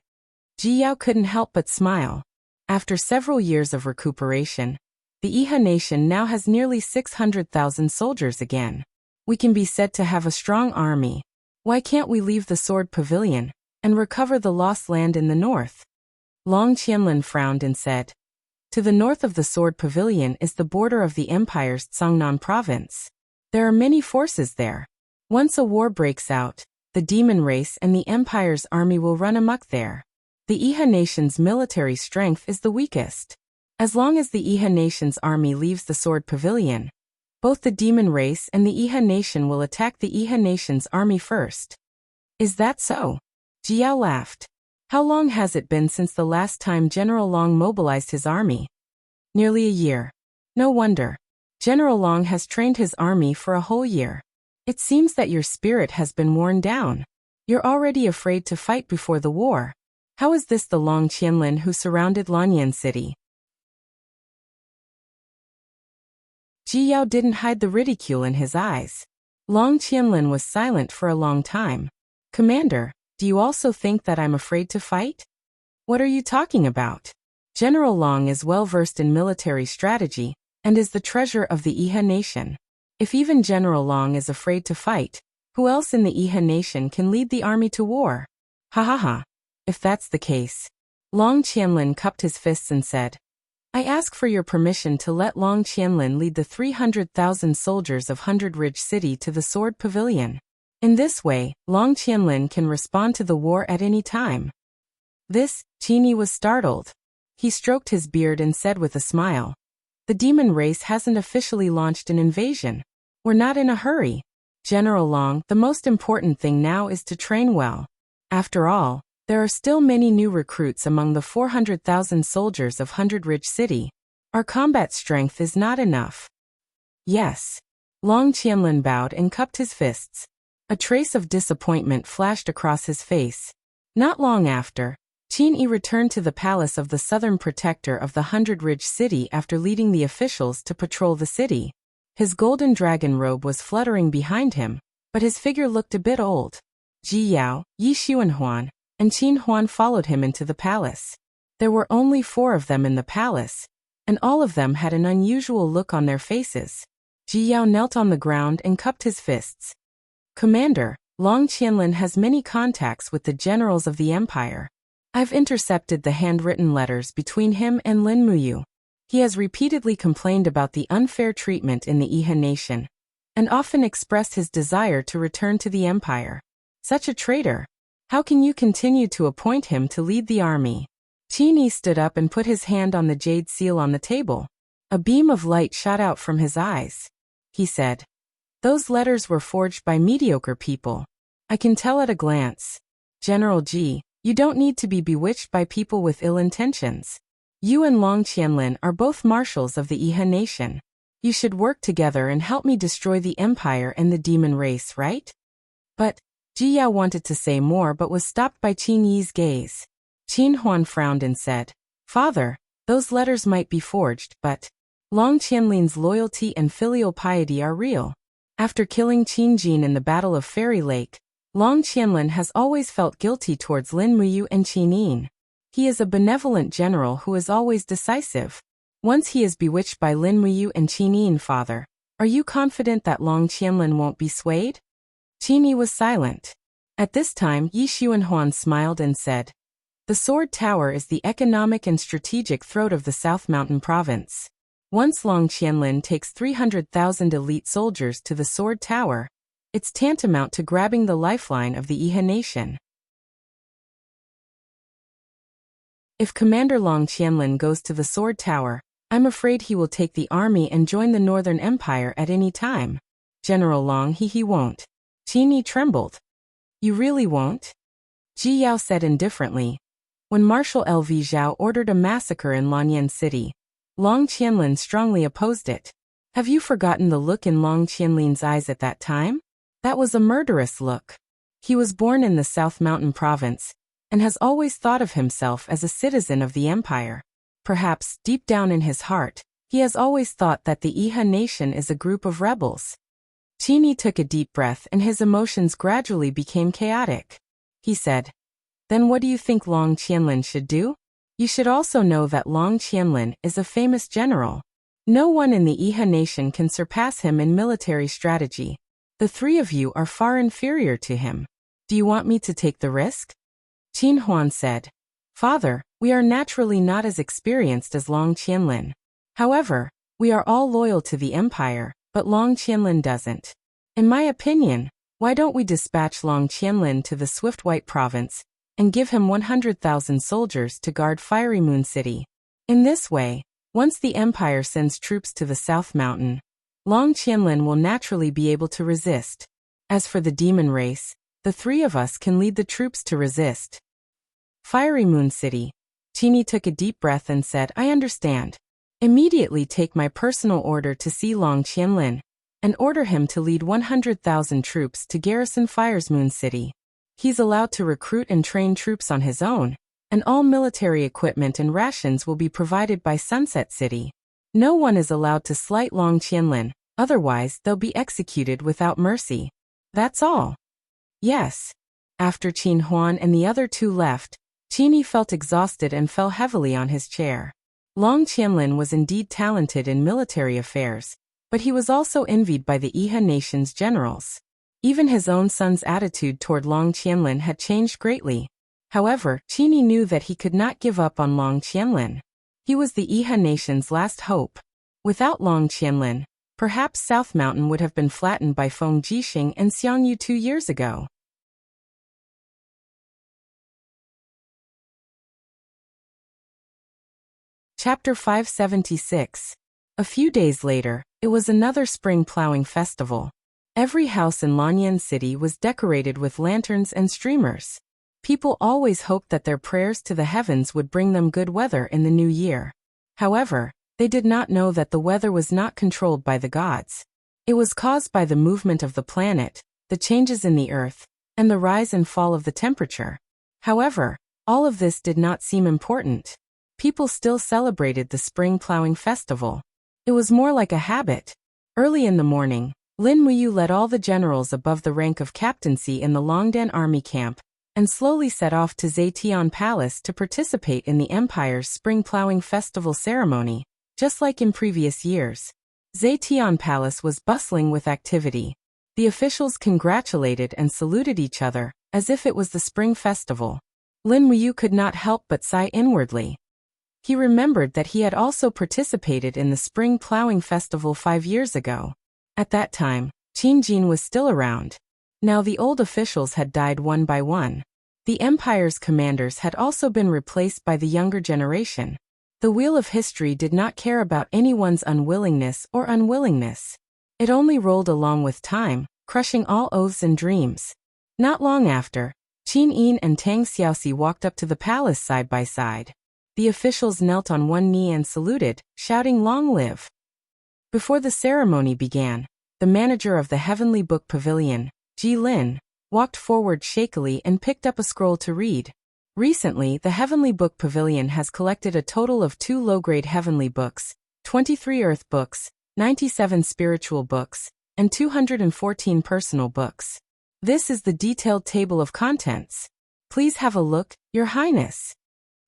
Ji Yao couldn't help but smile. After several years of recuperation, the Iha nation now has nearly 600,000 soldiers again. We can be said to have a strong army. Why can't we leave the Sword Pavilion and recover the lost land in the north? Long Qianlin frowned and said, to the north of the Sword Pavilion is the border of the empire's Cangnan province. There are many forces there. Once a war breaks out, the demon race and the empire's army will run amok there. The Iha nation's military strength is the weakest. As long as the Iha nation's army leaves the Sword Pavilion, both the demon race and the Iha nation will attack the Iha nation's army first. Is that so? Ji Yao laughed. How long has it been since the last time General Long mobilized his army? Nearly a year. No wonder. General Long has trained his army for a whole year. It seems that your spirit has been worn down. You're already afraid to fight before the war. How is this the Long Qianlin who surrounded Lanyan City? Ji Yao didn't hide the ridicule in his eyes. Long Qianlin was silent for a long time. Commander, do you also think that I'm afraid to fight? What are you talking about? General Long is well versed in military strategy and is the treasurer of the Iha nation. If even General Long is afraid to fight, who else in the Iha nation can lead the army to war? Ha ha ha. If that's the case. Long Qianlin cupped his fists and said, I ask for your permission to let Long Qianlin lead the 300,000 soldiers of 100 Ridge City to the Sword Pavilion. In this way, Long Qianlin can respond to the war at any time. This, Qin Yi was startled. He stroked his beard and said with a smile, the demon race hasn't officially launched an invasion. We're not in a hurry. General Long, the most important thing now is to train well. After all, there are still many new recruits among the 400,000 soldiers of 100 Ridge City. Our combat strength is not enough. Yes. Long Qianlin bowed and cupped his fists. A trace of disappointment flashed across his face. Not long after, Qin Yi returned to the palace of the southern protector of the 100 Ridge City after leading the officials to patrol the city. His golden dragon robe was fluttering behind him, but his figure looked a bit old. Ji Yao, Yi Xuanhuan, and Qin Huan followed him into the palace. There were only 4 of them in the palace, and all of them had an unusual look on their faces. Ji Yao knelt on the ground and cupped his fists. Commander, Long Qianlin has many contacts with the generals of the empire. I've intercepted the handwritten letters between him and Lin Muyu. He has repeatedly complained about the unfair treatment in the Iha nation, and often expressed his desire to return to the empire. Such a traitor! How can you continue to appoint him to lead the army? Qin Yi stood up and put his hand on the jade seal on the table. A beam of light shot out from his eyes. He said, those letters were forged by mediocre people. I can tell at a glance. General Ji, you don't need to be bewitched by people with ill intentions. You and Long Qianlin are both marshals of the Iha nation. You should work together and help me destroy the empire and the demon race, right? But, Ji Yao wanted to say more but was stopped by Qin Yi's gaze. Qin Huan frowned and said, Father, those letters might be forged, but Long Qianlin's loyalty and filial piety are real. After killing Qin Jin in the Battle of Fairy Lake, Long Qianlin has always felt guilty towards Lin Muyu and Qin Yin. He is a benevolent general who is always decisive. Once he is bewitched by Lin Muyu and Qin Yi, father, are you confident that Long Qianlin won't be swayed? Qin Yi was silent. At this time, Yi Xuanhuan smiled and said, the Sword Tower is the economic and strategic throat of the South Mountain Province. Once Long Qianlin takes 300,000 elite soldiers to the Sword Tower, it's tantamount to grabbing the lifeline of the Iha nation. If Commander Long Qianlin goes to the Sword Tower, I'm afraid he will take the army and join the Northern Empire at any time. General Long, he won't. Qin Yi trembled. You really won't? Ji Yao said indifferently. When Marshal Lv Zhao ordered a massacre in Lanyan City, Long Qianlin strongly opposed it. Have you forgotten the look in Long Qianlin's eyes at that time? That was a murderous look. He was born in the South Mountain Province, and has always thought of himself as a citizen of the empire. Perhaps, deep down in his heart, he has always thought that the Iha nation is a group of rebels. Qin Yi took a deep breath and his emotions gradually became chaotic. He said, then what do you think Long Qianlin should do? You should also know that Long Qianlin is a famous general. No one in the Iha nation can surpass him in military strategy. The three of you are far inferior to him. Do you want me to take the risk? Qin Huan said, Father, we are naturally not as experienced as Long Qianlin. However, we are all loyal to the empire, but Long Qianlin doesn't. In my opinion, why don't we dispatch Long Qianlin to the Swift White Province, and give him 100,000 soldiers to guard Fiery Moon City? In this way, once the empire sends troops to the South Mountain, Long Qianlin will naturally be able to resist. As for the demon race, the three of us can lead the troops to resist. Fiery Moon City. Qin Yi took a deep breath and said, I understand. Immediately take my personal order to see Long Qianlin, and order him to lead 100,000 troops to garrison Fiery Moon City. He's allowed to recruit and train troops on his own, and all military equipment and rations will be provided by Sunset City. No one is allowed to slight Long Qianlin, otherwise they'll be executed without mercy. That's all. Yes. After Qin Huan and the other two left, Qin Yi felt exhausted and fell heavily on his chair. Long Qianlin was indeed talented in military affairs, but he was also envied by the Iha nation's generals. Even his own son's attitude toward Long Qianlin had changed greatly. However, Qin Yi knew that he could not give up on Long Qianlin. He was the Iha nation's last hope. Without Long Qianlin, perhaps South Mountain would have been flattened by Feng Jixing and Xiangyu 2 years ago. Chapter 576. A few days later, it was another spring plowing festival. Every house in Lanyan City was decorated with lanterns and streamers. People always hoped that their prayers to the heavens would bring them good weather in the new year. However, they did not know that the weather was not controlled by the gods. It was caused by the movement of the planet, the changes in the earth, and the rise and fall of the temperature. However, all of this did not seem important. People still celebrated the spring plowing festival. It was more like a habit. Early in the morning, Lin Muyu led all the generals above the rank of captaincy in the Longdan army camp, and slowly set off to Zetian Palace to participate in the Empire's spring plowing festival ceremony, just like in previous years. Zetian Palace was bustling with activity. The officials congratulated and saluted each other, as if it was the spring festival. Lin Muyu could not help but sigh inwardly. He remembered that he had also participated in the spring plowing festival 5 years ago. At that time, Qin Jin was still around. Now the old officials had died one by one. The empire's commanders had also been replaced by the younger generation. The wheel of history did not care about anyone's unwillingness or unwillingness. It only rolled along with time, crushing all oaths and dreams. Not long after, Qin Yin and Tang Xiaoxi walked up to the palace side by side. The officials knelt on one knee and saluted, shouting "Long live!" Before the ceremony began, the manager of the Heavenly Book Pavilion, Ji Lin, walked forward shakily and picked up a scroll to read. Recently, the Heavenly Book Pavilion has collected a total of 2 low-grade heavenly books, 23 earth books, 97 spiritual books, and 214 personal books. This is the detailed table of contents. Please have a look, Your Highness.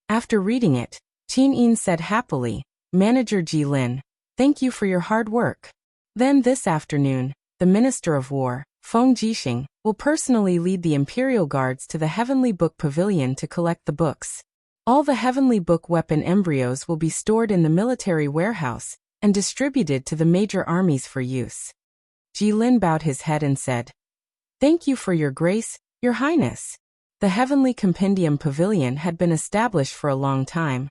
After reading it, Qin Yin said happily, "Manager Ji Lin, thank you for your hard work." Then this afternoon, the Minister of War, Feng Jixing, will personally lead the Imperial Guards to the Heavenly Book Pavilion to collect the books. All the Heavenly Book weapon embryos will be stored in the military warehouse and distributed to the major armies for use. Ji Lin bowed his head and said, "Thank you for your grace, Your Highness." The Heavenly Compendium Pavilion had been established for a long time,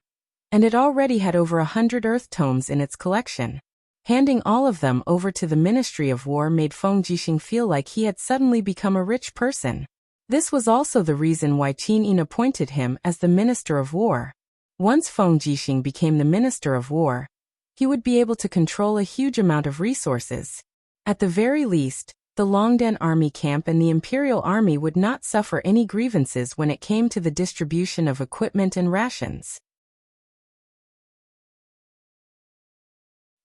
and it already had over 100 Earth tomes in its collection. Handing all of them over to the Ministry of War made Feng Jixing feel like he had suddenly become a rich person. This was also the reason why Qin Yin appointed him as the Minister of War. Once Feng Jixing became the Minister of War, he would be able to control a huge amount of resources. At the very least, the Longdan Army camp and the Imperial Army would not suffer any grievances when it came to the distribution of equipment and rations.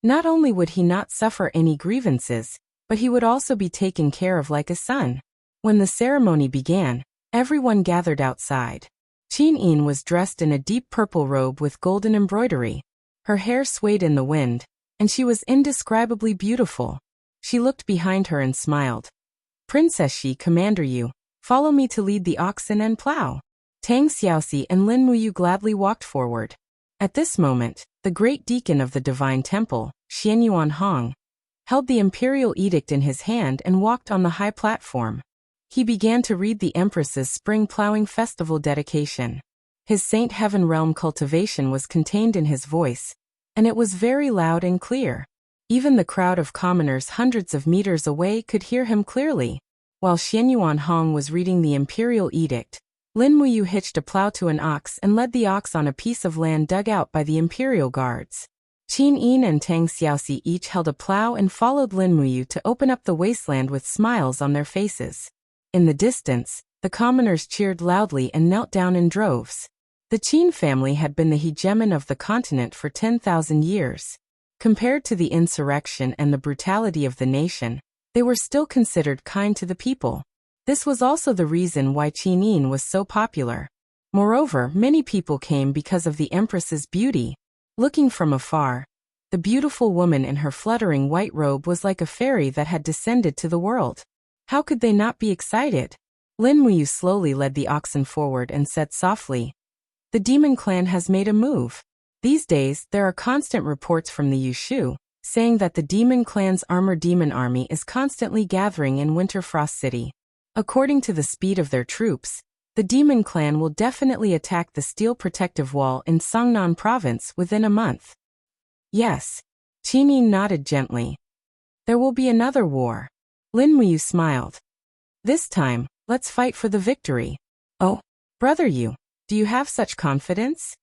Not only would he not suffer any grievances, but he would also be taken care of like a son. When the ceremony began, everyone gathered outside. Qin Yin was dressed in a deep purple robe with golden embroidery. Her hair swayed in the wind, and she was indescribably beautiful. She looked behind her and smiled. "Princess Shi, Commander Yu, follow me to lead the oxen and plow." Tang Xiaoxi and Lin Muyu gladly walked forward. At this moment, the great deacon of the Divine Temple, Xianyuan Hong, held the imperial edict in his hand and walked on the high platform. He began to read the Empress's Spring Plowing Festival dedication. His Saint Heaven Realm cultivation was contained in his voice, and it was very loud and clear. Even the crowd of commoners hundreds of meters away could hear him clearly. While Xianyuan Hong was reading the imperial edict, Lin Muyu hitched a plow to an ox and led the ox on a piece of land dug out by the imperial guards. Qin Yin and Tang Xiaoxi each held a plow and followed Lin Muyu to open up the wasteland with smiles on their faces. In the distance, the commoners cheered loudly and knelt down in droves. The Qin family had been the hegemon of the continent for 10,000 years. Compared to the insurrection and the brutality of the nation, they were still considered kind to the people. This was also the reason why Qin Yin was so popular. Moreover, many people came because of the Empress's beauty. Looking from afar, the beautiful woman in her fluttering white robe was like a fairy that had descended to the world. How could they not be excited? Lin Muyu slowly led the oxen forward and said softly, "The demon clan has made a move." These days, there are constant reports from the Yushu, saying that the demon clan's armored demon army is constantly gathering in Winterfrost City. According to the speed of their troops, the demon clan will definitely attack the steel protective wall in Songnan province within a month. Yes. Qin Yin nodded gently. There will be another war. Lin Muyu smiled. This time, let's fight for the victory. Oh, brother Yu, do you have such confidence?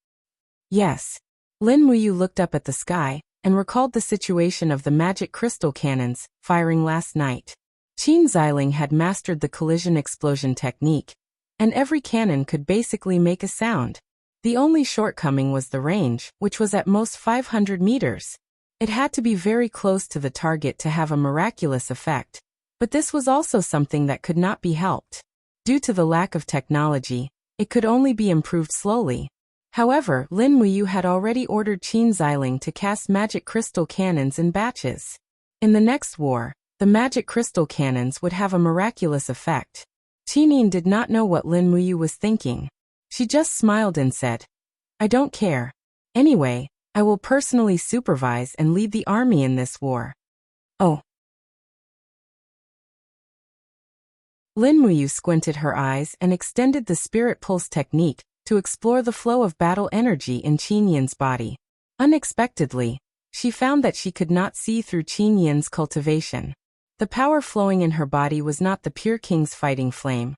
Yes. Lin Muyu looked up at the sky and recalled the situation of the magic crystal cannons firing last night. Qin Xiling had mastered the collision explosion technique, and every cannon could basically make a sound. The only shortcoming was the range, which was at most 500 meters. It had to be very close to the target to have a miraculous effect. But this was also something that could not be helped. Due to the lack of technology, it could only be improved slowly. However, Lin Muyu had already ordered Qin Xiling to cast magic crystal cannons in batches. In the next war, the magic crystal cannons would have a miraculous effect. Qin Yin did not know what Lin Muyu was thinking. She just smiled and said, "I don't care. Anyway, I will personally supervise and lead the army in this war." Oh. Lin Muyu squinted her eyes and extended the spirit pulse technique to explore the flow of battle energy in Qin Yin's body. Unexpectedly, she found that she could not see through Qin Yin's cultivation. The power flowing in her body was not the pure king's fighting flame,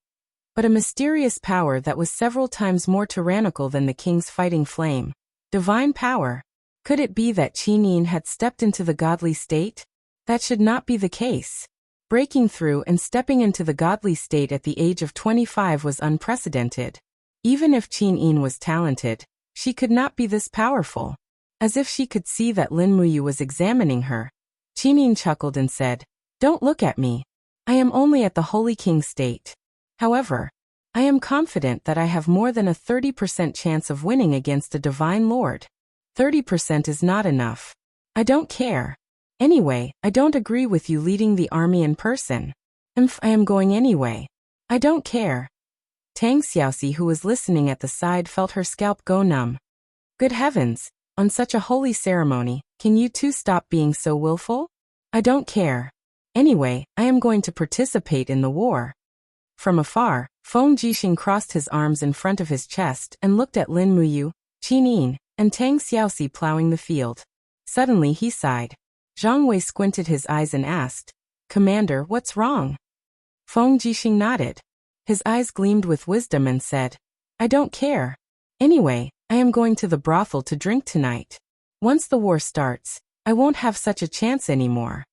but a mysterious power that was several times more tyrannical than the king's fighting flame. Divine power. Could it be that Qin Yin had stepped into the godly state? That should not be the case. Breaking through and stepping into the godly state at the age of 25 was unprecedented. Even if Qin Yin was talented, she could not be this powerful. As if she could see that Lin Muyu was examining her, Qin Yin chuckled and said, "Don't look at me. I am only at the Holy King state. However, I am confident that I have more than a 30% chance of winning against a divine lord. 30% is not enough. I don't care. Anyway, I don't agree with you leading the army in person. I am going anyway. I don't care. Tang Xiaoxi, who was listening at the side, felt her scalp go numb. Good heavens, on such a holy ceremony, can you two stop being so willful? I don't care. Anyway, I am going to participate in the war. From afar, Feng Jixing crossed his arms in front of his chest and looked at Lin Muyu, Qin Yin, and Tang Xiaoxi plowing the field. Suddenly he sighed. Zhang Wei squinted his eyes and asked, Commander, what's wrong? Feng Jixing nodded. His eyes gleamed with wisdom and said, I don't care. Anyway, I am going to the brothel to drink tonight. Once the war starts, I won't have such a chance anymore.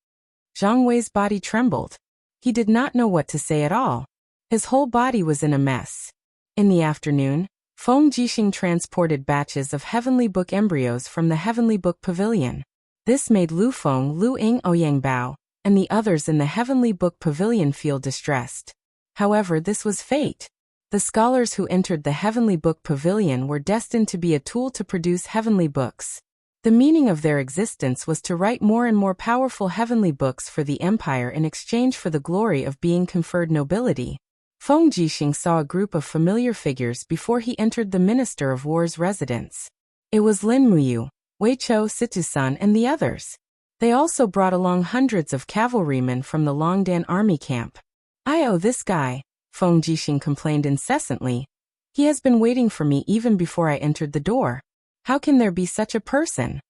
Zhang Wei's body trembled. He did not know what to say at all. His whole body was in a mess. In the afternoon, Feng Jixing transported batches of Heavenly Book embryos from the Heavenly Book Pavilion. This made Lu Feng, Lu Ying, Ouyang Bao, and the others in the Heavenly Book Pavilion feel distressed. However, this was fate. The scholars who entered the Heavenly Book Pavilion were destined to be a tool to produce heavenly books. The meaning of their existence was to write more and more powerful heavenly books for the empire in exchange for the glory of being conferred nobility. Feng Jixing saw a group of familiar figures before he entered the Minister of War's residence. It was Lin Muyu, Wei Chou, Situsan, and the others. They also brought along hundreds of cavalrymen from the Longdan army camp. I owe this guy, Feng Jixing complained incessantly. He has been waiting for me even before I entered the door. How can there be such a person?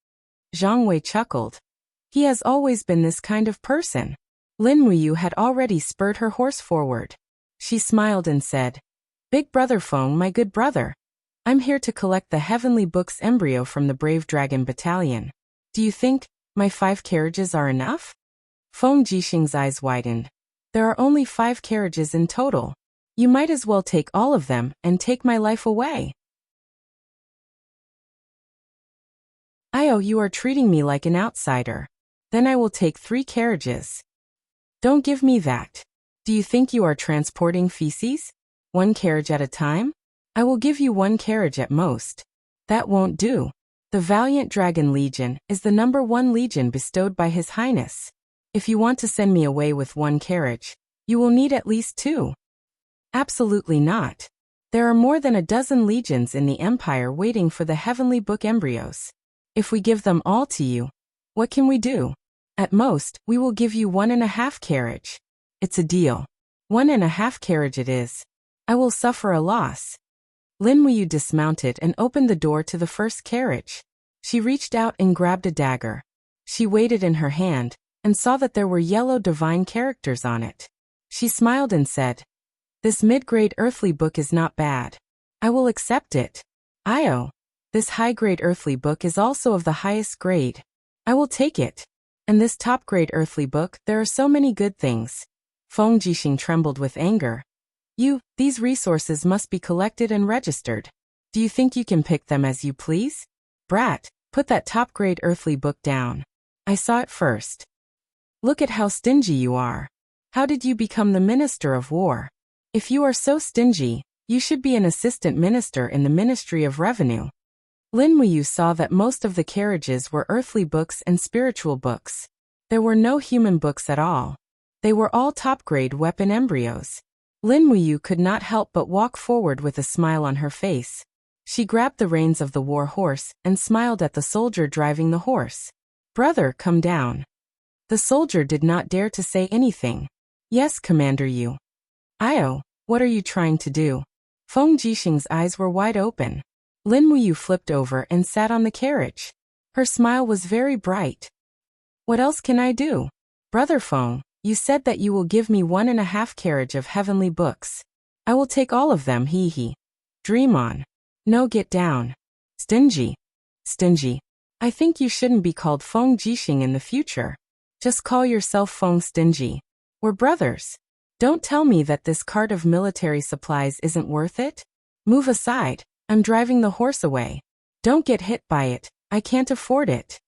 Zhang Wei chuckled. He has always been this kind of person. Lin Muyu had already spurred her horse forward. She smiled and said, Big brother Feng, my good brother. I'm here to collect the Heavenly Book's embryo from the Brave Dragon Battalion. Do you think my 5 carriages are enough? Feng Jixing's eyes widened. There are only 5 carriages in total. You might as well take all of them and take my life away. You are treating me like an outsider. Then I will take 3 carriages. Don't give me that. Do you think you are transporting feces? 1 carriage at a time? I will give you 1 carriage at most. That won't do. The Valiant Dragon Legion is the #1 legion bestowed by His Highness. If you want to send me away with 1 carriage, you will need at least 2. Absolutely not. There are more than a dozen legions in the Empire waiting for the Heavenly Book embryos. If we give them all to you, what can we do? At most, we will give you 1.5 carriage. It's a deal. 1.5 carriage it is. I will suffer a loss. Lin Muyu dismounted and opened the door to the first carriage. She reached out and grabbed a dagger. She weighed it in her hand and saw that there were yellow divine characters on it. She smiled and said, This mid-grade earthly book is not bad. I will accept it. This high-grade earthly book is also of the highest grade. I will take it. And this top-grade earthly book, there are so many good things. Feng Jixing trembled with anger. These resources must be collected and registered. Do you think you can pick them as you please? Brat, put that top-grade earthly book down. I saw it first. Look at how stingy you are. How did you become the Minister of War? If you are so stingy, you should be an assistant minister in the Ministry of Revenue. Lin Muyu saw that most of the carriages were earthly books and spiritual books. There were no human books at all. They were all top-grade weapon embryos. Lin Muyu could not help but walk forward with a smile on her face. She grabbed the reins of the war horse and smiled at the soldier driving the horse. Brother, come down. The soldier did not dare to say anything. Yes, Commander Yu. What are you trying to do? Feng Jixing's eyes were wide open. Lin Muyu flipped over and sat on the carriage. Her smile was very bright. What else can I do? Brother Feng, you said that you will give me 1.5 carriage of heavenly books. I will take all of them, hee. Dream on. No, get down. Stingy. I think you shouldn't be called Feng Jixing in the future. Just call yourself Feng Stingy. We're brothers. Don't tell me that this cart of military supplies isn't worth it. Move aside. I'm driving the horse away. Don't get hit by it. I can't afford it.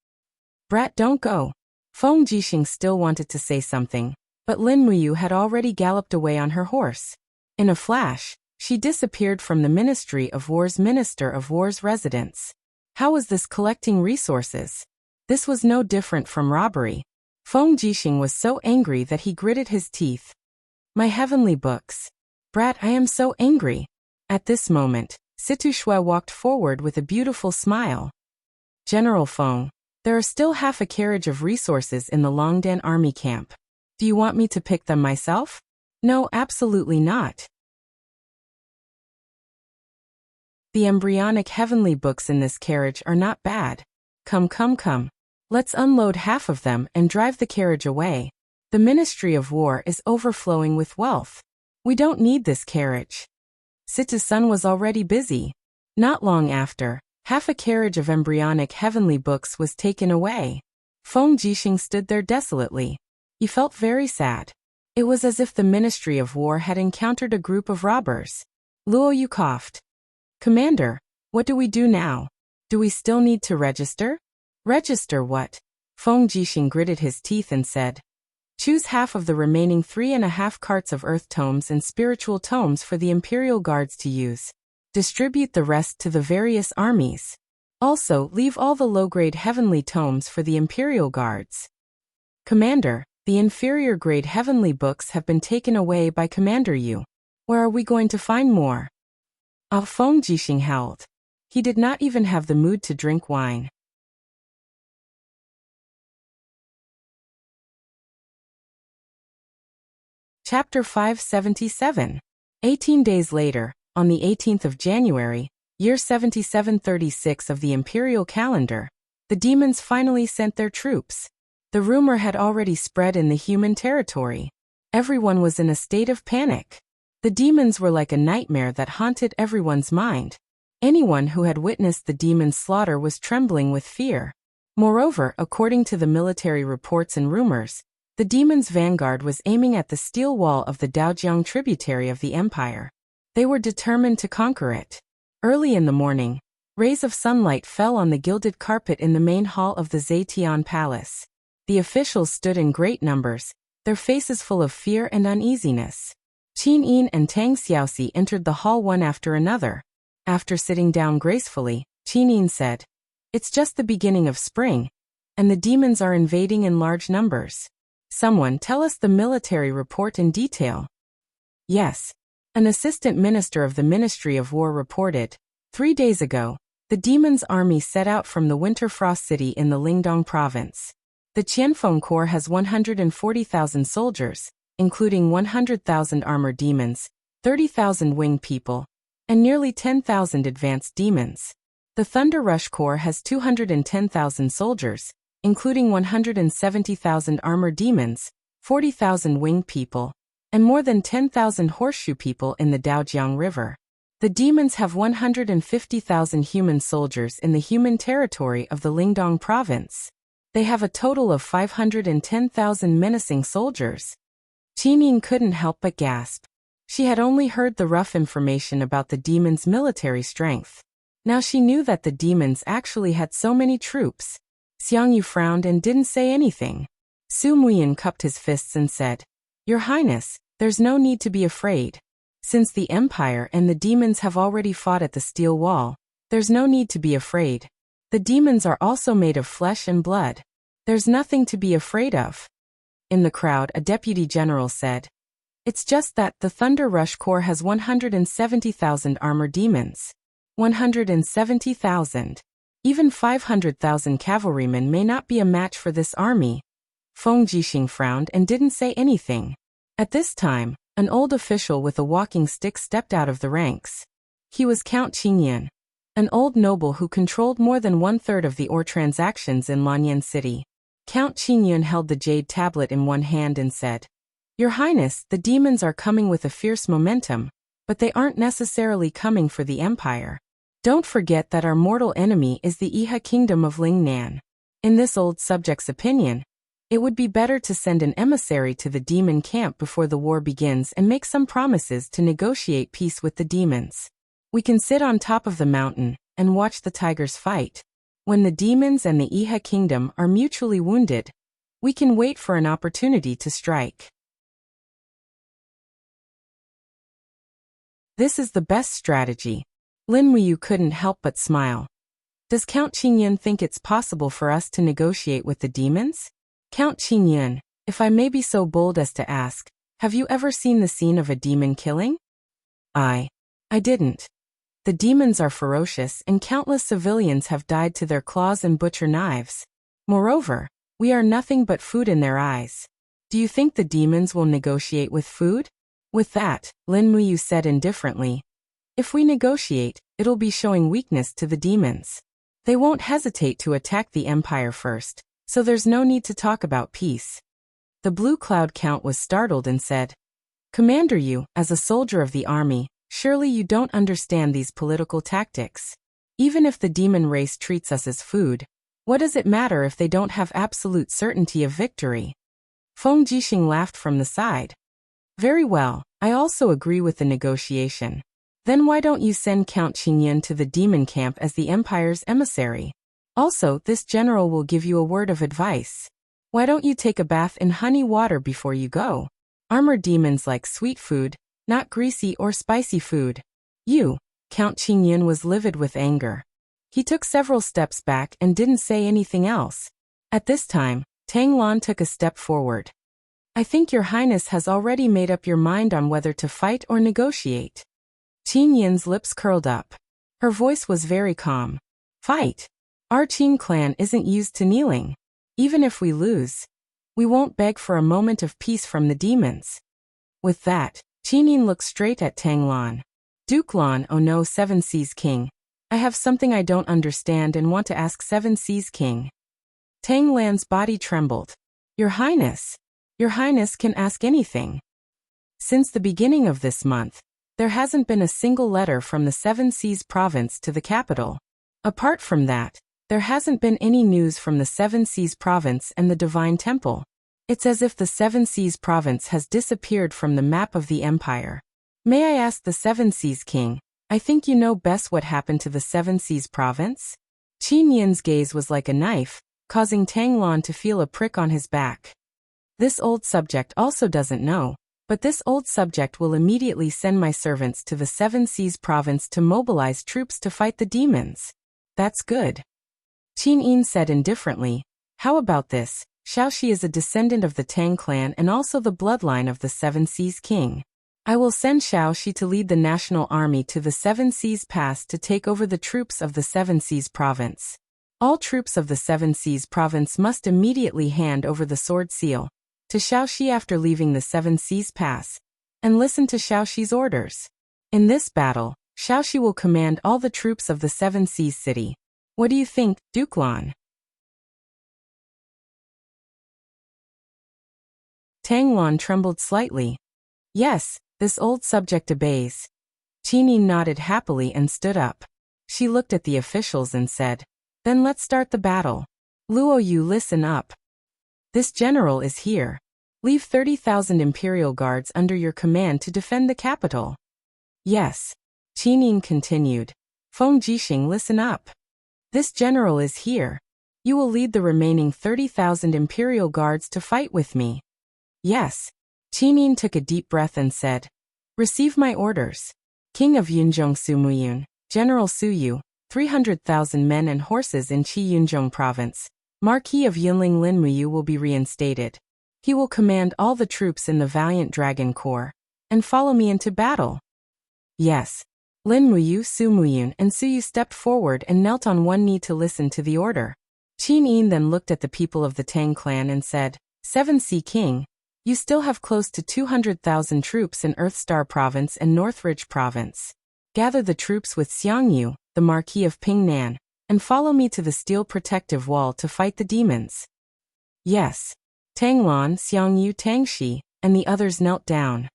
Brat, don't go. Feng Jixing still wanted to say something, but Lin Muyu had already galloped away on her horse. In a flash, She disappeared from the Ministry of War's Minister of War's residence. How was this collecting resources? This was no different from robbery. Feng Jixing was so angry that he gritted his teeth. My heavenly books. Brat, I am so angry. At this moment, Situ Shui walked forward with a beautiful smile. General Feng, there are still half a carriage of resources in the Longdan army camp. Do you want me to pick them myself? No, absolutely not. The embryonic heavenly books in this carriage are not bad. Come, come, come. Let's unload half of them and drive the carriage away. The Ministry of War is overflowing with wealth. We don't need this carriage. Situ-sun was already busy. Not long after, half a carriage of embryonic heavenly books was taken away. Feng Jixing stood there desolately. He felt very sad. It was as if the Ministry of War had encountered a group of robbers. Luo Yu coughed. Commander, what do we do now? Do we still need to register? Register what? Feng Jixing gritted his teeth and said. Choose half of the remaining 3.5 carts of earth tomes and spiritual tomes for the Imperial Guards to use. Distribute the rest to the various armies. Also, leave all the low-grade heavenly tomes for the Imperial Guards. Commander, the inferior-grade heavenly books have been taken away by Commander Yu. Where are we going to find more? Feng Jixing howled. He did not even have the mood to drink wine. Chapter 577. 18 days later, on the 18th of January, year 7736 of the imperial calendar, the demons finally sent their troops. The rumor had already spread in the human territory. Everyone was in a state of panic. The demons were like a nightmare that haunted everyone's mind. Anyone who had witnessed the demons' slaughter was trembling with fear. Moreover, according to the military reports and rumors, the demons' vanguard was aiming at the steel wall of the Daojiang tributary of the empire. They were determined to conquer it. Early in the morning, rays of sunlight fell on the gilded carpet in the main hall of the Zetian Palace. The officials stood in great numbers, their faces full of fear and uneasiness. Qin Yin and Tang Xiaoxi entered the hall one after another. After sitting down gracefully, Qin Yin said, It's just the beginning of spring, and the demons are invading in large numbers. Someone tell us the military report in detail. Yes. An assistant minister of the Ministry of War reported, 3 days ago, the demons' army set out from the Winterfrost city in the Lingdong province. The Qianfeng Corps has 140,000 soldiers, including 100,000 armored demons, 30,000 winged people, and nearly 10,000 advanced demons. The Thunder Rush Corps has 210,000 soldiers, including 170,000 armored demons, 40,000 winged people, and more than 10,000 horseshoe people in the Daojiang River. The demons have 150,000 human soldiers in the human territory of the Lingdong province. They have a total of 510,000 menacing soldiers. Qin Yin couldn't help but gasp. She had only heard the rough information about the demons' military strength. Now she knew that the demons actually had so many troops. Xiang Yu frowned and didn't say anything. Su Muyin cupped his fists and said, Your Highness, there's no need to be afraid. Since the Empire and the demons have already fought at the steel wall, there's no need to be afraid. The demons are also made of flesh and blood. There's nothing to be afraid of. In the crowd, a deputy general said, It's just that the Thunder Rush Corps has 170,000 armored demons. 170,000. Even 500,000 cavalrymen may not be a match for this army. Feng Jixing frowned and didn't say anything. At this time, an old official with a walking stick stepped out of the ranks. He was Count Qingyan, an old noble who controlled more than 1/3 of the ore transactions in Lanyan City. Count Qingyun held the jade tablet in one hand and said, Your Highness, the demons are coming with a fierce momentum, but they aren't necessarily coming for the Empire. Don't forget that our mortal enemy is the Iha Kingdom of Lingnan. In this old subject's opinion, it would be better to send an emissary to the demon camp before the war begins and make some promises to negotiate peace with the demons. We can sit on top of the mountain and watch the tigers fight. When the demons and the Iha Kingdom are mutually wounded, we can wait for an opportunity to strike. This is the best strategy. Lin Muyu couldn't help but smile. Does Count Qingyun think it's possible for us to negotiate with the demons? Count Qingyun, if I may be so bold as to ask, have you ever seen the scene of a demon killing? I didn't. The demons are ferocious and countless civilians have died to their claws and butcher knives. Moreover, we are nothing but food in their eyes. Do you think the demons will negotiate with food? With that, Lin Muyu said indifferently, if we negotiate, it'll be showing weakness to the demons. They won't hesitate to attack the Empire first, so there's no need to talk about peace. The Blue Cloud Count was startled and said, Commander, you, as a soldier of the army, surely you don't understand these political tactics. Even if the demon race treats us as food, what does it matter if they don't have absolute certainty of victory? Feng Jixing laughed from the side. Very well, I also agree with the negotiation. Then why don't you send Count Qingyun to the demon camp as the Empire's emissary? Also, this general will give you a word of advice. Why don't you take a bath in honey water before you go? Armored demons like sweet food, not greasy or spicy food. Count Qingyun was livid with anger. He took several steps back and didn't say anything else. At this time, Tang Lan took a step forward. I think your highness has already made up your mind on whether to fight or negotiate. Qin Yin's lips curled up. Her voice was very calm. Fight. Our Qin clan isn't used to kneeling. Even if we lose, we won't beg for a moment of peace from the demons. With that, Qin Yin looked straight at Tang Lan. Duke Lan, oh no, Seven Seas King. I have something I don't understand and want to ask Seven Seas King. Tang Lan's body trembled. Your highness can ask anything. Since the beginning of this month, there hasn't been a single letter from the Seven Seas province to the capital. Apart from that, there hasn't been any news from the Seven Seas province and the Divine Temple. It's as if the Seven Seas province has disappeared from the map of the Empire. May I ask the Seven Seas King, I think you know best what happened to the Seven Seas province? Qin Yin's gaze was like a knife, causing Tang Lan to feel a prick on his back. This old subject also doesn't know. But this old subject will immediately send my servants to the Seven Seas province to mobilize troops to fight the demons. That's good. Qin Yin said indifferently, how about this? Xiaoxi is a descendant of the Tang clan and also the bloodline of the Seven Seas King. I will send Xiaoxi to lead the national army to the Seven Seas Pass to take over the troops of the Seven Seas province. All troops of the Seven Seas province must immediately hand over the sword seal to Xiaoxi after leaving the Seven Seas Pass, and listen to Xiaoxi's orders. In this battle, Xiaoxi will command all the troops of the Seven Seas city. What do you think, Duke Lan? Tang Lan trembled slightly. Yes, this old subject obeys. Qin Yin nodded happily and stood up. She looked at the officials and said, then let's start the battle. Luo Yu, listen up. This general is here. Leave 30,000 imperial guards under your command to defend the capital. Yes. Qin Yin continued. Feng Jixing, listen up. This general is here. You will lead the remaining 30,000 imperial guards to fight with me. Yes. Qin Yin took a deep breath and said, receive my orders. King of Yunzhong Su Muyun, General Su Yu, 300,000 men and horses in Qi Yunzhong province. Marquis of Yunling Lin Muyu will be reinstated. He will command all the troops in the Valiant Dragon Corps, and follow me into battle. Yes. Lin Muyu, Su Muyun, and Su Yu stepped forward and knelt on one knee to listen to the order. Qin Yin then looked at the people of the Tang clan and said, Seven Sea King, you still have close to 200,000 troops in Earthstar Province and Northridge Province. Gather the troops with Xiang Yu, the Marquis of Pingnan, and follow me to the Steel Protective Wall to fight the demons. Yes. Tang Lan, Xiang Yu, Tang Shi, and the others knelt down.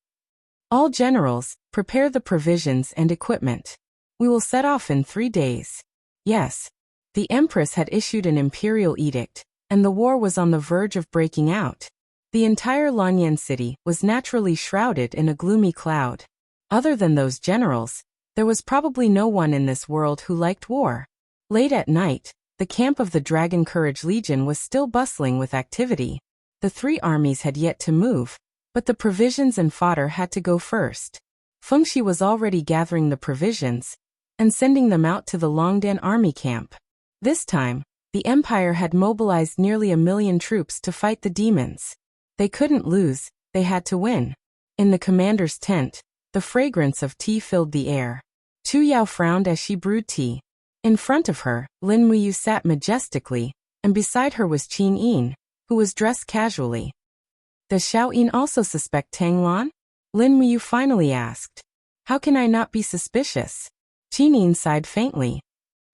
All generals, prepare the provisions and equipment. We will set off in 3 days. Yes. The Empress had issued an imperial edict, and the war was on the verge of breaking out. The entire Lanyan city was naturally shrouded in a gloomy cloud. Other than those generals, there was probably no one in this world who liked war. Late at night, the camp of the Dragon Courage Legion was still bustling with activity. The 3 armies had yet to move, but the provisions and fodder had to go first. Fengxi was already gathering the provisions and sending them out to the Longdan army camp. This time, the Empire had mobilized nearly 1 million troops to fight the demons. They couldn't lose, they had to win. In the commander's tent, the fragrance of tea filled the air. Chu Yao frowned as she brewed tea. In front of her, Lin Muyu sat majestically, and beside her was Qin Yin, who was dressed casually. Does Xiao Yin also suspect Tang Lan? Lin Muyu finally asked. How can I not be suspicious? Qin Yin sighed faintly.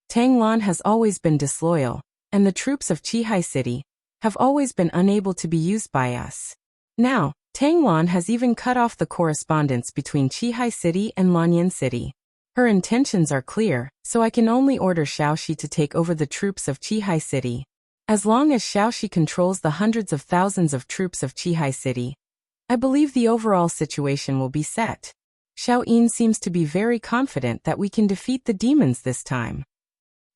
Tang Lan has always been disloyal, and the troops of Qihai City have always been unable to be used by us. Now, Tang Lan has even cut off the correspondence between Qihai City and Lanyan City. Her intentions are clear, so I can only order Xiaoxi to take over the troops of Qihai City. As long as Xiaoxi controls the hundreds of thousands of troops of Qihai City, I believe the overall situation will be set. Xiao Yin seems to be very confident that we can defeat the demons this time.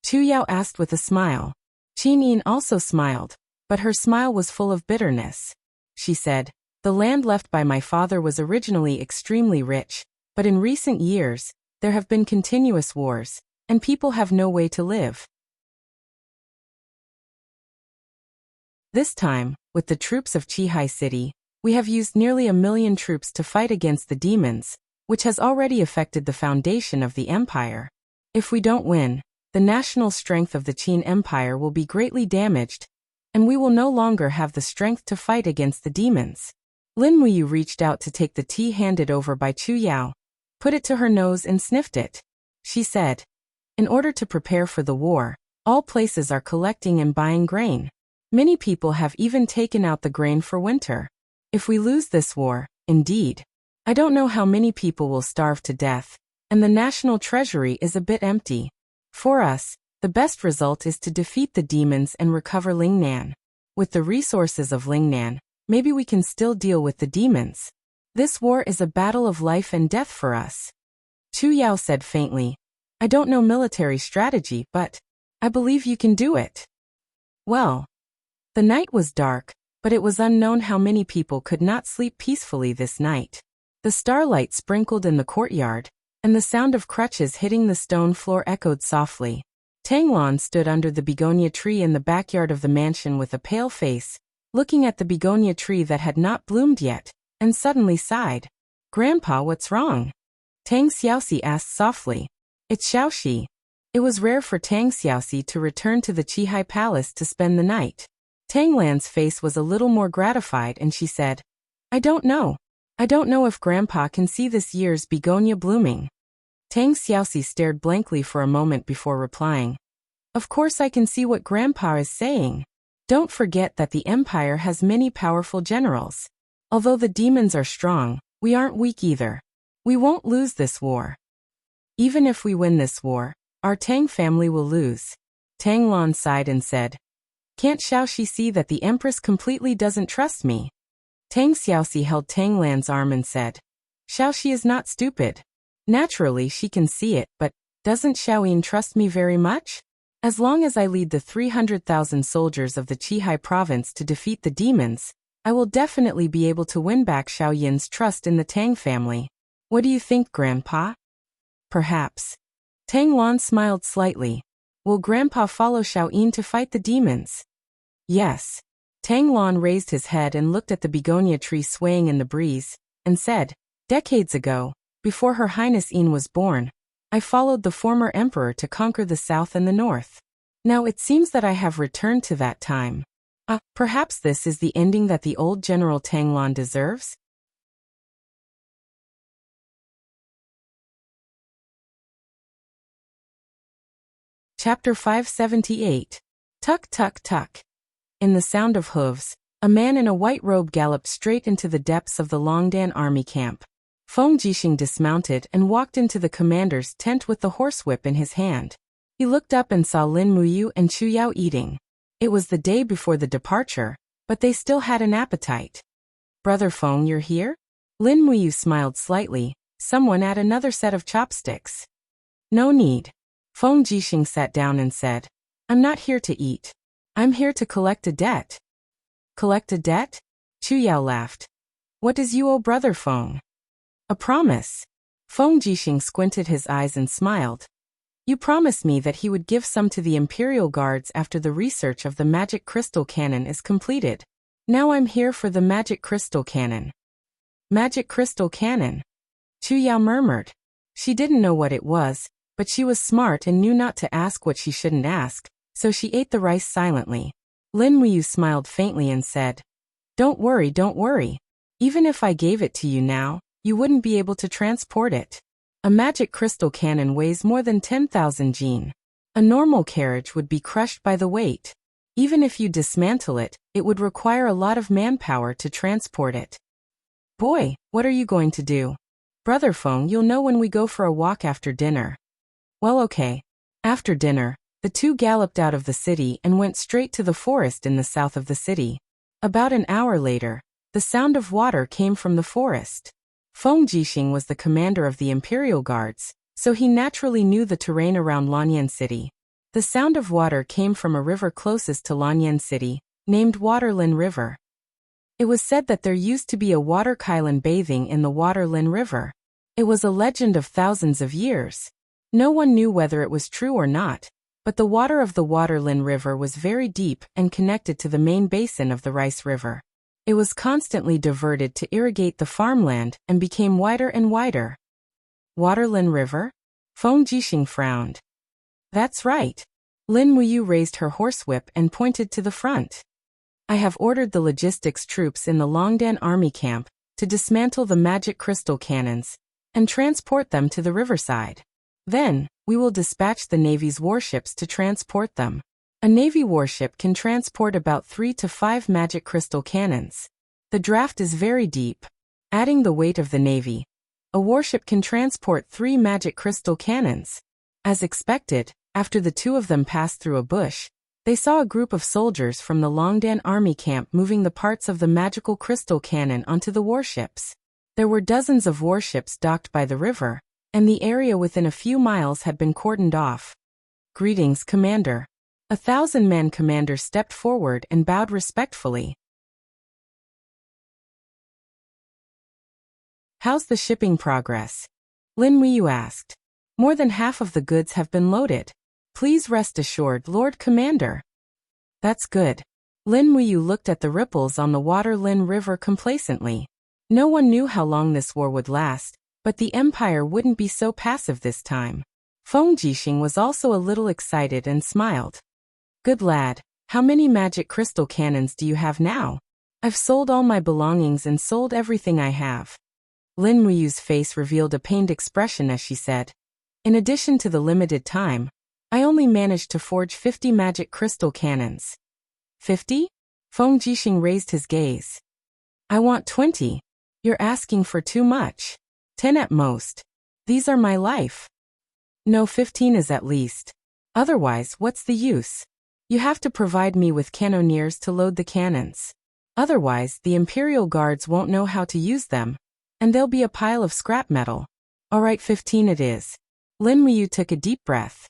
Chu Yao asked with a smile. Qin Yin also smiled, but her smile was full of bitterness. She said, the land left by my father was originally extremely rich, but in recent years, there have been continuous wars, and people have no way to live. This time, with the troops of Qihai City, we have used nearly 1 million troops to fight against the demons, which has already affected the foundation of the empire. If we don't win, the national strength of the Qin Empire will be greatly damaged, and we will no longer have the strength to fight against the demons. Lin Muyu reached out to take the tea handed over by Chu Yao, put it to her nose and sniffed it. She said, in order to prepare for the war, all places are collecting and buying grain. Many people have even taken out the grain for winter. If we lose this war, indeed, I don't know how many people will starve to death, and the national treasury is a bit empty. For us, the best result is to defeat the demons and recover Lingnan. With the resources of Lingnan, maybe we can still deal with the demons. This war is a battle of life and death for us. Chu Yao said faintly, I don't know military strategy, but I believe you can do it. Well, the night was dark, but it was unknown how many people could not sleep peacefully this night. The starlight sprinkled in the courtyard, and the sound of crutches hitting the stone floor echoed softly. Tang Lan stood under the begonia tree in the backyard of the mansion with a pale face, looking at the begonia tree that had not bloomed yet, and suddenly sighed. Grandpa, what's wrong? Tang Xiaoxi asked softly. It's Xiaoxi. It was rare for Tang Xiaoxi to return to the Qihai Palace to spend the night. Tang Lan's face was a little more gratified and she said, I don't know. I don't know if Grandpa can see this year's begonia blooming. Tang Xiaoxi stared blankly for a moment before replying. Of course I can see what Grandpa is saying. Don't forget that the Empire has many powerful generals. Although the demons are strong, we aren't weak either. We won't lose this war. Even if we win this war, our Tang family will lose. Tang Lan sighed and said, Can't Xiaoxi see that the Empress completely doesn't trust me? Tang Xiaoxi held Tang Lan's arm and said, Xiaoxi is not stupid. Naturally she can see it, but doesn't Xiao Yin trust me very much? As long as I lead the 300,000 soldiers of the Qihai province to defeat the demons, I will definitely be able to win back Xiao Yin's trust in the Tang family. What do you think, Grandpa? Perhaps. Tang Lan smiled slightly. Will Grandpa follow Xiao Yin to fight the demons? Yes. Tang Lan raised his head and looked at the begonia tree swaying in the breeze, and said, Decades ago, before Her Highness Yin was born, I followed the former emperor to conquer the south and the north. Now it seems that I have returned to that time. Perhaps this is the ending that the old General Tang Lan deserves? Chapter 578. Tuck, tuck, tuck. In the sound of hooves, a man in a white robe galloped straight into the depths of the Longdan army camp. Feng Jixing dismounted and walked into the commander's tent with the horsewhip in his hand. He looked up and saw Lin Muyu and Chu Yao eating. It was the day before the departure, but they still had an appetite. Brother Feng, you're here? Lin Muyu smiled slightly. Someone add another set of chopsticks. No need. Feng Jixing sat down and said, I'm not here to eat. I'm here to collect a debt. Collect a debt? Chu Yao laughed. What does you owe Brother Feng? A promise. Feng Jixing squinted his eyes and smiled. You promised me that he would give some to the Imperial Guards after the research of the magic crystal cannon is completed. Now I'm here for the magic crystal cannon. Magic crystal cannon? Chu Yao murmured. She didn't know what it was, but she was smart and knew not to ask what she shouldn't ask, so she ate the rice silently. Lin Wuyu smiled faintly and said, Don't worry, don't worry. Even if I gave it to you now, you wouldn't be able to transport it. A magic crystal cannon weighs more than 10,000 jin. A normal carriage would be crushed by the weight. Even if you dismantle it, it would require a lot of manpower to transport it. Boy, what are you going to do? Brother Feng, you'll know when we go for a walk after dinner. Well, okay. After dinner, the two galloped out of the city and went straight to the forest in the south of the city. About an hour later, the sound of water came from the forest. Feng Jixing was the commander of the Imperial Guards, so he naturally knew the terrain around Lanyan City. The sound of water came from a river closest to Lanyan City, named Waterlin River. It was said that there used to be a water Kailan bathing in the Waterlin River. It was a legend of thousands of years. No one knew whether it was true or not, but the water of the Waterlin River was very deep and connected to the main basin of the Rice River. It was constantly diverted to irrigate the farmland and became wider and wider. Waterlin River? Feng Jixing frowned. That's right. Lin Wuyu raised her horsewhip and pointed to the front. I have ordered the logistics troops in the Longdan army camp to dismantle the magic crystal cannons and transport them to the riverside. Then, we will dispatch the Navy's warships to transport them. A Navy warship can transport about 3 to 5 magic crystal cannons. The draft is very deep. Adding the weight of the Navy, a warship can transport 3 magic crystal cannons. As expected, after the two of them passed through a bush, they saw a group of soldiers from the Longdan army camp moving the parts of the magical crystal cannon onto the warships. There were dozens of warships docked by the river, and the area within a few miles had been cordoned off. Greetings, Commander. 1,000-man commander stepped forward and bowed respectfully. How's the shipping progress? Lin Wuyu asked. More than half of the goods have been loaded. Please rest assured, Lord Commander. That's good. Lin Wuyu looked at the ripples on the Waterlin River complacently. No one knew how long this war would last, but the Empire wouldn't be so passive this time. Feng Jixing was also a little excited and smiled. Good lad, how many magic crystal cannons do you have now? I've sold all my belongings and sold everything I have. Lin Wuyu's face revealed a pained expression as she said, In addition to the limited time, I only managed to forge 50 magic crystal cannons. 50? Feng Jixing raised his gaze. I want 20. You're asking for too much. 10 at most. These are my life. No, 15 is at least. Otherwise, what's the use? You have to provide me with cannoneers to load the cannons. Otherwise, the Imperial Guards won't know how to use them, and there'll be a pile of scrap metal. Alright, 15 it is. Lin Wuyu took a deep breath.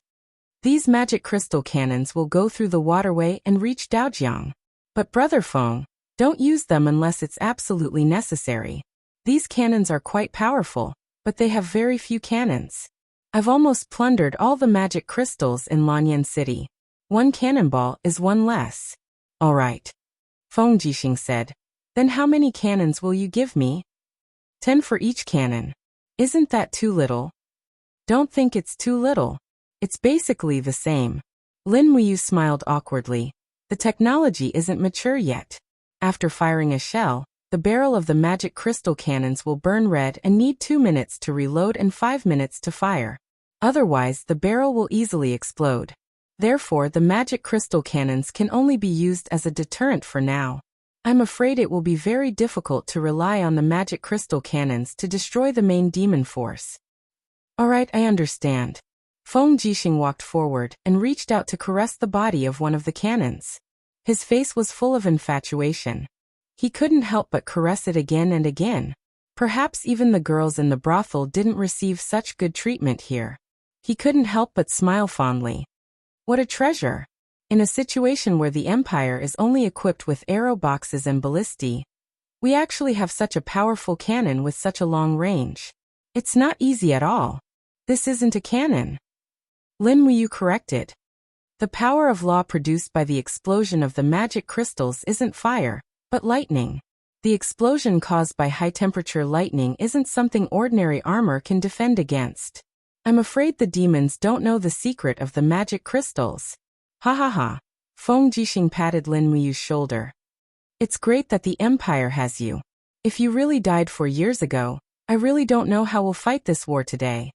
These magic crystal cannons will go through the waterway and reach Daojiang. But Brother Feng, don't use them unless it's absolutely necessary. These cannons are quite powerful, but they have very few cannons. I've almost plundered all the magic crystals in Lanyan City. 1 cannonball is 1 less. All right. Feng Jixing said. Then how many cannons will you give me? 10 for each cannon. Isn't that too little? Don't think it's too little. It's basically the same. Lin Wuyu smiled awkwardly. The technology isn't mature yet. After firing a shell, the barrel of the magic crystal cannons will burn red and need 2 minutes to reload and 5 minutes to fire. Otherwise, the barrel will easily explode. Therefore, the magic crystal cannons can only be used as a deterrent for now. I'm afraid it will be very difficult to rely on the magic crystal cannons to destroy the main demon force. Alright, I understand. Feng Jixing walked forward and reached out to caress the body of one of the cannons. His face was full of infatuation. He couldn't help but caress it again and again. Perhaps even the girls in the brothel didn't receive such good treatment here. He couldn't help but smile fondly. What a treasure! In a situation where the Empire is only equipped with arrow boxes and ballistae, we actually have such a powerful cannon with such a long range. It's not easy at all. This isn't a cannon. Lin Wuyu corrected. The power of law produced by the explosion of the magic crystals isn't fire, but lightning. The explosion caused by high-temperature lightning isn't something ordinary armor can defend against. I'm afraid the demons don't know the secret of the magic crystals. Ha ha ha. Feng Jixing patted Lin Wuyu's shoulder. It's great that the Empire has you. If you really died 4 years ago, I really don't know how we'll fight this war today.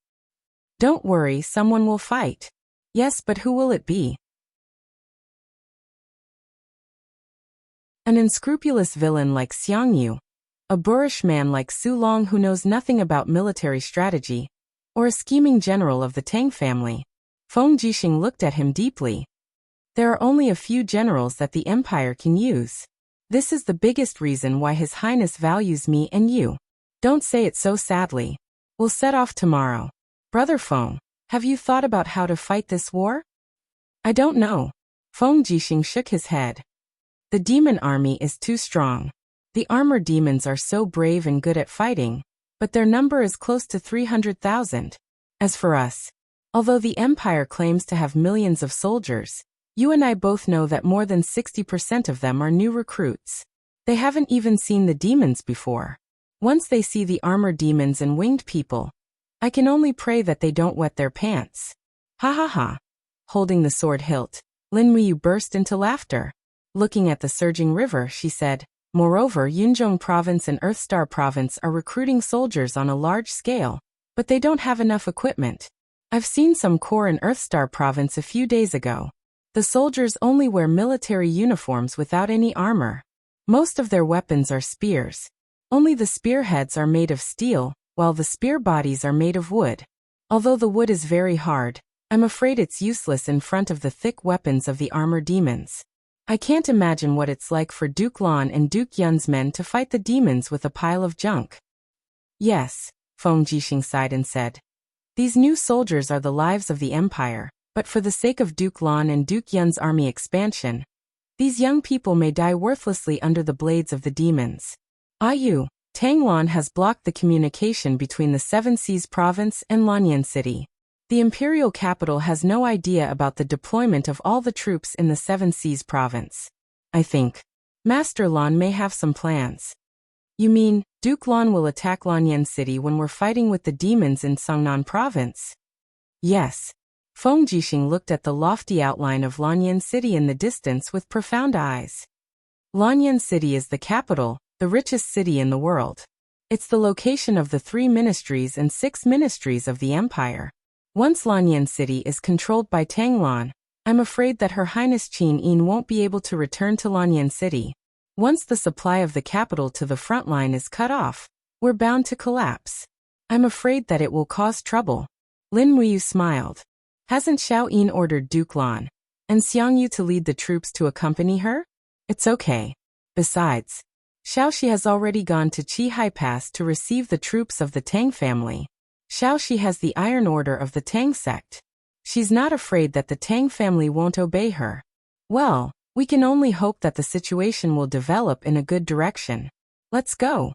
Don't worry, someone will fight. Yes, but who will it be? An unscrupulous villain like Xiang Yu, a boorish man like Su Long who knows nothing about military strategy, or a scheming general of the Tang family. Feng Jixing looked at him deeply. There are only a few generals that the Empire can use. This is the biggest reason why His Highness values me and you. Don't say it so sadly. We'll set off tomorrow. Brother Feng, have you thought about how to fight this war? I don't know. Feng Jixing shook his head. The demon army is too strong. The armor demons are so brave and good at fighting, but their number is close to 300,000. As for us, although the Empire claims to have millions of soldiers, you and I both know that more than 60% of them are new recruits. They haven't even seen the demons before. Once they see the armor demons and winged people, I can only pray that they don't wet their pants. Ha ha ha. Holding the sword hilt, Lin Wuyu burst into laughter. Looking at the surging river, she said, moreover, Yunzhong Province and Earthstar Province are recruiting soldiers on a large scale, but they don't have enough equipment. I've seen some corps in Earthstar Province a few days ago. The soldiers only wear military uniforms without any armor. Most of their weapons are spears. Only the spearheads are made of steel, while the spear bodies are made of wood. Although the wood is very hard, I'm afraid it's useless in front of the thick weapons of the armor demons. I can't imagine what it's like for Duke Lan and Duke Yun's men to fight the demons with a pile of junk. Yes, Feng Jixing sighed and said. These new soldiers are the lives of the Empire, but for the sake of Duke Lan and Duke Yun's army expansion, these young people may die worthlessly under the blades of the demons. Ayu, Tanglan has blocked the communication between the Seven Seas Province and Lanyan City. The imperial capital has no idea about the deployment of all the troops in the Seven Seas Province. I think Master Lan may have some plans. You mean, Duke Lan will attack Lanyan City when we're fighting with the demons in Songnan Province? Yes. Feng Jixing looked at the lofty outline of Lanyan City in the distance with profound eyes. Lanyan City is the capital, the richest city in the world. It's the location of the 3 ministries and 6 ministries of the Empire. Once Lanyan City is controlled by Tanglan, I'm afraid that Her Highness Qin Yin won't be able to return to Lanyan City. Once the supply of the capital to the front line is cut off, we're bound to collapse. I'm afraid that it will cause trouble. Lin Wuyu smiled. Hasn't Xiao Yin ordered Duke Lan and Xiang Yu to lead the troops to accompany her? It's okay. Besides, Xiaoxi has already gone to Qihai Pass to receive the troops of the Tang family. Xiaoxi has the Iron Order of the Tang sect. She's not afraid that the Tang family won't obey her. Well, we can only hope that the situation will develop in a good direction. Let's go.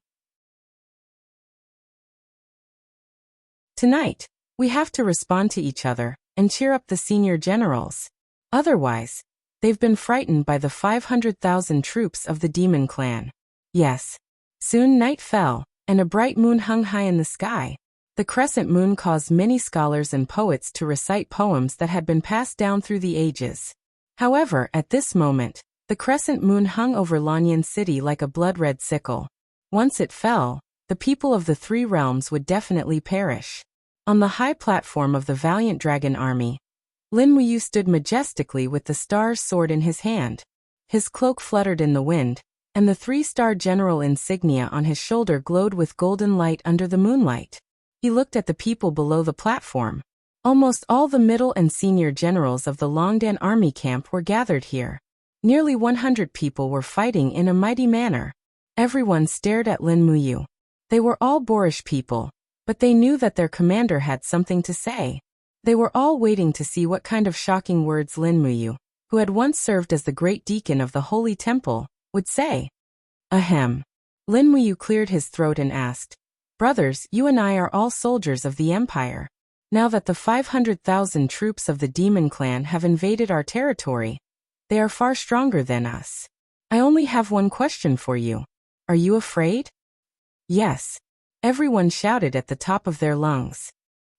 Tonight, we have to respond to each other and cheer up the senior generals. Otherwise, they've been frightened by the 500,000 troops of the demon clan. Yes. Soon night fell, and a bright moon hung high in the sky. The crescent moon caused many scholars and poets to recite poems that had been passed down through the ages. However, at this moment, the crescent moon hung over Lanyan City like a blood-red sickle. Once it fell, the people of the 3 realms would definitely perish. On the high platform of the valiant dragon army, Lin Wuyu stood majestically with the star's sword in his hand. His cloak fluttered in the wind, and the 3-star general insignia on his shoulder glowed with golden light under the moonlight. He looked at the people below the platform. Almost all the middle and senior generals of the Longdan army camp were gathered here. Nearly 100 people were fighting in a mighty manner. Everyone stared at Lin Wuyu. They were all boorish people, but they knew that their commander had something to say. They were all waiting to see what kind of shocking words Lin Wuyu, who had once served as the great deacon of the Holy Temple, would say. Ahem. Lin Wuyu cleared his throat and asked, Brothers, you and I are all soldiers of the Empire. Now that the 500,000 troops of the Demon Clan have invaded our territory, they are far stronger than us. I only have one question for you. Are you afraid? Yes. Everyone shouted at the top of their lungs.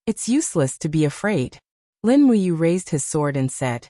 It's useless to be afraid. Lin Muyu raised his sword and said,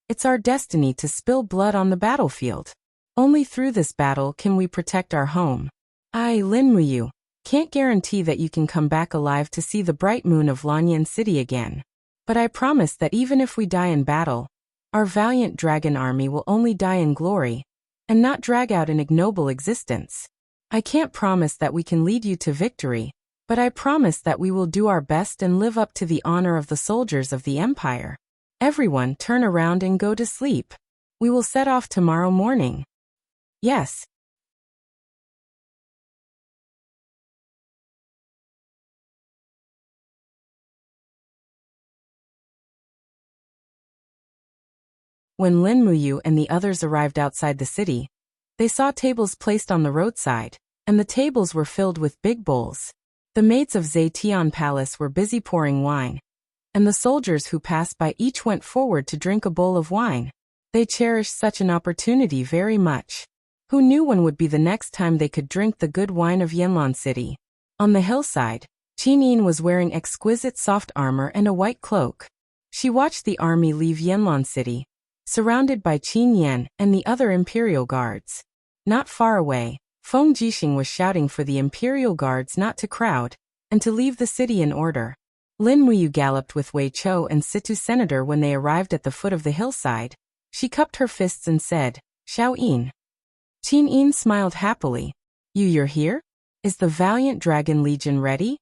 "It's our destiny to spill blood on the battlefield. Only through this battle can we protect our home. I, Lin Muyu, can't guarantee that you can come back alive to see the bright moon of Lanyan City again. But I promise that even if we die in battle, our valiant dragon army will only die in glory, and not drag out an ignoble existence. I can't promise that we can lead you to victory, but I promise that we will do our best and live up to the honor of the soldiers of the Empire. Everyone turn around and go to sleep. We will set off tomorrow morning." Yes. When Lin Muyu and the others arrived outside the city, they saw tables placed on the roadside, and the tables were filled with big bowls. The maids of Zetian Palace were busy pouring wine, and the soldiers who passed by each went forward to drink a bowl of wine. They cherished such an opportunity very much. Who knew when would be the next time they could drink the good wine of Yanlan City? On the hillside, Qin Yin was wearing exquisite soft armor and a white cloak. She watched the army leave Yanlan City, surrounded by Qin Yan and the other imperial guards. Not far away, Feng Jixing was shouting for the imperial guards not to crowd, and to leave the city in order. Lin Muyu galloped with Wei Chou and Situ Senator when they arrived at the foot of the hillside. She cupped her fists and said, "Xiao Yin." Qin Yin smiled happily. You're here? Is the valiant Dragon Legion ready?"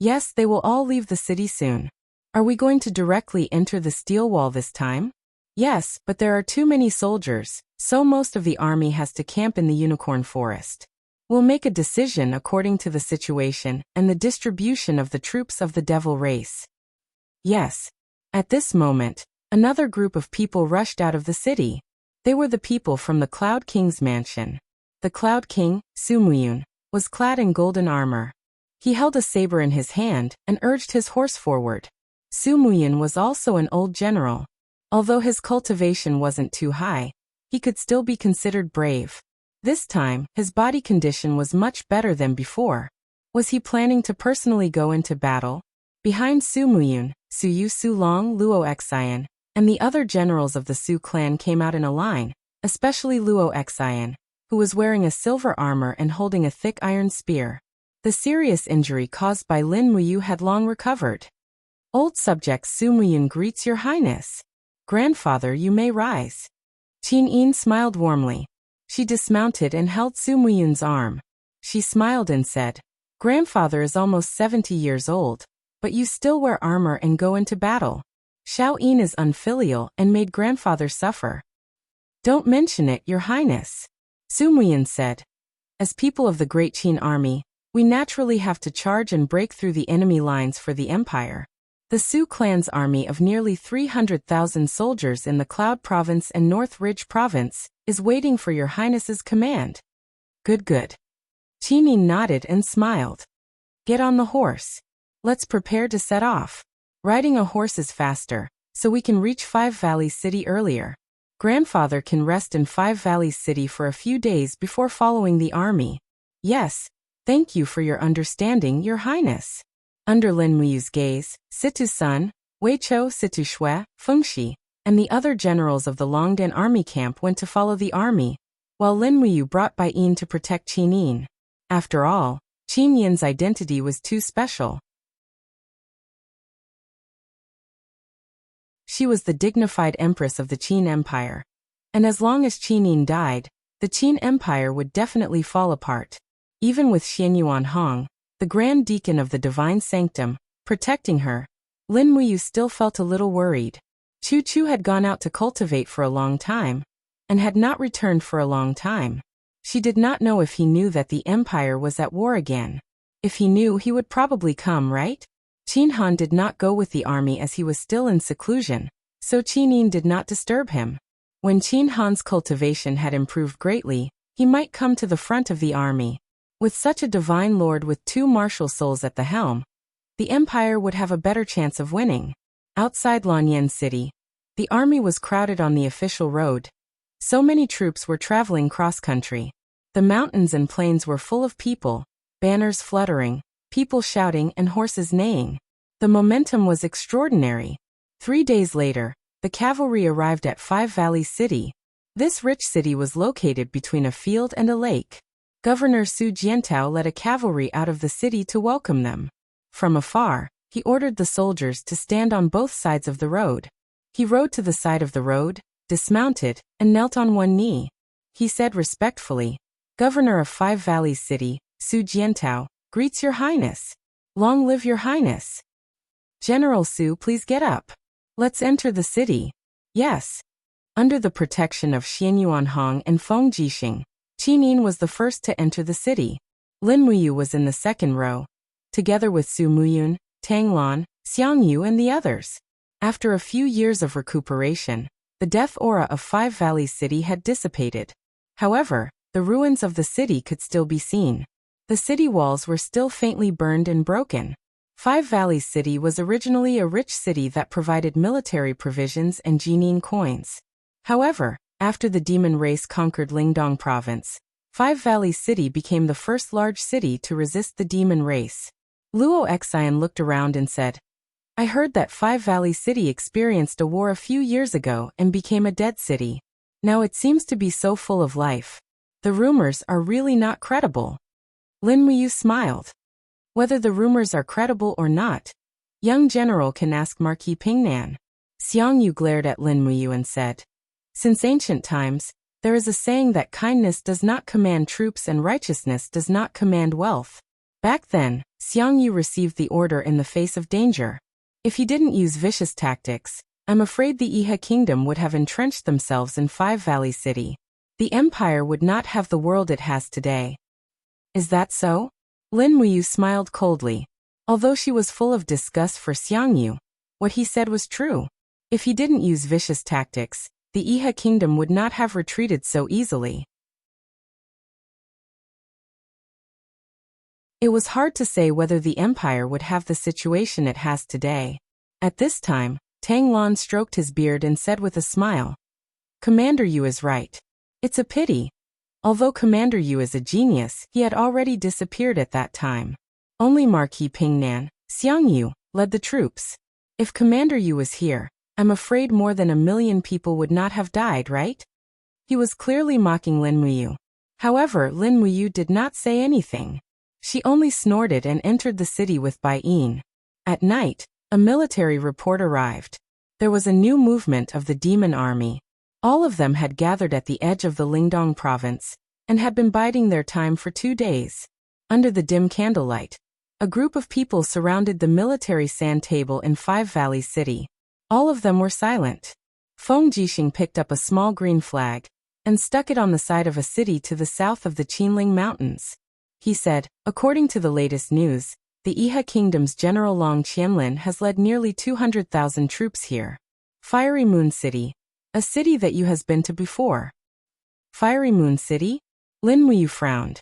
"Yes, they will all leave the city soon." "Are we going to directly enter the steel wall this time?" "Yes, but there are too many soldiers, so most of the army has to camp in the Unicorn Forest. We'll make a decision according to the situation and the distribution of the troops of the Devil race." "Yes." At this moment, another group of people rushed out of the city. They were the people from the Cloud King's mansion. The Cloud King, Sumuyun, was clad in golden armor. He held a saber in his hand and urged his horse forward. Sumuyun was also an old general. Although his cultivation wasn't too high, he could still be considered brave. This time, his body condition was much better than before. Was he planning to personally go into battle? Behind Sumuyun, Suyu Sulong Luo Xian, and the other generals of the Su clan came out in a line, especially Luo Xian, who was wearing a silver armor and holding a thick iron spear. The serious injury caused by Lin Muyu had long recovered. "Old subject Sumuyun greets your highness. Grandfather, you may rise." Qin Yin smiled warmly. She dismounted and held Sumuyun's arm. She smiled and said, "Grandfather is almost 70 years old, but you still wear armor and go into battle. Xiao Yin is unfilial and made grandfather suffer." "Don't mention it, your highness," Sumuyun said. "As people of the Great Qin army, we naturally have to charge and break through the enemy lines for the empire. The Su clan's army of nearly 300,000 soldiers in the Cloud Province and North Ridge Province is waiting for your highness's command." Good. Qin Yin nodded and smiled. "Get on the horse. Let's prepare to set off. Riding a horse is faster, so we can reach Five Valleys City earlier. Grandfather can rest in Five Valleys City for a few days before following the army." "Yes, thank you for your understanding, your highness." Under Lin Muyu's gaze, Situ Sun, Wei Chou, Situ Shui, Feng Shi, and the other generals of the Longdan army camp went to follow the army, while Lin Muyu brought Bai Yin to protect Qin Yin. After all, Qin Yin's identity was too special. She was the dignified empress of the Qin Empire, and as long as Qin Yin died, the Qin Empire would definitely fall apart. Even with Xianyuan Hong, the Grand Deacon of the Divine Sanctum, protecting her, Lin Muyu still felt a little worried. Chu Chu had gone out to cultivate for a long time, and had not returned for a long time. She did not know if he knew that the Empire was at war again. If he knew, he would probably come, right? Qin Han did not go with the army as he was still in seclusion, so Qin Yin did not disturb him. When Qin Han's cultivation had improved greatly, he might come to the front of the army. With such a divine lord with two martial souls at the helm, the empire would have a better chance of winning. Outside Lanyan City, the army was crowded on the official road. So many troops were traveling cross-country. The mountains and plains were full of people, banners fluttering, people shouting and horses neighing. The momentum was extraordinary. 3 days later, the cavalry arrived at Five Valleys City. This rich city was located between a field and a lake. Governor Su Jiantao led a cavalry out of the city to welcome them. From afar, he ordered the soldiers to stand on both sides of the road. He rode to the side of the road, dismounted, and knelt on one knee. He said respectfully, "Governor of Five Valleys City, Su Jiantao, greets your highness. Long live your highness. General Su, please get up. Let's enter the city." Yes. Under the protection of Xian Yuanhong and Feng Jixing, Qin Yin was the first to enter the city. Lin Muyu was in the second row, together with Su Muyun, Tang Lan, Xiang Yu and the others. After a few years of recuperation, the death aura of Five Valleys City had dissipated. However, the ruins of the city could still be seen. The city walls were still faintly burned and broken. Five Valleys City was originally a rich city that provided military provisions and Jinin coins. However, after the demon race conquered Lingdong province, Five Valleys City became the first large city to resist the demon race. Luo Xian looked around and said, "I heard that Five Valleys City experienced a war a few years ago and became a dead city. Now it seems to be so full of life. The rumors are really not credible." Lin Muyu smiled. "Whether the rumors are credible or not, young general can ask Marquis Pingnan." Xiang Yu glared at Lin Muyu and said, "Since ancient times, there is a saying that kindness does not command troops and righteousness does not command wealth." Back then, Xiang Yu received the order in the face of danger. If he didn't use vicious tactics, I'm afraid the Iha kingdom would have entrenched themselves in Five Valleys City. The empire would not have the world it has today. Is that so? Lin Muyu smiled coldly. Although she was full of disgust for Xiang Yu, what he said was true. If he didn't use vicious tactics, the Iha kingdom would not have retreated so easily. It was hard to say whether the empire would have the situation it has today. At this time, Tang Lan stroked his beard and said with a smile, "Commander Yu is right. It's a pity. Although Commander Yu is a genius, he had already disappeared at that time. Only Marquis Pingnan, Xiang Yu, led the troops. If Commander Yu was here, I'm afraid more than 1,000,000 people would not have died, right?" He was clearly mocking Lin Muyu. However, Lin Muyu did not say anything. She only snorted and entered the city with Bai Yin. At night, a military report arrived. There was a new movement of the demon army. All of them had gathered at the edge of the Lingdong province, and had been biding their time for 2 days. Under the dim candlelight, a group of people surrounded the military sand table in Five Valleys City. All of them were silent. Feng Jixing picked up a small green flag, and stuck it on the side of a city to the south of the Qinling Mountains. He said, "According to the latest news, the Iha Kingdom's General Long Qianlin has led nearly 200,000 troops here. Fiery Moon City, a city that you has been to before." Fiery Moon City? Lin Muyu frowned.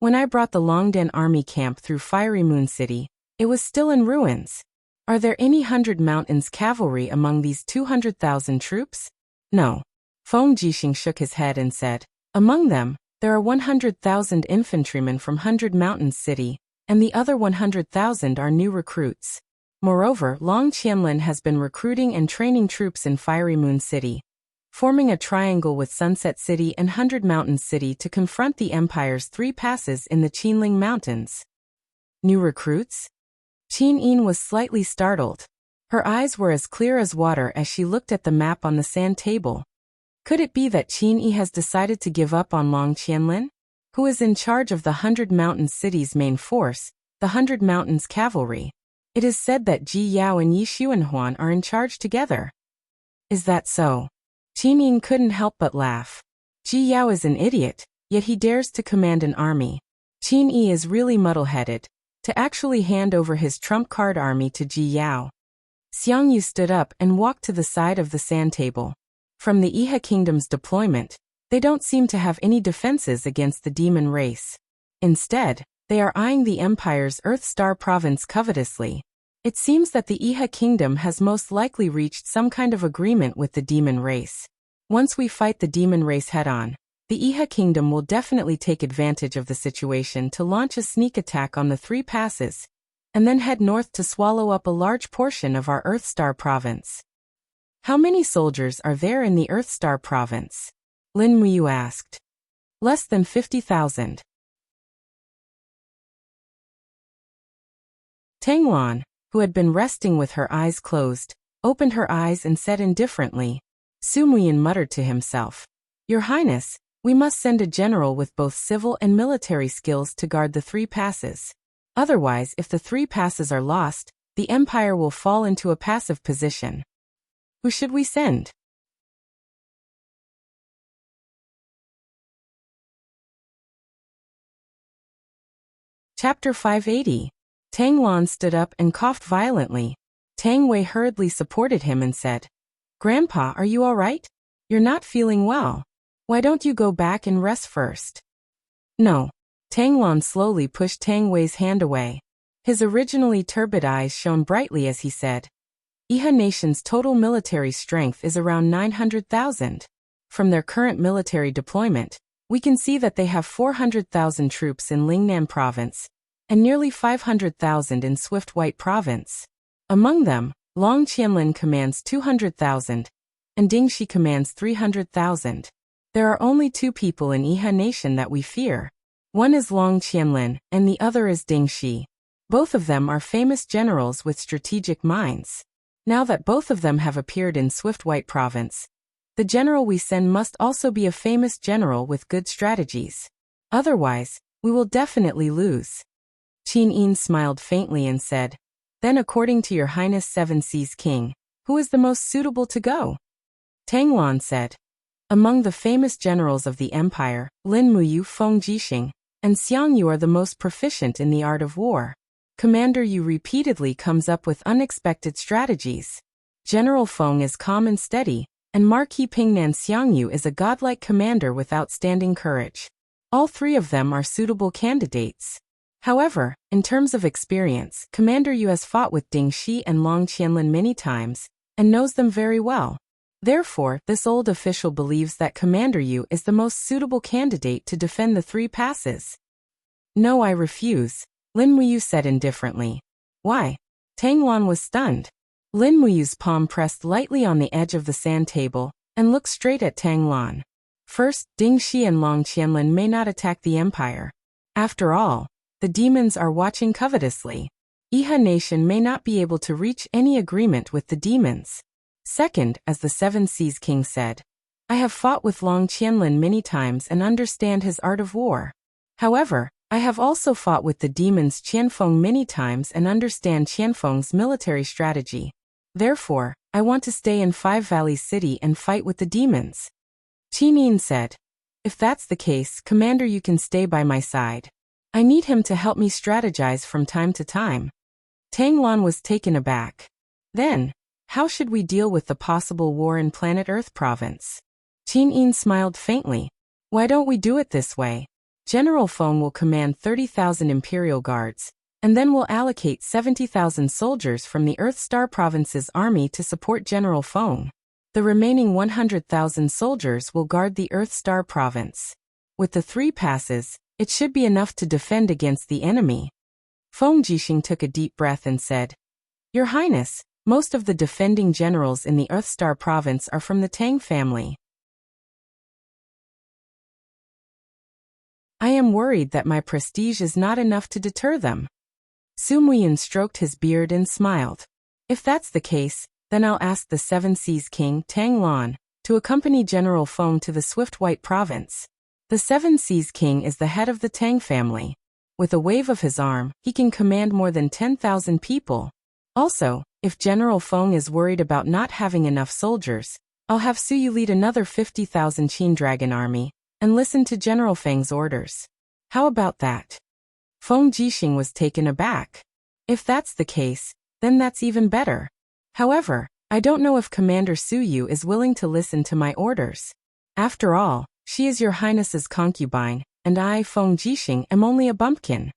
"When I brought the Longden army camp through Fiery Moon City, it was still in ruins. Are there any 100 Mountains cavalry among these 200,000 troops? No." Feng Jixing shook his head and said, "Among them, there are 100,000 infantrymen from 100 Mountains City, and the other 100,000 are new recruits. Moreover, Long Qianlin has been recruiting and training troops in Fiery Moon City, forming a triangle with Sunset City and 100 Mountains City to confront the Empire's 3 passes in the Qinling Mountains." New recruits? Qin Yin was slightly startled. Her eyes were as clear as water as she looked at the map on the sand table. Could it be that Qin Yi has decided to give up on Long Qianlin, who is in charge of the 100 Mountains City's main force, the 100 Mountains Cavalry? It is said that Ji Yao and Yi Xuanhuan are in charge together. Is that so? Qin Yin couldn't help but laugh. Ji Yao is an idiot, yet he dares to command an army. Qin Yi is really muddle-headed, to actually hand over his trump card army to Ji Yao. Xiang Yu stood up and walked to the side of the sand table. From the Iha Kingdom's deployment, they don't seem to have any defenses against the demon race. Instead, they are eyeing the Empire's Earth Star province covetously. It seems that the Iha kingdom has most likely reached some kind of agreement with the demon race. Once we fight the demon race head-on, the Iha kingdom will definitely take advantage of the situation to launch a sneak attack on the 3 passes, and then head north to swallow up a large portion of our Earth Star province. How many soldiers are there in the Earth Star province? Lin Muyu asked. Less than 50,000. Tang Lan, who had been resting with her eyes closed, opened her eyes and said indifferently. Su Muyin muttered to himself. Your Highness, we must send a general with both civil and military skills to guard the 3 passes. Otherwise, if the 3 passes are lost, the Empire will fall into a passive position. Who should we send? Chapter 580. Tang Lan stood up and coughed violently. Tang Wei hurriedly supported him and said, Grandpa, are you all right? You're not feeling well. Why don't you go back and rest first? No. Tang Lan slowly pushed Tang Wei's hand away. His originally turbid eyes shone brightly as he said, Iha Nation's total military strength is around 900,000. From their current military deployment, we can see that they have 400,000 troops in Lingnan province, and nearly 500,000 in Swift White province. Among them, Long Qianlin commands 200,000, and Ding Shi commands 300,000. There are only 2 people in Iha Nation that we fear. One is Long Qianlin, and the other is Ding Shi. Both of them are famous generals with strategic minds. Now that both of them have appeared in Swift White province, the general we send must also be a famous general with good strategies. Otherwise, we will definitely lose. Qin Yin smiled faintly and said, Then according to your Highness 7 Seas King, who is the most suitable to go? Tang Lan said, Among the famous generals of the Empire, Lin Muyu, Feng Jixing, and Xiang Yu are the most proficient in the art of war. Commander Yu repeatedly comes up with unexpected strategies. General Feng is calm and steady, and Marquis Pingnan Xiang Yu is a godlike commander with outstanding courage. All 3 of them are suitable candidates. However, in terms of experience, Commander Yu has fought with Ding Shi and Long Qianlin many times, and knows them very well. Therefore, this old official believes that Commander Yu is the most suitable candidate to defend the 3 passes. No, I refuse, Lin Muyu said indifferently. Why? Tang Lan was stunned. Lin Muyu's palm pressed lightly on the edge of the sand table, and looked straight at Tang Lan. First, Ding Shi and Long Qianlin may not attack the Empire. After all, the demons are watching covetously. Iha Nation may not be able to reach any agreement with the demons. Second, as the 7 Seas King said, I have fought with Long Qianlin many times and understand his art of war. However, I have also fought with the demons Qianfeng many times and understand Qianfeng's military strategy. Therefore, I want to stay in 5 Valleys City and fight with the demons. Qin Yin said, If that's the case, Commander, you can stay by my side. I need him to help me strategize from time to time. Tang Lan was taken aback. Then, how should we deal with the possible war in Planet Earth province? Qin Yin smiled faintly. Why don't we do it this way? General Feng will command 30,000 Imperial Guards, and then we'll allocate 70,000 soldiers from the Earth Star Province's army to support General Feng. The remaining 100,000 soldiers will guard the Earth Star Province. With the 3 passes, it should be enough to defend against the enemy. Feng Jixing took a deep breath and said, Your Highness, most of the defending generals in the Earth Star Province are from the Tang family. I am worried that my prestige is not enough to deter them. Su Muyin stroked his beard and smiled. If that's the case, then I'll ask the 7 Seas King, Tang Lan, to accompany General Feng to the Swift White Province. The 7 Seas King is the head of the Tang family. With a wave of his arm, he can command more than 10,000 people. Also, if General Feng is worried about not having enough soldiers, I'll have Su Yu lead another 50,000 Qin Dragon army, and listen to General Feng's orders. How about that? Feng Jixing was taken aback. If that's the case, then that's even better. However, I don't know if Commander Su Yu is willing to listen to my orders. After all, she is your Highness's concubine, and I, Feng Jixing, am only a bumpkin.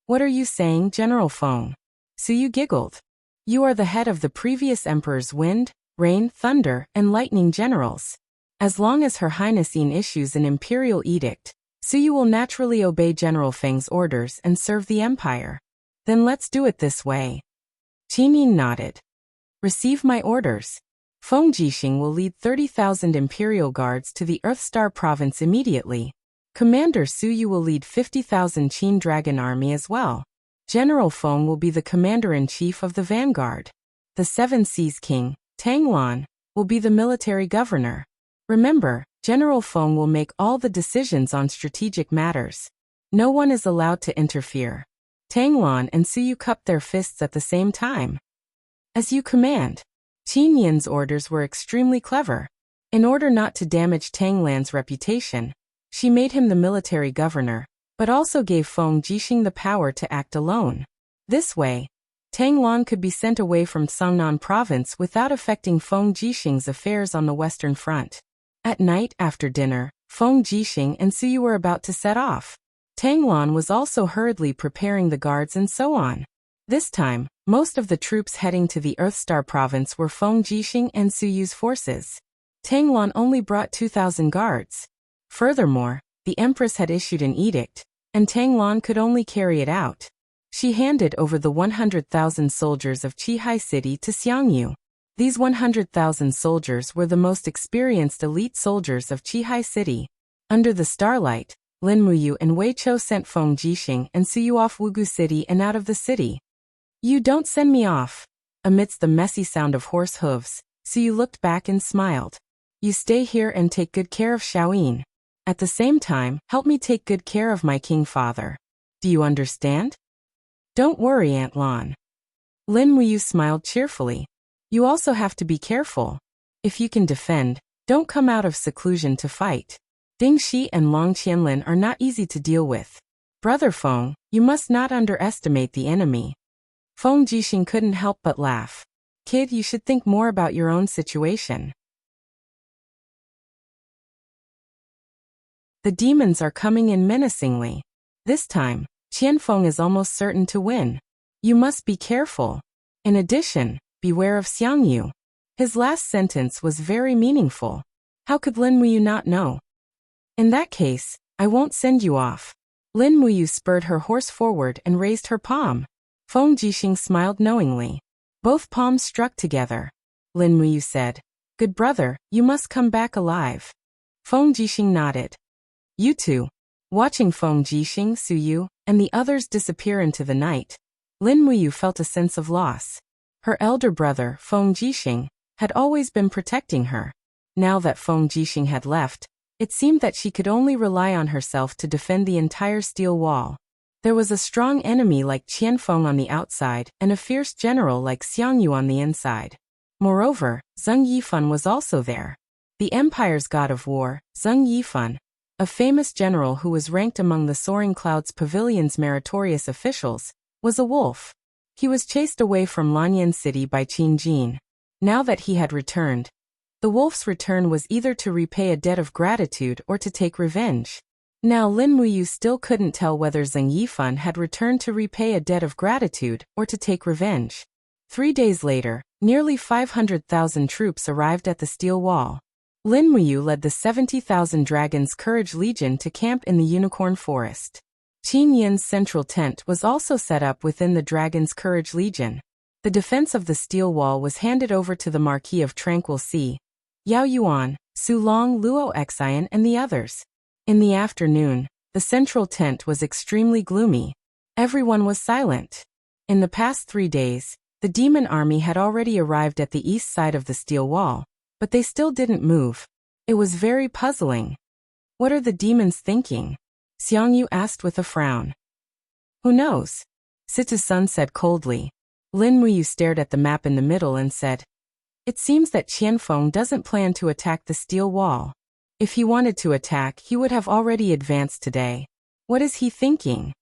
What are you saying, General Feng? Su Yu giggled. You are the head of the previous emperor's wind, rain, thunder, and lightning generals. As long as Her Highness Yin issues an imperial edict, Su Yu will naturally obey General Feng's orders and serve the empire. Then let's do it this way. Qin Yin nodded. Receive my orders. Feng Jixing will lead 30,000 imperial guards to the Earthstar province immediately. Commander Su Yu will lead 50,000 Qin Dragon Army as well. General Feng will be the commander-in-chief of the vanguard. The Seven Seas King, Tang Lan, will be the military governor. Remember, General Feng will make all the decisions on strategic matters. No one is allowed to interfere. Tang Lan and Su Yu cupped their fists at the same time. As you command. Qin Yin's orders were extremely clever. In order not to damage Tang Lan's reputation, she made him the military governor, but also gave Feng Jixing the power to act alone. This way, Tang Lan could be sent away from Songnan province without affecting Feng Jixing's affairs on the western front. At night after dinner, Feng Jixing and Su Yu were about to set off. Tang Lan was also hurriedly preparing the guards and so on. This time, most of the troops heading to the Earthstar province were Feng Jixing and Su Yu's forces. Tang Lan only brought 2,000 guards. Furthermore, the Empress had issued an edict, and Tang Lan could only carry it out. She handed over the 100,000 soldiers of Qihai City to Xiangyu. These 100,000 soldiers were the most experienced elite soldiers of Qihai City. Under the starlight, Lin Muyu and Wei Chou sent Feng Jixing and Su Yu off Wugu City and out of the city. You don't send me off. Amidst the messy sound of horse hooves, Su Yu looked back and smiled. You stay here and take good care of Shaoyin. At the same time, help me take good care of my king father. Do you understand? Don't worry, Aunt Lan. Lin Muyu smiled cheerfully. You also have to be careful. If you can defend, don't come out of seclusion to fight. Ding Shi and Long Qianlin are not easy to deal with. Brother Feng, you must not underestimate the enemy. Feng Jixing couldn't help but laugh. Kid, you should think more about your own situation. The demons are coming in menacingly. This time, Qianfeng is almost certain to win. You must be careful. In addition, beware of Xiangyu. His last sentence was very meaningful. How could Lin Muyu not know? In that case, I won't send you off. Lin Muyu spurred her horse forward and raised her palm. Feng Jixing smiled knowingly. Both palms struck together. Lin Muyu said, Good brother, you must come back alive. Feng Jixing nodded. You two. Watching Feng Jixing, Su Yu, and the others disappear into the night, Lin Muyu felt a sense of loss. Her elder brother, Feng Jixing, had always been protecting her. Now that Feng Jixing had left, it seemed that she could only rely on herself to defend the entire steel wall. There was a strong enemy like Qianfeng on the outside and a fierce general like Xiangyu on the inside. Moreover, Zheng Yifan was also there. The empire's god of war, Zheng Yifan, a famous general who was ranked among the Soaring Clouds Pavilion's meritorious officials, was a wolf. He was chased away from Lanyan City by Qin Jin. Now that he had returned, the wolf's return was either to repay a debt of gratitude or to take revenge. Now Lin Muyu still couldn't tell whether Zheng Yifan had returned to repay a debt of gratitude or to take revenge. 3 days later, nearly 500,000 troops arrived at the steel wall. Lin Muyu led the 70,000 Dragon's Courage Legion to camp in the Unicorn Forest. Qin Yin's central tent was also set up within the Dragon's Courage Legion. The defense of the steel wall was handed over to the Marquis of Tranquil Sea, Yao Yuan, Su Long, Luo Xian, and the others. In the afternoon, the central tent was extremely gloomy. Everyone was silent. In the past 3 days, the demon army had already arrived at the east side of the steel wall, but they still didn't move. It was very puzzling. What are the demons thinking? Xiangyu asked with a frown. Who knows? Situ-sun said coldly. Lin Muyu stared at the map in the middle and said, It seems that Qianfeng doesn't plan to attack the steel wall. If he wanted to attack, he would have already advanced today. What is he thinking?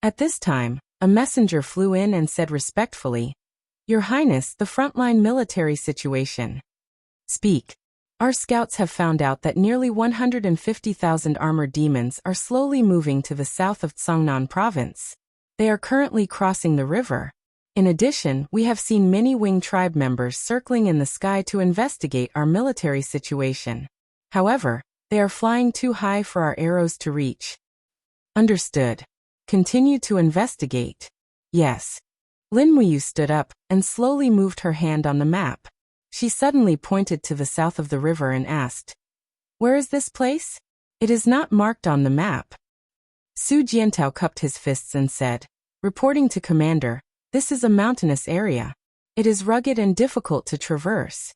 At this time, a messenger flew in and said respectfully, Your Highness, the frontline military situation. Speak. Our scouts have found out that nearly 150,000 armored demons are slowly moving to the south of Tsangnan province. They are currently crossing the river. In addition, we have seen many Wing tribe members circling in the sky to investigate our military situation. However, they are flying too high for our arrows to reach. Understood. Continue to investigate. Yes. Lin Muyu stood up and slowly moved her hand on the map. She suddenly pointed to the south of the river and asked, "Where is this place? It is not marked on the map." Su Jiantao cupped his fists and said, "Reporting to Commander, this is a mountainous area. It is rugged and difficult to traverse.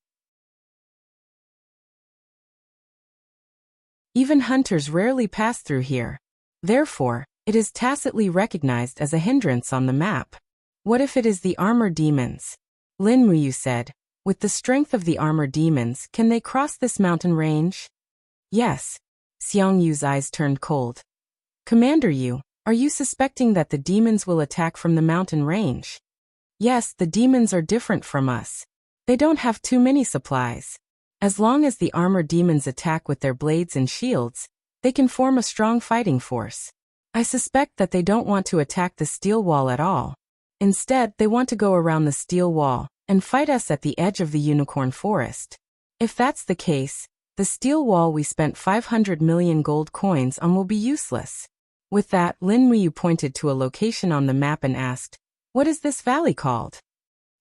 Even hunters rarely pass through here. Therefore, it is tacitly recognized as a hindrance on the map. What if it is the armored demons?" Lin Muyu said, "With the strength of the armored demons, can they cross this mountain range?" "Yes." Xiang Yu's eyes turned cold. "Commander Yu, are you suspecting that the demons will attack from the mountain range?" "Yes, the demons are different from us. They don't have too many supplies. As long as the armored demons attack with their blades and shields, they can form a strong fighting force. I suspect that they don't want to attack the steel wall at all. Instead, they want to go around the steel wall and fight us at the edge of the unicorn forest. If that's the case, the steel wall we spent 500 million gold coins on will be useless." With that, Lin Muyu pointed to a location on the map and asked, "What is this valley called?"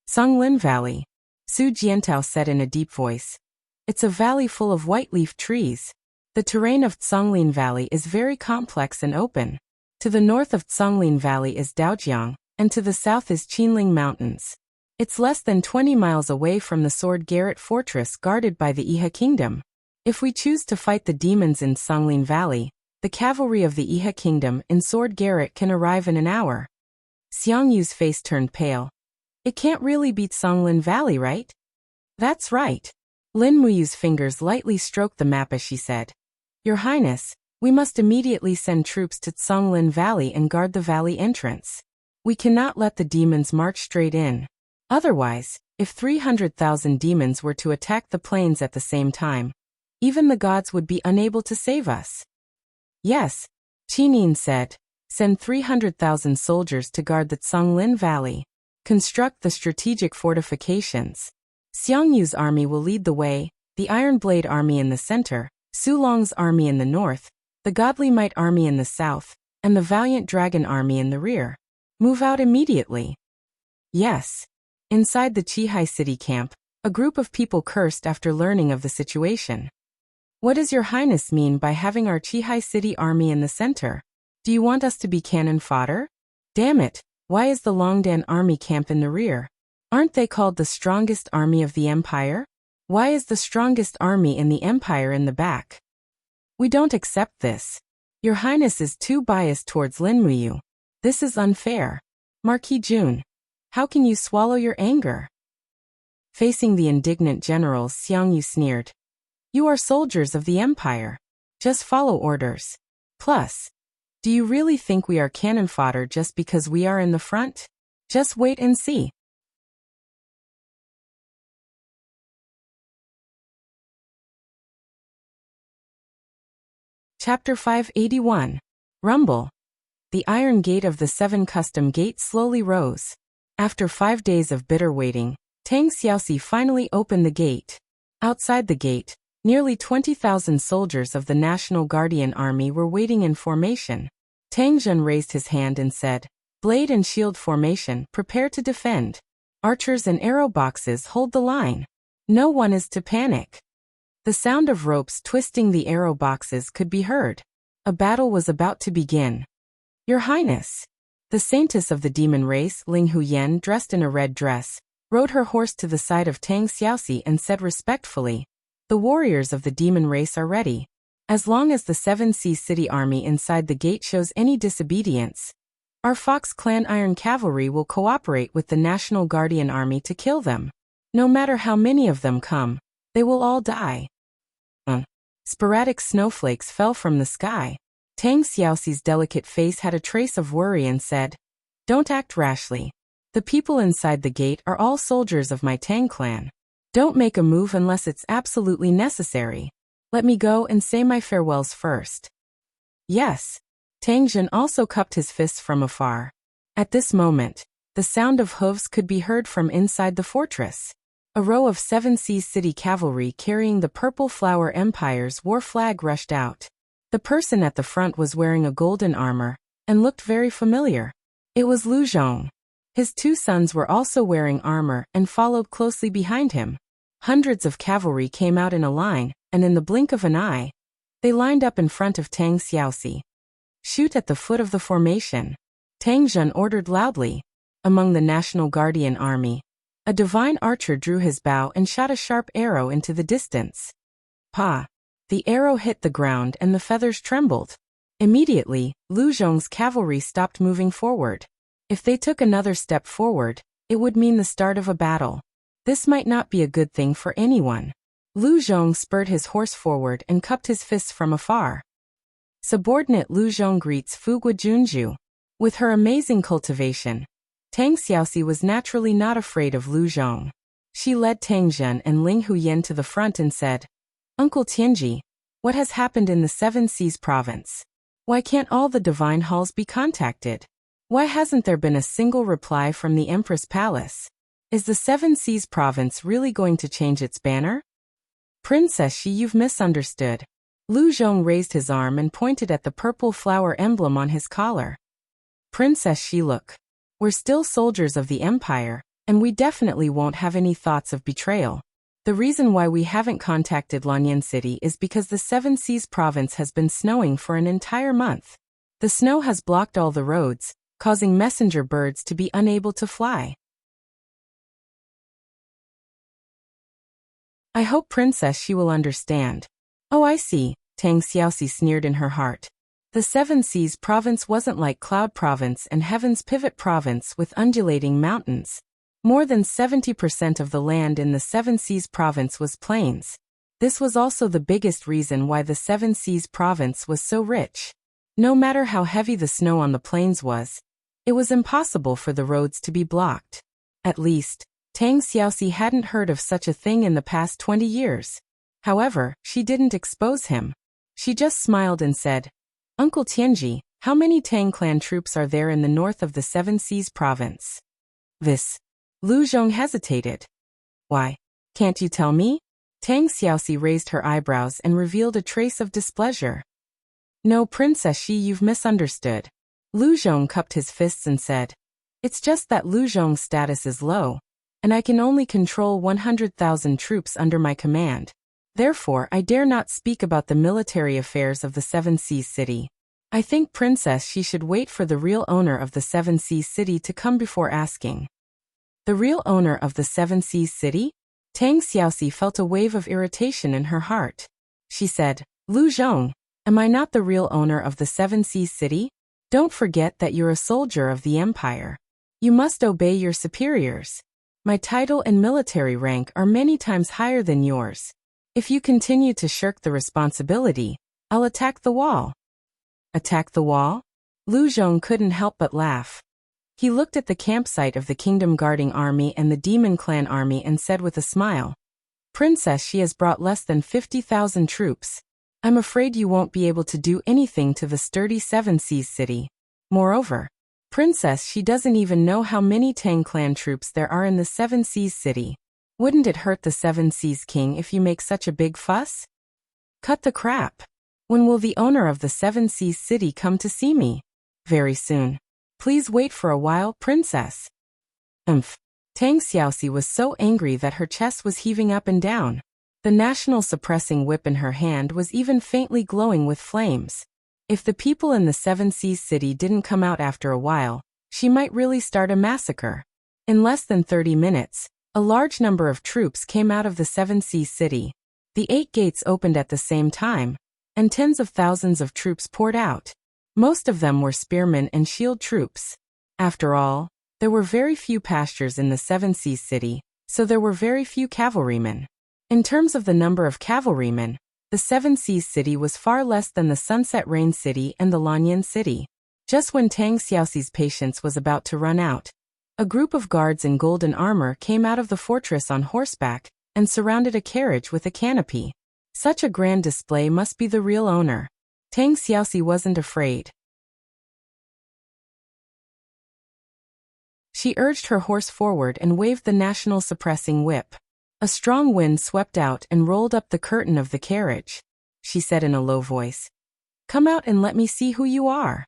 "Songlin Valley," Su Jiantao said in a deep voice. "It's a valley full of white-leaf trees. The terrain of Songlin Valley is very complex and open. To the north of Songlin Valley is Daojiang, and to the south is Qinling Mountains. It's less than 20 miles away from the Sword Garret Fortress guarded by the Iha Kingdom. If we choose to fight the demons in Songlin Valley, the cavalry of the Iha Kingdom in Sword Garret can arrive in an hour." Xiang Yu's face turned pale. "It can't really beat Songlin Valley, right?" "That's right." Lin Muyu's fingers lightly stroked the map as she said, "Your Highness, we must immediately send troops to Songlin Valley and guard the valley entrance. We cannot let the demons march straight in. Otherwise, if 300,000 demons were to attack the plains at the same time, even the gods would be unable to save us." "Yes," Qinin said, "send 300,000 soldiers to guard the Songlin Valley. Construct the strategic fortifications. Xiang Yu's army will lead the way, the Iron Blade army in the center, Su Long's army in the north, the Godly Might army in the south, and the Valiant Dragon army in the rear. Move out immediately." "Yes." Inside the Qihai city camp, a group of people cursed after learning of the situation. "What does Your Highness mean by having our Qihai city army in the center? Do you want us to be cannon fodder? Damn it, why is the Longdan army camp in the rear? Aren't they called the strongest army of the empire? Why is the strongest army in the empire in the back? We don't accept this. Your Highness is too biased towards Lin Muyu. This is unfair. Marquis Jun, how can you swallow your anger?" Facing the indignant generals, Xiang Yu sneered. "You are soldiers of the empire. Just follow orders. Plus, do you really think we are cannon fodder just because we are in the front? Just wait and see." Chapter 581. Rumble. The iron gate of the 7 custom gate slowly rose. After 5 days of bitter waiting, Tang Xiaoxi finally opened the gate. Outside the gate, nearly 20,000 soldiers of the National Guardian Army were waiting in formation. Tang Zhen raised his hand and said, "Blade and shield formation, prepare to defend. Archers and arrow boxes hold the line. No one is to panic." The sound of ropes twisting the arrow boxes could be heard. A battle was about to begin. "Your Highness." The saintess of the demon race, Ling Huyen, dressed in a red dress, rode her horse to the side of Tang Xiaoxi and said respectfully, "The warriors of the demon race are ready. As long as the 7C city army inside the gate shows any disobedience, our Fox Clan Iron Cavalry will cooperate with the National Guardian Army to kill them. No matter how many of them come, they will all die." Sporadic snowflakes fell from the sky. Tang Xiaoxi's delicate face had a trace of worry and said, "Don't act rashly. The people inside the gate are all soldiers of my Tang clan. Don't make a move unless it's absolutely necessary. Let me go and say my farewells first. Yes. Tang Jun also cupped his fists from afar. At this moment, the sound of hooves could be heard from inside the fortress. A row of Seven Seas City cavalry carrying the Purple Flower Empire's war flag rushed out. The person at the front was wearing a golden armor and looked very familiar. It was Lu Zhong. His two sons were also wearing armor and followed closely behind him. Hundreds of cavalry came out in a line, and in the blink of an eye, they lined up in front of Tang Xiaoxi. Shoot at the foot of the formation. Tang Jun ordered loudly. Among the National Guardian Army, a divine archer drew his bow and shot a sharp arrow into the distance. Pa! The arrow hit the ground and the feathers trembled. Immediately, Lu Zhong's cavalry stopped moving forward. If they took another step forward, it would mean the start of a battle. This might not be a good thing for anyone. Lu Zhong spurred his horse forward and cupped his fists from afar. Subordinate Lu Zhong greets Fugua Junju. With her amazing cultivation, Tang Xiaoxi was naturally not afraid of Lu Zhong. She led Tang Jun and Ling Huyen to the front and said, Uncle Tianji, what has happened in the Seven Seas province? Why can't all the divine halls be contacted? Why hasn't there been a single reply from the Empress Palace? Is the Seven Seas province really going to change its banner? Princess Shi, you've misunderstood. Lu Zhong raised his arm and pointed at the purple flower emblem on his collar. Princess Shi, look. We're still soldiers of the Empire, and we definitely won't have any thoughts of betrayal. The reason why we haven't contacted Lanyan City is because the Seven Seas province has been snowing for an entire month. The snow has blocked all the roads, causing messenger birds to be unable to fly. I hope Princess Shi will understand. Oh, I see, Tang Xiaoxi sneered in her heart. The Seven Seas province wasn't like Cloud Province and Heaven's Pivot Province with undulating mountains. More than 70% of the land in the Seven Seas province was plains. This was also the biggest reason why the Seven Seas province was so rich. No matter how heavy the snow on the plains was, it was impossible for the roads to be blocked. At least, Tang Xiaoxi hadn't heard of such a thing in the past 20 years. However, she didn't expose him. She just smiled and said, Uncle Tianji, how many Tang clan troops are there in the north of the Seven Seas province? Lu Zhong hesitated. Why, can't you tell me? Tang Xiaoxi raised her eyebrows and revealed a trace of displeasure. No, Princess Shi, you've misunderstood. Lu Zhong cupped his fists and said, It's just that Lu Zhong's status is low, and I can only control 100,000 troops under my command. Therefore, I dare not speak about the military affairs of the Seven Seas City. I think Princess Shi should wait for the real owner of the Seven Seas City to come before asking. The real owner of the Seven Seas City? Tang Xiaoxi felt a wave of irritation in her heart. She said, Lu Zhong, am I not the real owner of the Seven Seas City? Don't forget that you're a soldier of the Empire. You must obey your superiors. My title and military rank are many times higher than yours. If you continue to shirk the responsibility, I'll attack the wall. Attack the wall? Lu Zhong couldn't help but laugh. He looked at the campsite of the Kingdom Guarding Army and the Demon Clan Army and said with a smile, Princess, she has brought less than 50,000 troops. I'm afraid you won't be able to do anything to the sturdy Seven Seas City. Moreover, Princess, she doesn't even know how many Tang clan troops there are in the Seven Seas City. Wouldn't it hurt the Seven Seas King if you make such a big fuss? Cut the crap. When will the owner of the Seven Seas City come to see me? Very soon. Please wait for a while, Princess. Tang Xiaoxi was so angry that her chest was heaving up and down. The national suppressing whip in her hand was even faintly glowing with flames. If the people in the Seven Seas City didn't come out after a while, she might really start a massacre. In less than 30 minutes, a large number of troops came out of the Seven Seas City. The 8 gates opened at the same time, and tens of thousands of troops poured out. Most of them were spearmen and shield troops. After all, there were very few pastures in the Seven Seas City, so there were very few cavalrymen. In terms of the number of cavalrymen, the Seven Seas City was far less than the Sunset Rain City and the Lanyan City. Just when Tang Xiaoxi's patience was about to run out, a group of guards in golden armor came out of the fortress on horseback and surrounded a carriage with a canopy. Such a grand display must be the real owner. Tang Xiaoxi wasn't afraid. She urged her horse forward and waved the national suppressing whip. A strong wind swept out and rolled up the curtain of the carriage. She said in a low voice, "Come out and let me see who you are."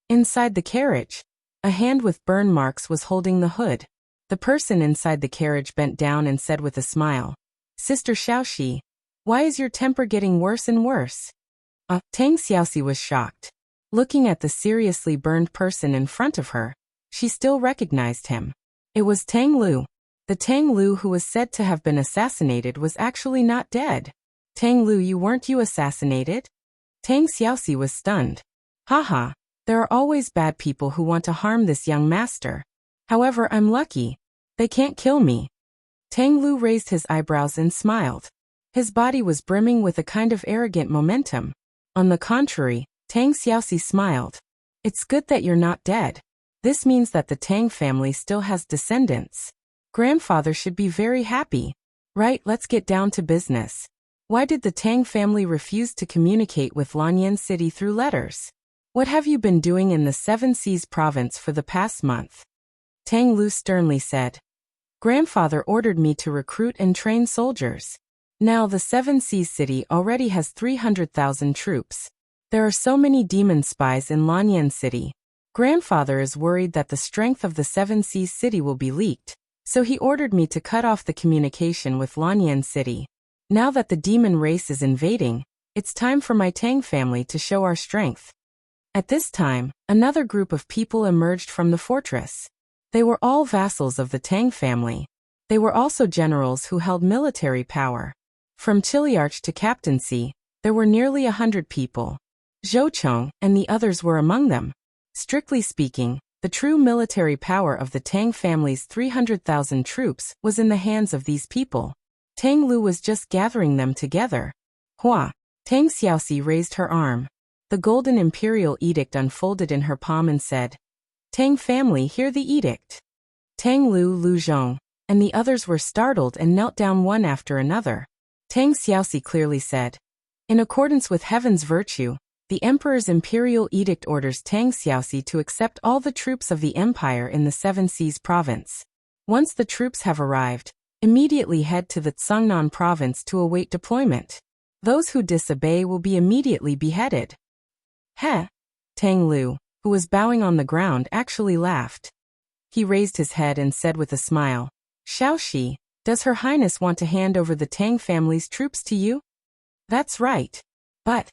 Inside the carriage, a hand with burn marks was holding the hood. The person inside the carriage bent down and said with a smile, "Sister Xiaoxi, why is your temper getting worse and worse?" Tang Xiaoxi was shocked. Looking at the seriously burned person in front of her, she still recognized him. It was Tang Lu. The Tang Lu who was said to have been assassinated was actually not dead. "Tang Lu, weren't you assassinated?" Tang Xiaoxi was stunned. "Haha, there are always bad people who want to harm this young master. However, I'm lucky. They can't kill me." Tang Lu raised his eyebrows and smiled. His body was brimming with a kind of arrogant momentum. On the contrary, Tang Xiaoxi smiled. "It's good that you're not dead. This means that the Tang family still has descendants. Grandfather should be very happy. Right, let's get down to business. Why did the Tang family refuse to communicate with Lanyan City through letters? What have you been doing in the Seven Seas province for the past month?" Tang Lu sternly said. "Grandfather ordered me to recruit and train soldiers. Now the Seven Seas city already has 300,000 troops. There are so many demon spies in Lanyan City. Grandfather is worried that the strength of the Seven Seas city will be leaked, so he ordered me to cut off the communication with Lanyan City. Now that the demon race is invading, it's time for my Tang family to show our strength." At this time, another group of people emerged from the fortress. They were all vassals of the Tang family. They were also generals who held military power. From Chiliarch to captaincy, there were nearly 100 people. Zhou Chong and the others were among them. Strictly speaking, the true military power of the Tang family's 300,000 troops was in the hands of these people. Tang Lu was just gathering them together. Hua! Tang Xiaoxi raised her arm. The golden imperial edict unfolded in her palm and said, "Tang family, hear the edict." Tang Lu, Lu Zhong, and the others were startled and knelt down one after another. Tang Xiaoxi clearly said, "In accordance with heaven's virtue, the Emperor's imperial edict orders Tang Xiaoxi to accept all the troops of the Empire in the Seven Seas province. Once the troops have arrived, immediately head to the Tsangnan province to await deployment. Those who disobey will be immediately beheaded." Heh! Tang Lu, who was bowing on the ground, actually laughed. He raised his head and said with a smile, "Xiaoxi, does Her Highness want to hand over the Tang family's troops to you?" "That's right. But..."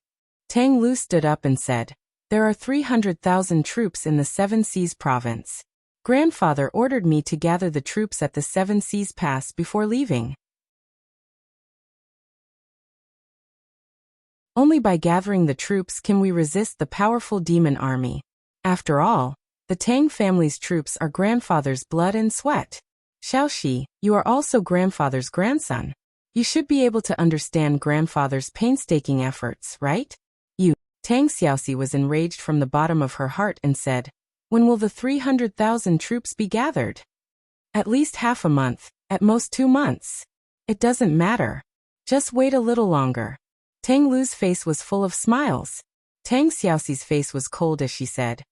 Tang Lu stood up and said, "There are 300,000 troops in the Seven Seas province. Grandfather ordered me to gather the troops at the Seven Seas Pass before leaving. Only by gathering the troops can we resist the powerful demon army. After all, the Tang family's troops are grandfather's blood and sweat. Xiaoxi, you are also grandfather's grandson. You should be able to understand grandfather's painstaking efforts, right?" Tang Xiaoxi was enraged from the bottom of her heart and said, "When will the 300,000 troops be gathered?" "At least half a month, at most 2 months. It doesn't matter. Just wait a little longer." Tang Lu's face was full of smiles. Tang Xiaoxi's face was cold as she said,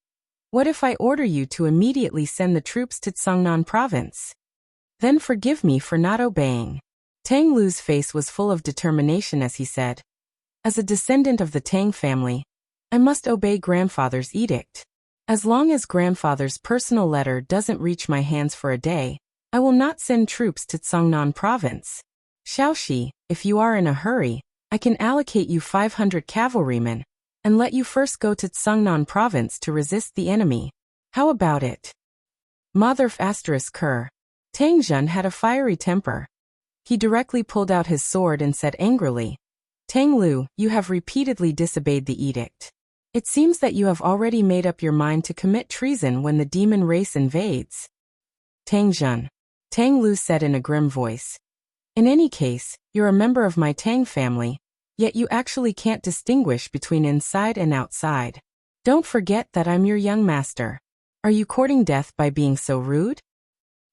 "What if I order you to immediately send the troops to Tsangnan province? Then forgive me for not obeying." Tang Lu's face was full of determination as he said, "As a descendant of the Tang family, I must obey grandfather's edict. As long as grandfather's personal letter doesn't reach my hands for a day, I will not send troops to Tsangnan province. Xiaoxi, if you are in a hurry, I can allocate you 500 cavalrymen, and let you first go to Tsangnan province to resist the enemy. How about it?" Motherf *Ker. Tang Zhen had a fiery temper. He directly pulled out his sword and said angrily, "Tang Lu, you have repeatedly disobeyed the edict. It seems that you have already made up your mind to commit treason when the demon race invades." "Tang Zhen," Tang Lu said in a grim voice, "in any case, you're a member of my Tang family, yet you actually can't distinguish between inside and outside. Don't forget that I'm your young master. Are you courting death by being so rude?"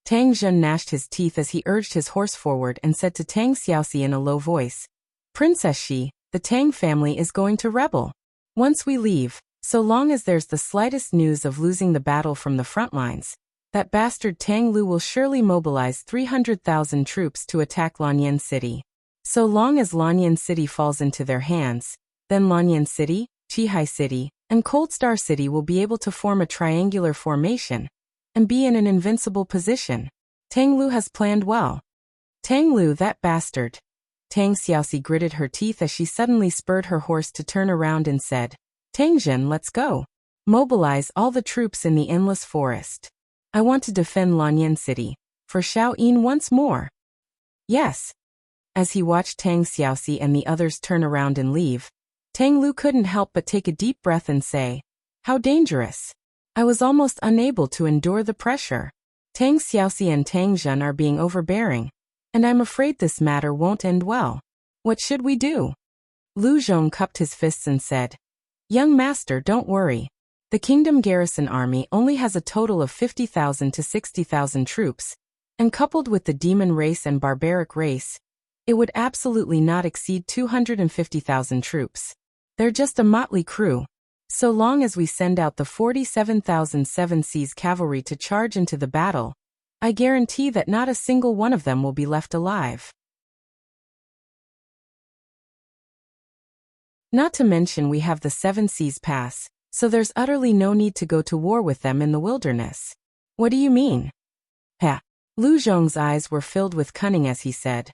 Tang Zhen gnashed his teeth as he urged his horse forward and said to Tang Xiaoxi in a low voice, Princess Shi, the Tang family is going to rebel. Once we leave, so long as there's the slightest news of losing the battle from the front lines, that bastard Tang Lu will surely mobilize 300,000 troops to attack Lanyan City. So long as Lanyan City falls into their hands, then Lanyan City, Qihai City, and Cold Star City will be able to form a triangular formation and be in an invincible position. Tang Lu has planned well. Tang Lu, that bastard. Tang Xiaoxi gritted her teeth as she suddenly spurred her horse to turn around and said, Tang Zhen, let's go. Mobilize all the troops in the endless forest. I want to defend Lanyan City, for Xiao Yin once more. Yes. As he watched Tang Xiaoxi and the others turn around and leave, Tang Lu couldn't help but take a deep breath and say, how dangerous. I was almost unable to endure the pressure. Tang Xiaoxi and Tang Zhen are being overbearing, and I'm afraid this matter won't end well. What should we do? Lu Zhong cupped his fists and said, Young master, don't worry. The kingdom garrison army only has a total of 50,000 to 60,000 troops, and coupled with the demon race and barbaric race, it would absolutely not exceed 250,000 troops. They're just a motley crew. So long as we send out the 47,000 Seven Seas cavalry to charge into the battle, I guarantee that not a single one of them will be left alive. Not to mention we have the Seven Seas Pass, so there's utterly no need to go to war with them in the wilderness. What do you mean? Ha! Lu Zhong's eyes were filled with cunning as he said,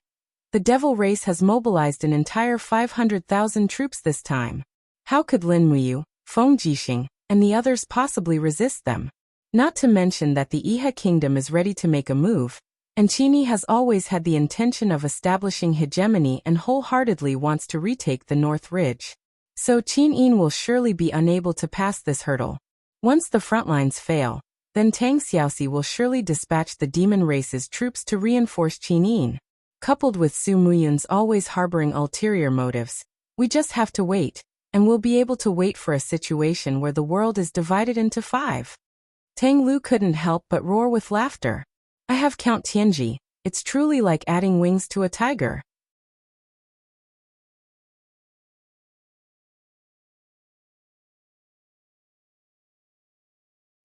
the devil race has mobilized an entire 500,000 troops this time. How could Lin Muyu, Feng Jixing, and the others possibly resist them? Not to mention that the Iha kingdom is ready to make a move, and Qini has always had the intention of establishing hegemony and wholeheartedly wants to retake the North Ridge. So Qin Yin will surely be unable to pass this hurdle. Once the front lines fail, then Tang Xiaoxi will surely dispatch the demon race's troops to reinforce Qin Yin. Coupled with Su Muyun's always harboring ulterior motives, we just have to wait, and we'll be able to wait for a situation where the world is divided into 5. Tang Lu couldn't help but roar with laughter. I have Count Tianji, it's truly like adding wings to a tiger.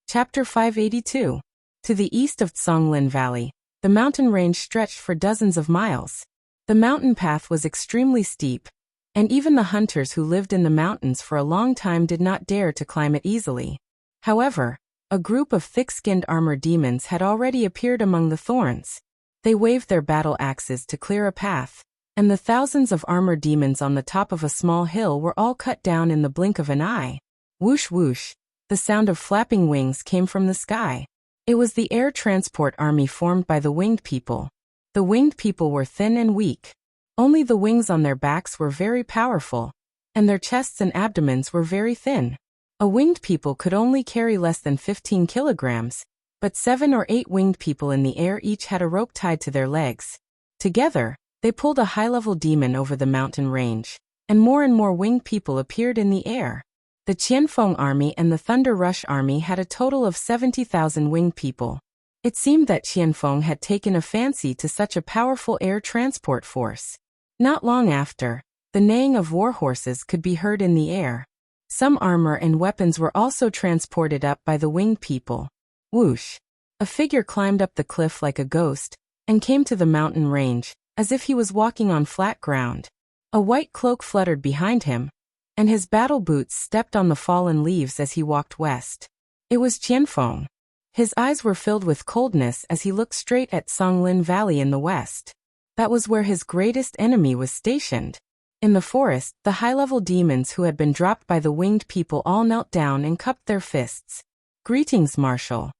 Chapter 582. To the east of Songlin Valley, the mountain range stretched for dozens of miles. The mountain path was extremely steep, and even the hunters who lived in the mountains for a long time did not dare to climb it easily. However, a group of thick-skinned armor demons had already appeared among the thorns. They waved their battle axes to clear a path, and the thousands of armor demons on the top of a small hill were all cut down in the blink of an eye. Whoosh whoosh, the sound of flapping wings came from the sky. It was the air transport army formed by the winged people. The winged people were thin and weak. Only the wings on their backs were very powerful, and their chests and abdomens were very thin. A winged people could only carry less than 15 kilograms, but 7 or 8 winged people in the air each had a rope tied to their legs. Together, they pulled a high-level demon over the mountain range, and more winged people appeared in the air. The Qianfeng army and the Thunder Rush army had a total of 70,000 winged people. It seemed that Qianfeng had taken a fancy to such a powerful air transport force. Not long after, the neighing of war horses could be heard in the air. Some armor and weapons were also transported up by the winged people. Whoosh! A figure climbed up the cliff like a ghost, and came to the mountain range, as if he was walking on flat ground. A white cloak fluttered behind him, and his battle boots stepped on the fallen leaves as he walked west. It was Qianfeng. His eyes were filled with coldness as he looked straight at Songlin Valley in the west. That was where his greatest enemy was stationed. In the forest, the high-level demons who had been dropped by the winged people all knelt down and cupped their fists. Greetings, Marshal.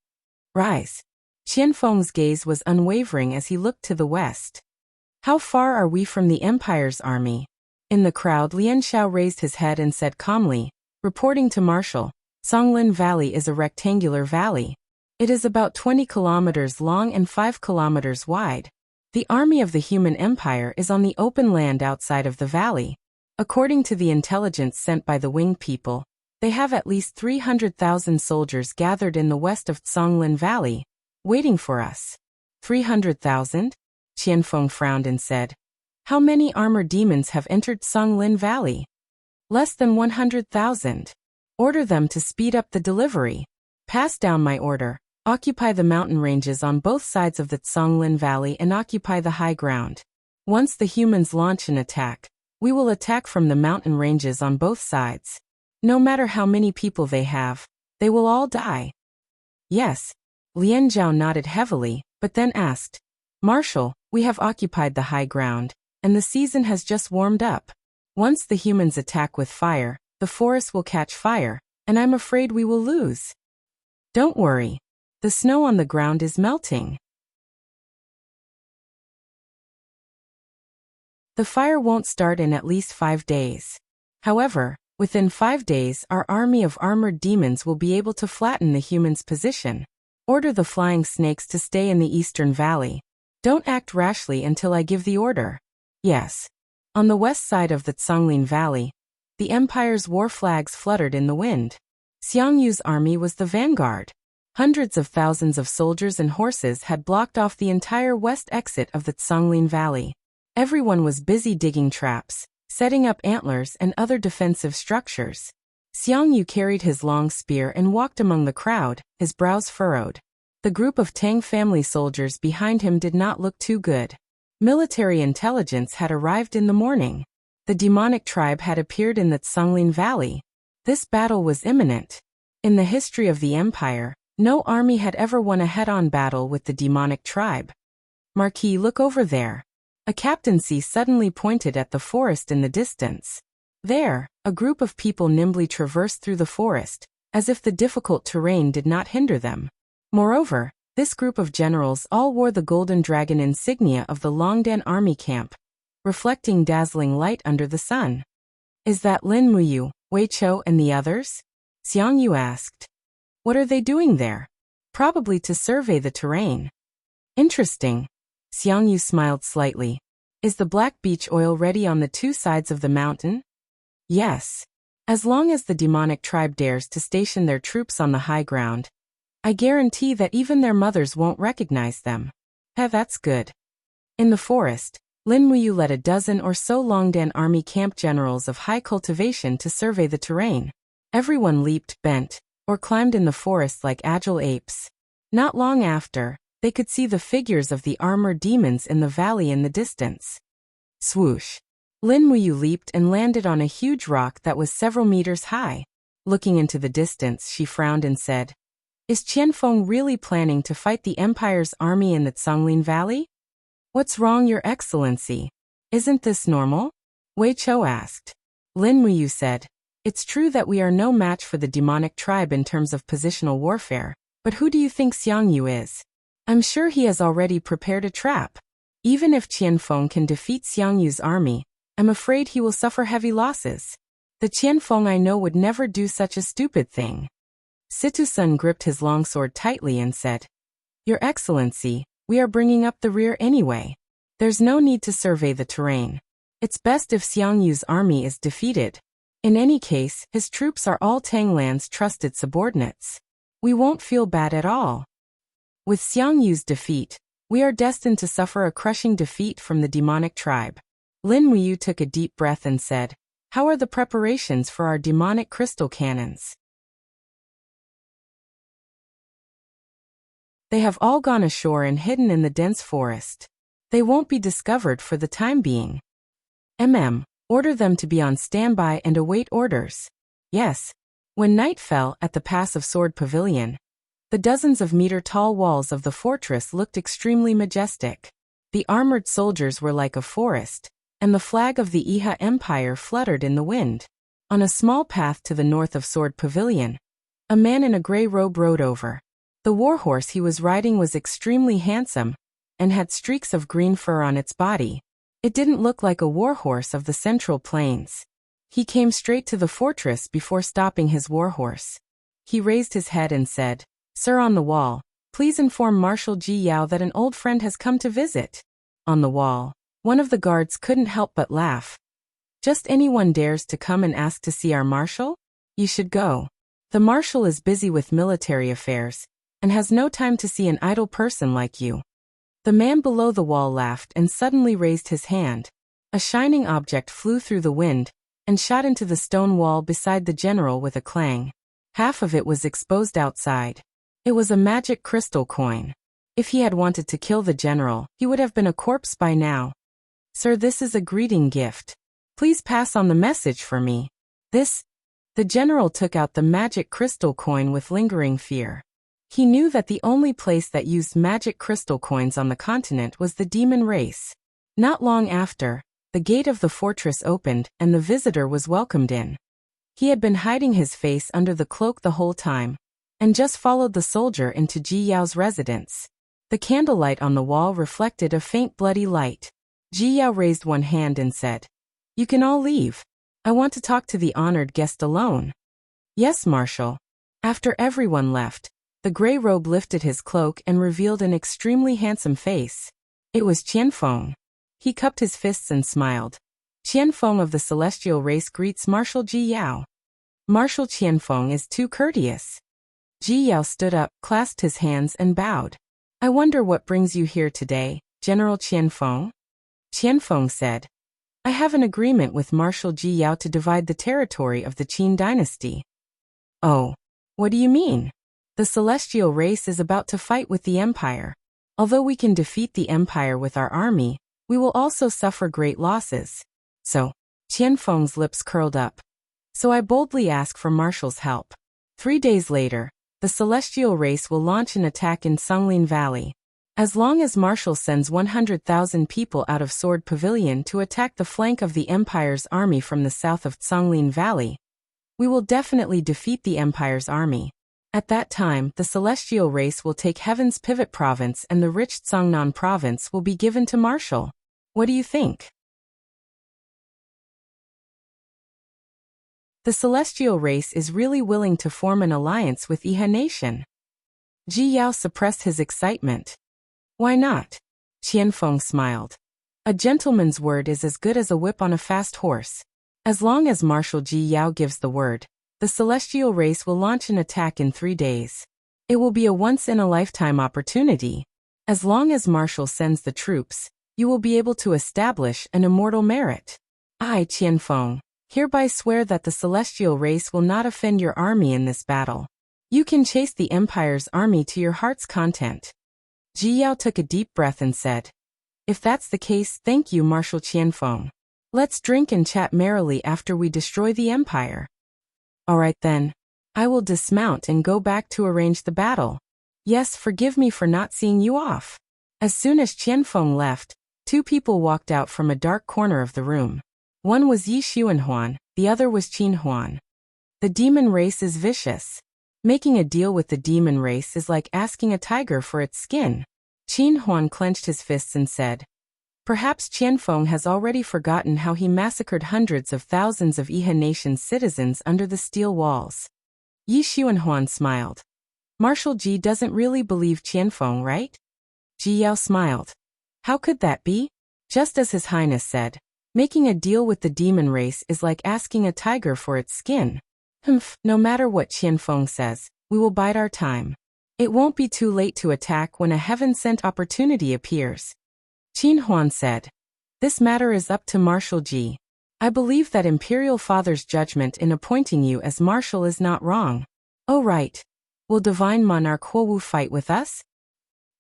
Rise. Qianfeng's gaze was unwavering as he looked to the west. How far are we from the Empire's army? In the crowd, Lian Xiao raised his head and said calmly, reporting to Marshal, Songlin Valley is a rectangular valley. It is about 20 kilometers long and 5 kilometers wide. The army of the human empire is on the open land outside of the valley. According to the intelligence sent by the winged people, they have at least 300,000 soldiers gathered in the west of Songlin Valley, waiting for us. 300,000? Qianfeng frowned and said. How many armored demons have entered Songlin Valley? Less than 100,000. Order them to speed up the delivery. Pass down my order. Occupy the mountain ranges on both sides of the Songlin Valley and occupy the high ground. Once the humans launch an attack, we will attack from the mountain ranges on both sides. No matter how many people they have, they will all die. Yes. Lian Zhao nodded heavily, but then asked, Marshal, we have occupied the high ground, and the season has just warmed up. Once the humans attack with fire, the forest will catch fire, and I'm afraid we will lose. Don't worry. The snow on the ground is melting. The fire won't start in at least 5 days. However, within 5 days our army of armored demons will be able to flatten the humans' position. Order the flying snakes to stay in the eastern valley. Don't act rashly until I give the order. Yes. On the west side of the Songlin Valley, the Empire's war flags fluttered in the wind. Xiangyu's army was the vanguard. Hundreds of thousands of soldiers and horses had blocked off the entire west exit of the Songlin Valley. Everyone was busy digging traps, setting up antlers and other defensive structures. Xiangyu carried his long spear and walked among the crowd, his brows furrowed. The group of Tang family soldiers behind him did not look too good. Military intelligence had arrived in the morning. The demonic tribe had appeared in the Songlin Valley. This battle was imminent. In the history of the Empire, no army had ever won a head-on battle with the demonic tribe. Marquis, look over there. A captaincy suddenly pointed at the forest in the distance. There, a group of people nimbly traversed through the forest, as if the difficult terrain did not hinder them. Moreover, this group of generals all wore the golden dragon insignia of the Longdan army camp, reflecting dazzling light under the sun. Is that Lin Muyu, Wei Chou and the others? Xiangyu asked. What are they doing there? Probably to survey the terrain. Interesting. Xiangyu smiled slightly. Is the black beach oil ready on the 2 sides of the mountain? Yes. As long as the demonic tribe dares to station their troops on the high ground, I guarantee that even their mothers won't recognize them. That's good. In the forest, Lin Muyu led a dozen or so Longdan army camp generals of high cultivation to survey the terrain. Everyone leaped, bent, or climbed in the forest like agile apes. Not long after, they could see the figures of the armored demons in the valley in the distance. Swoosh! Lin Muyu leaped and landed on a huge rock that was several meters high. Looking into the distance, she frowned and said, Is Qianfeng really planning to fight the Empire's army in the Songlin Valley? What's wrong, Your Excellency? Isn't this normal? Wei Chou asked. Lin Muyu said, It's true that we are no match for the demonic tribe in terms of positional warfare, but who do you think Xiangyu is? I'm sure he has already prepared a trap. Even if Qianfeng can defeat Xiangyu's army, I'm afraid he will suffer heavy losses. The Qianfeng I know would never do such a stupid thing. Situ-sun gripped his longsword tightly and said, Your Excellency, we are bringing up the rear anyway. There's no need to survey the terrain. It's best if Xiangyu's army is defeated. In any case, his troops are all Tanglan's trusted subordinates. We won't feel bad at all. With Xiangyu's defeat, we are destined to suffer a crushing defeat from the demonic tribe. Lin Muyu took a deep breath and said, How are the preparations for our demonic crystal cannons? They have all gone ashore and hidden in the dense forest. They won't be discovered for the time being. Order them to be on standby and await orders. Yes. When night fell at the pass of Sword Pavilion, the dozens of meter-tall walls of the fortress looked extremely majestic. The armored soldiers were like a forest, and the flag of the Iha Empire fluttered in the wind. On a small path to the north of Sword Pavilion, a man in a gray robe rode over. The warhorse he was riding was extremely handsome, and had streaks of green fur on its body. It didn't look like a warhorse of the Central Plains. He came straight to the fortress before stopping his warhorse. He raised his head and said, Sir, on the wall, please inform Marshal Ji Yao that an old friend has come to visit. On the wall, one of the guards couldn't help but laugh. Just anyone dares to come and ask to see our marshal? You should go. The marshal is busy with military affairs, and has no time to see an idle person like you. The man below the wall laughed and suddenly raised his hand. A shining object flew through the wind and shot into the stone wall beside the general with a clang. Half of it was exposed outside. It was a magic crystal coin. If he had wanted to kill the general, he would have been a corpse by now. Sir, this is a greeting gift. Please pass on the message for me. The general took out the magic crystal coin with lingering fear. He knew that the only place that used magic crystal coins on the continent was the demon race. Not long after, the gate of the fortress opened and the visitor was welcomed in. He had been hiding his face under the cloak the whole time, and just followed the soldier into Ji Yao's residence. The candlelight on the wall reflected a faint bloody light. Ji Yao raised one hand and said, "You can all leave. I want to talk to the honored guest alone." "Yes, Marshal." After everyone left, the gray robe lifted his cloak and revealed an extremely handsome face. It was Qianfeng. He cupped his fists and smiled. "Qianfeng of the celestial race greets Marshal Ji Yao." "Marshal Qianfeng is too courteous." Ji Yao stood up, clasped his hands and bowed. "I wonder what brings you here today, General Qianfeng?" Qianfeng said, "I have an agreement with Marshal Ji Yao to divide the territory of the Qin dynasty." "Oh, what do you mean?" "The celestial race is about to fight with the Empire. Although we can defeat the Empire with our army, we will also suffer great losses. So," Qianfeng's lips curled up. "So I boldly ask for Marshal's help. 3 days later, the celestial race will launch an attack in Songlin Valley. As long as Marshal sends 100,000 people out of Sword Pavilion to attack the flank of the Empire's army from the south of Songlin Valley, we will definitely defeat the Empire's army. At that time, the celestial race will take Heaven's Pivot Province and the rich Zhongnan Province will be given to Marshal. What do you think?" The celestial race is really willing to form an alliance with Iha Nation. Ji Yao suppressed his excitement. "Why not?" Qianfeng smiled. "A gentleman's word is as good as a whip on a fast horse. As long as Marshal Ji Yao gives the word, the celestial race will launch an attack in 3 days. It will be a once-in-a-lifetime opportunity. As long as Marshal sends the troops, you will be able to establish an immortal merit. I, Qianfeng, hereby swear that the celestial race will not offend your army in this battle. You can chase the Empire's army to your heart's content." Ji Yao took a deep breath and said, "If that's the case, thank you, Marshal Qianfeng. Let's drink and chat merrily after we destroy the Empire." "All right then. I will dismount and go back to arrange the battle. Yes, forgive me for not seeing you off." As soon as Qianfeng left, 2 people walked out from a dark corner of the room. One was Yi Xuanhuan, the other was Qin Huan. The demon race is vicious. Making a deal with the demon race is like asking a tiger for its skin. Qin Huan clenched his fists and said, "Perhaps Qianfeng has already forgotten how he massacred hundreds of thousands of Iha Nation's citizens under the steel walls." Yi Xuanhuan smiled. "Marshal Ji doesn't really believe Qianfeng, right?" Ji Yao smiled. "How could that be?" "Just as His Highness said, making a deal with the demon race is like asking a tiger for its skin. No matter what Qianfeng says, we will bide our time. It won't be too late to attack when a heaven-sent opportunity appears." Qin Huan said, "This matter is up to Marshal Ji. I believe that Imperial Father's judgment in appointing you as Marshal is not wrong." "Oh right. Will Divine Monarch Huowu fight with us?"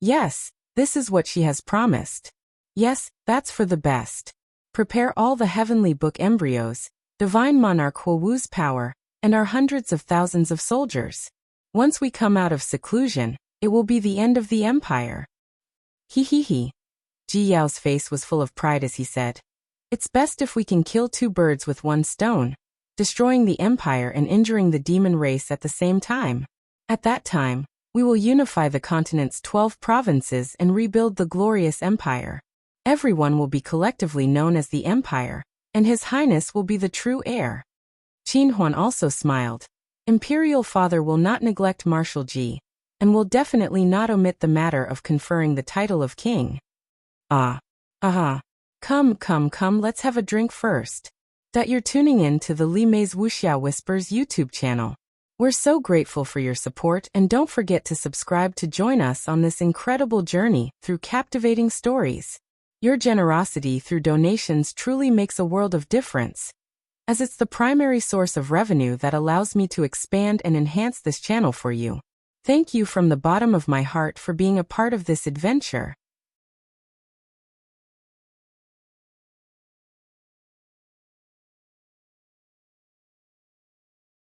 "Yes, this is what she has promised." "Yes, that's for the best. Prepare all the heavenly book embryos, Divine Monarch Huowu's power, and our hundreds of thousands of soldiers. Once we come out of seclusion, it will be the end of the Empire." He. Ji Yao's face was full of pride as he said, "It's best if we can kill 2 birds with 1 stone, destroying the Empire and injuring the demon race at the same time. At that time, we will unify the continent's 12 provinces and rebuild the glorious Empire. Everyone will be collectively known as the Empire, and His Highness will be the true heir." Qin Huan also smiled. "Imperial Father will not neglect Marshal Ji, and will definitely not omit the matter of conferring the title of king." Come, let's have a drink first. That you're tuning in to the Li Mei's Wuxia Whispers YouTube channel, We're so grateful for your support, and don't forget to subscribe to join us on this incredible journey through captivating stories. Your generosity through donations truly makes a world of difference, as it's the primary source of revenue that allows me to expand and enhance this channel for you. Thank you from the bottom of my heart for being a part of this adventure.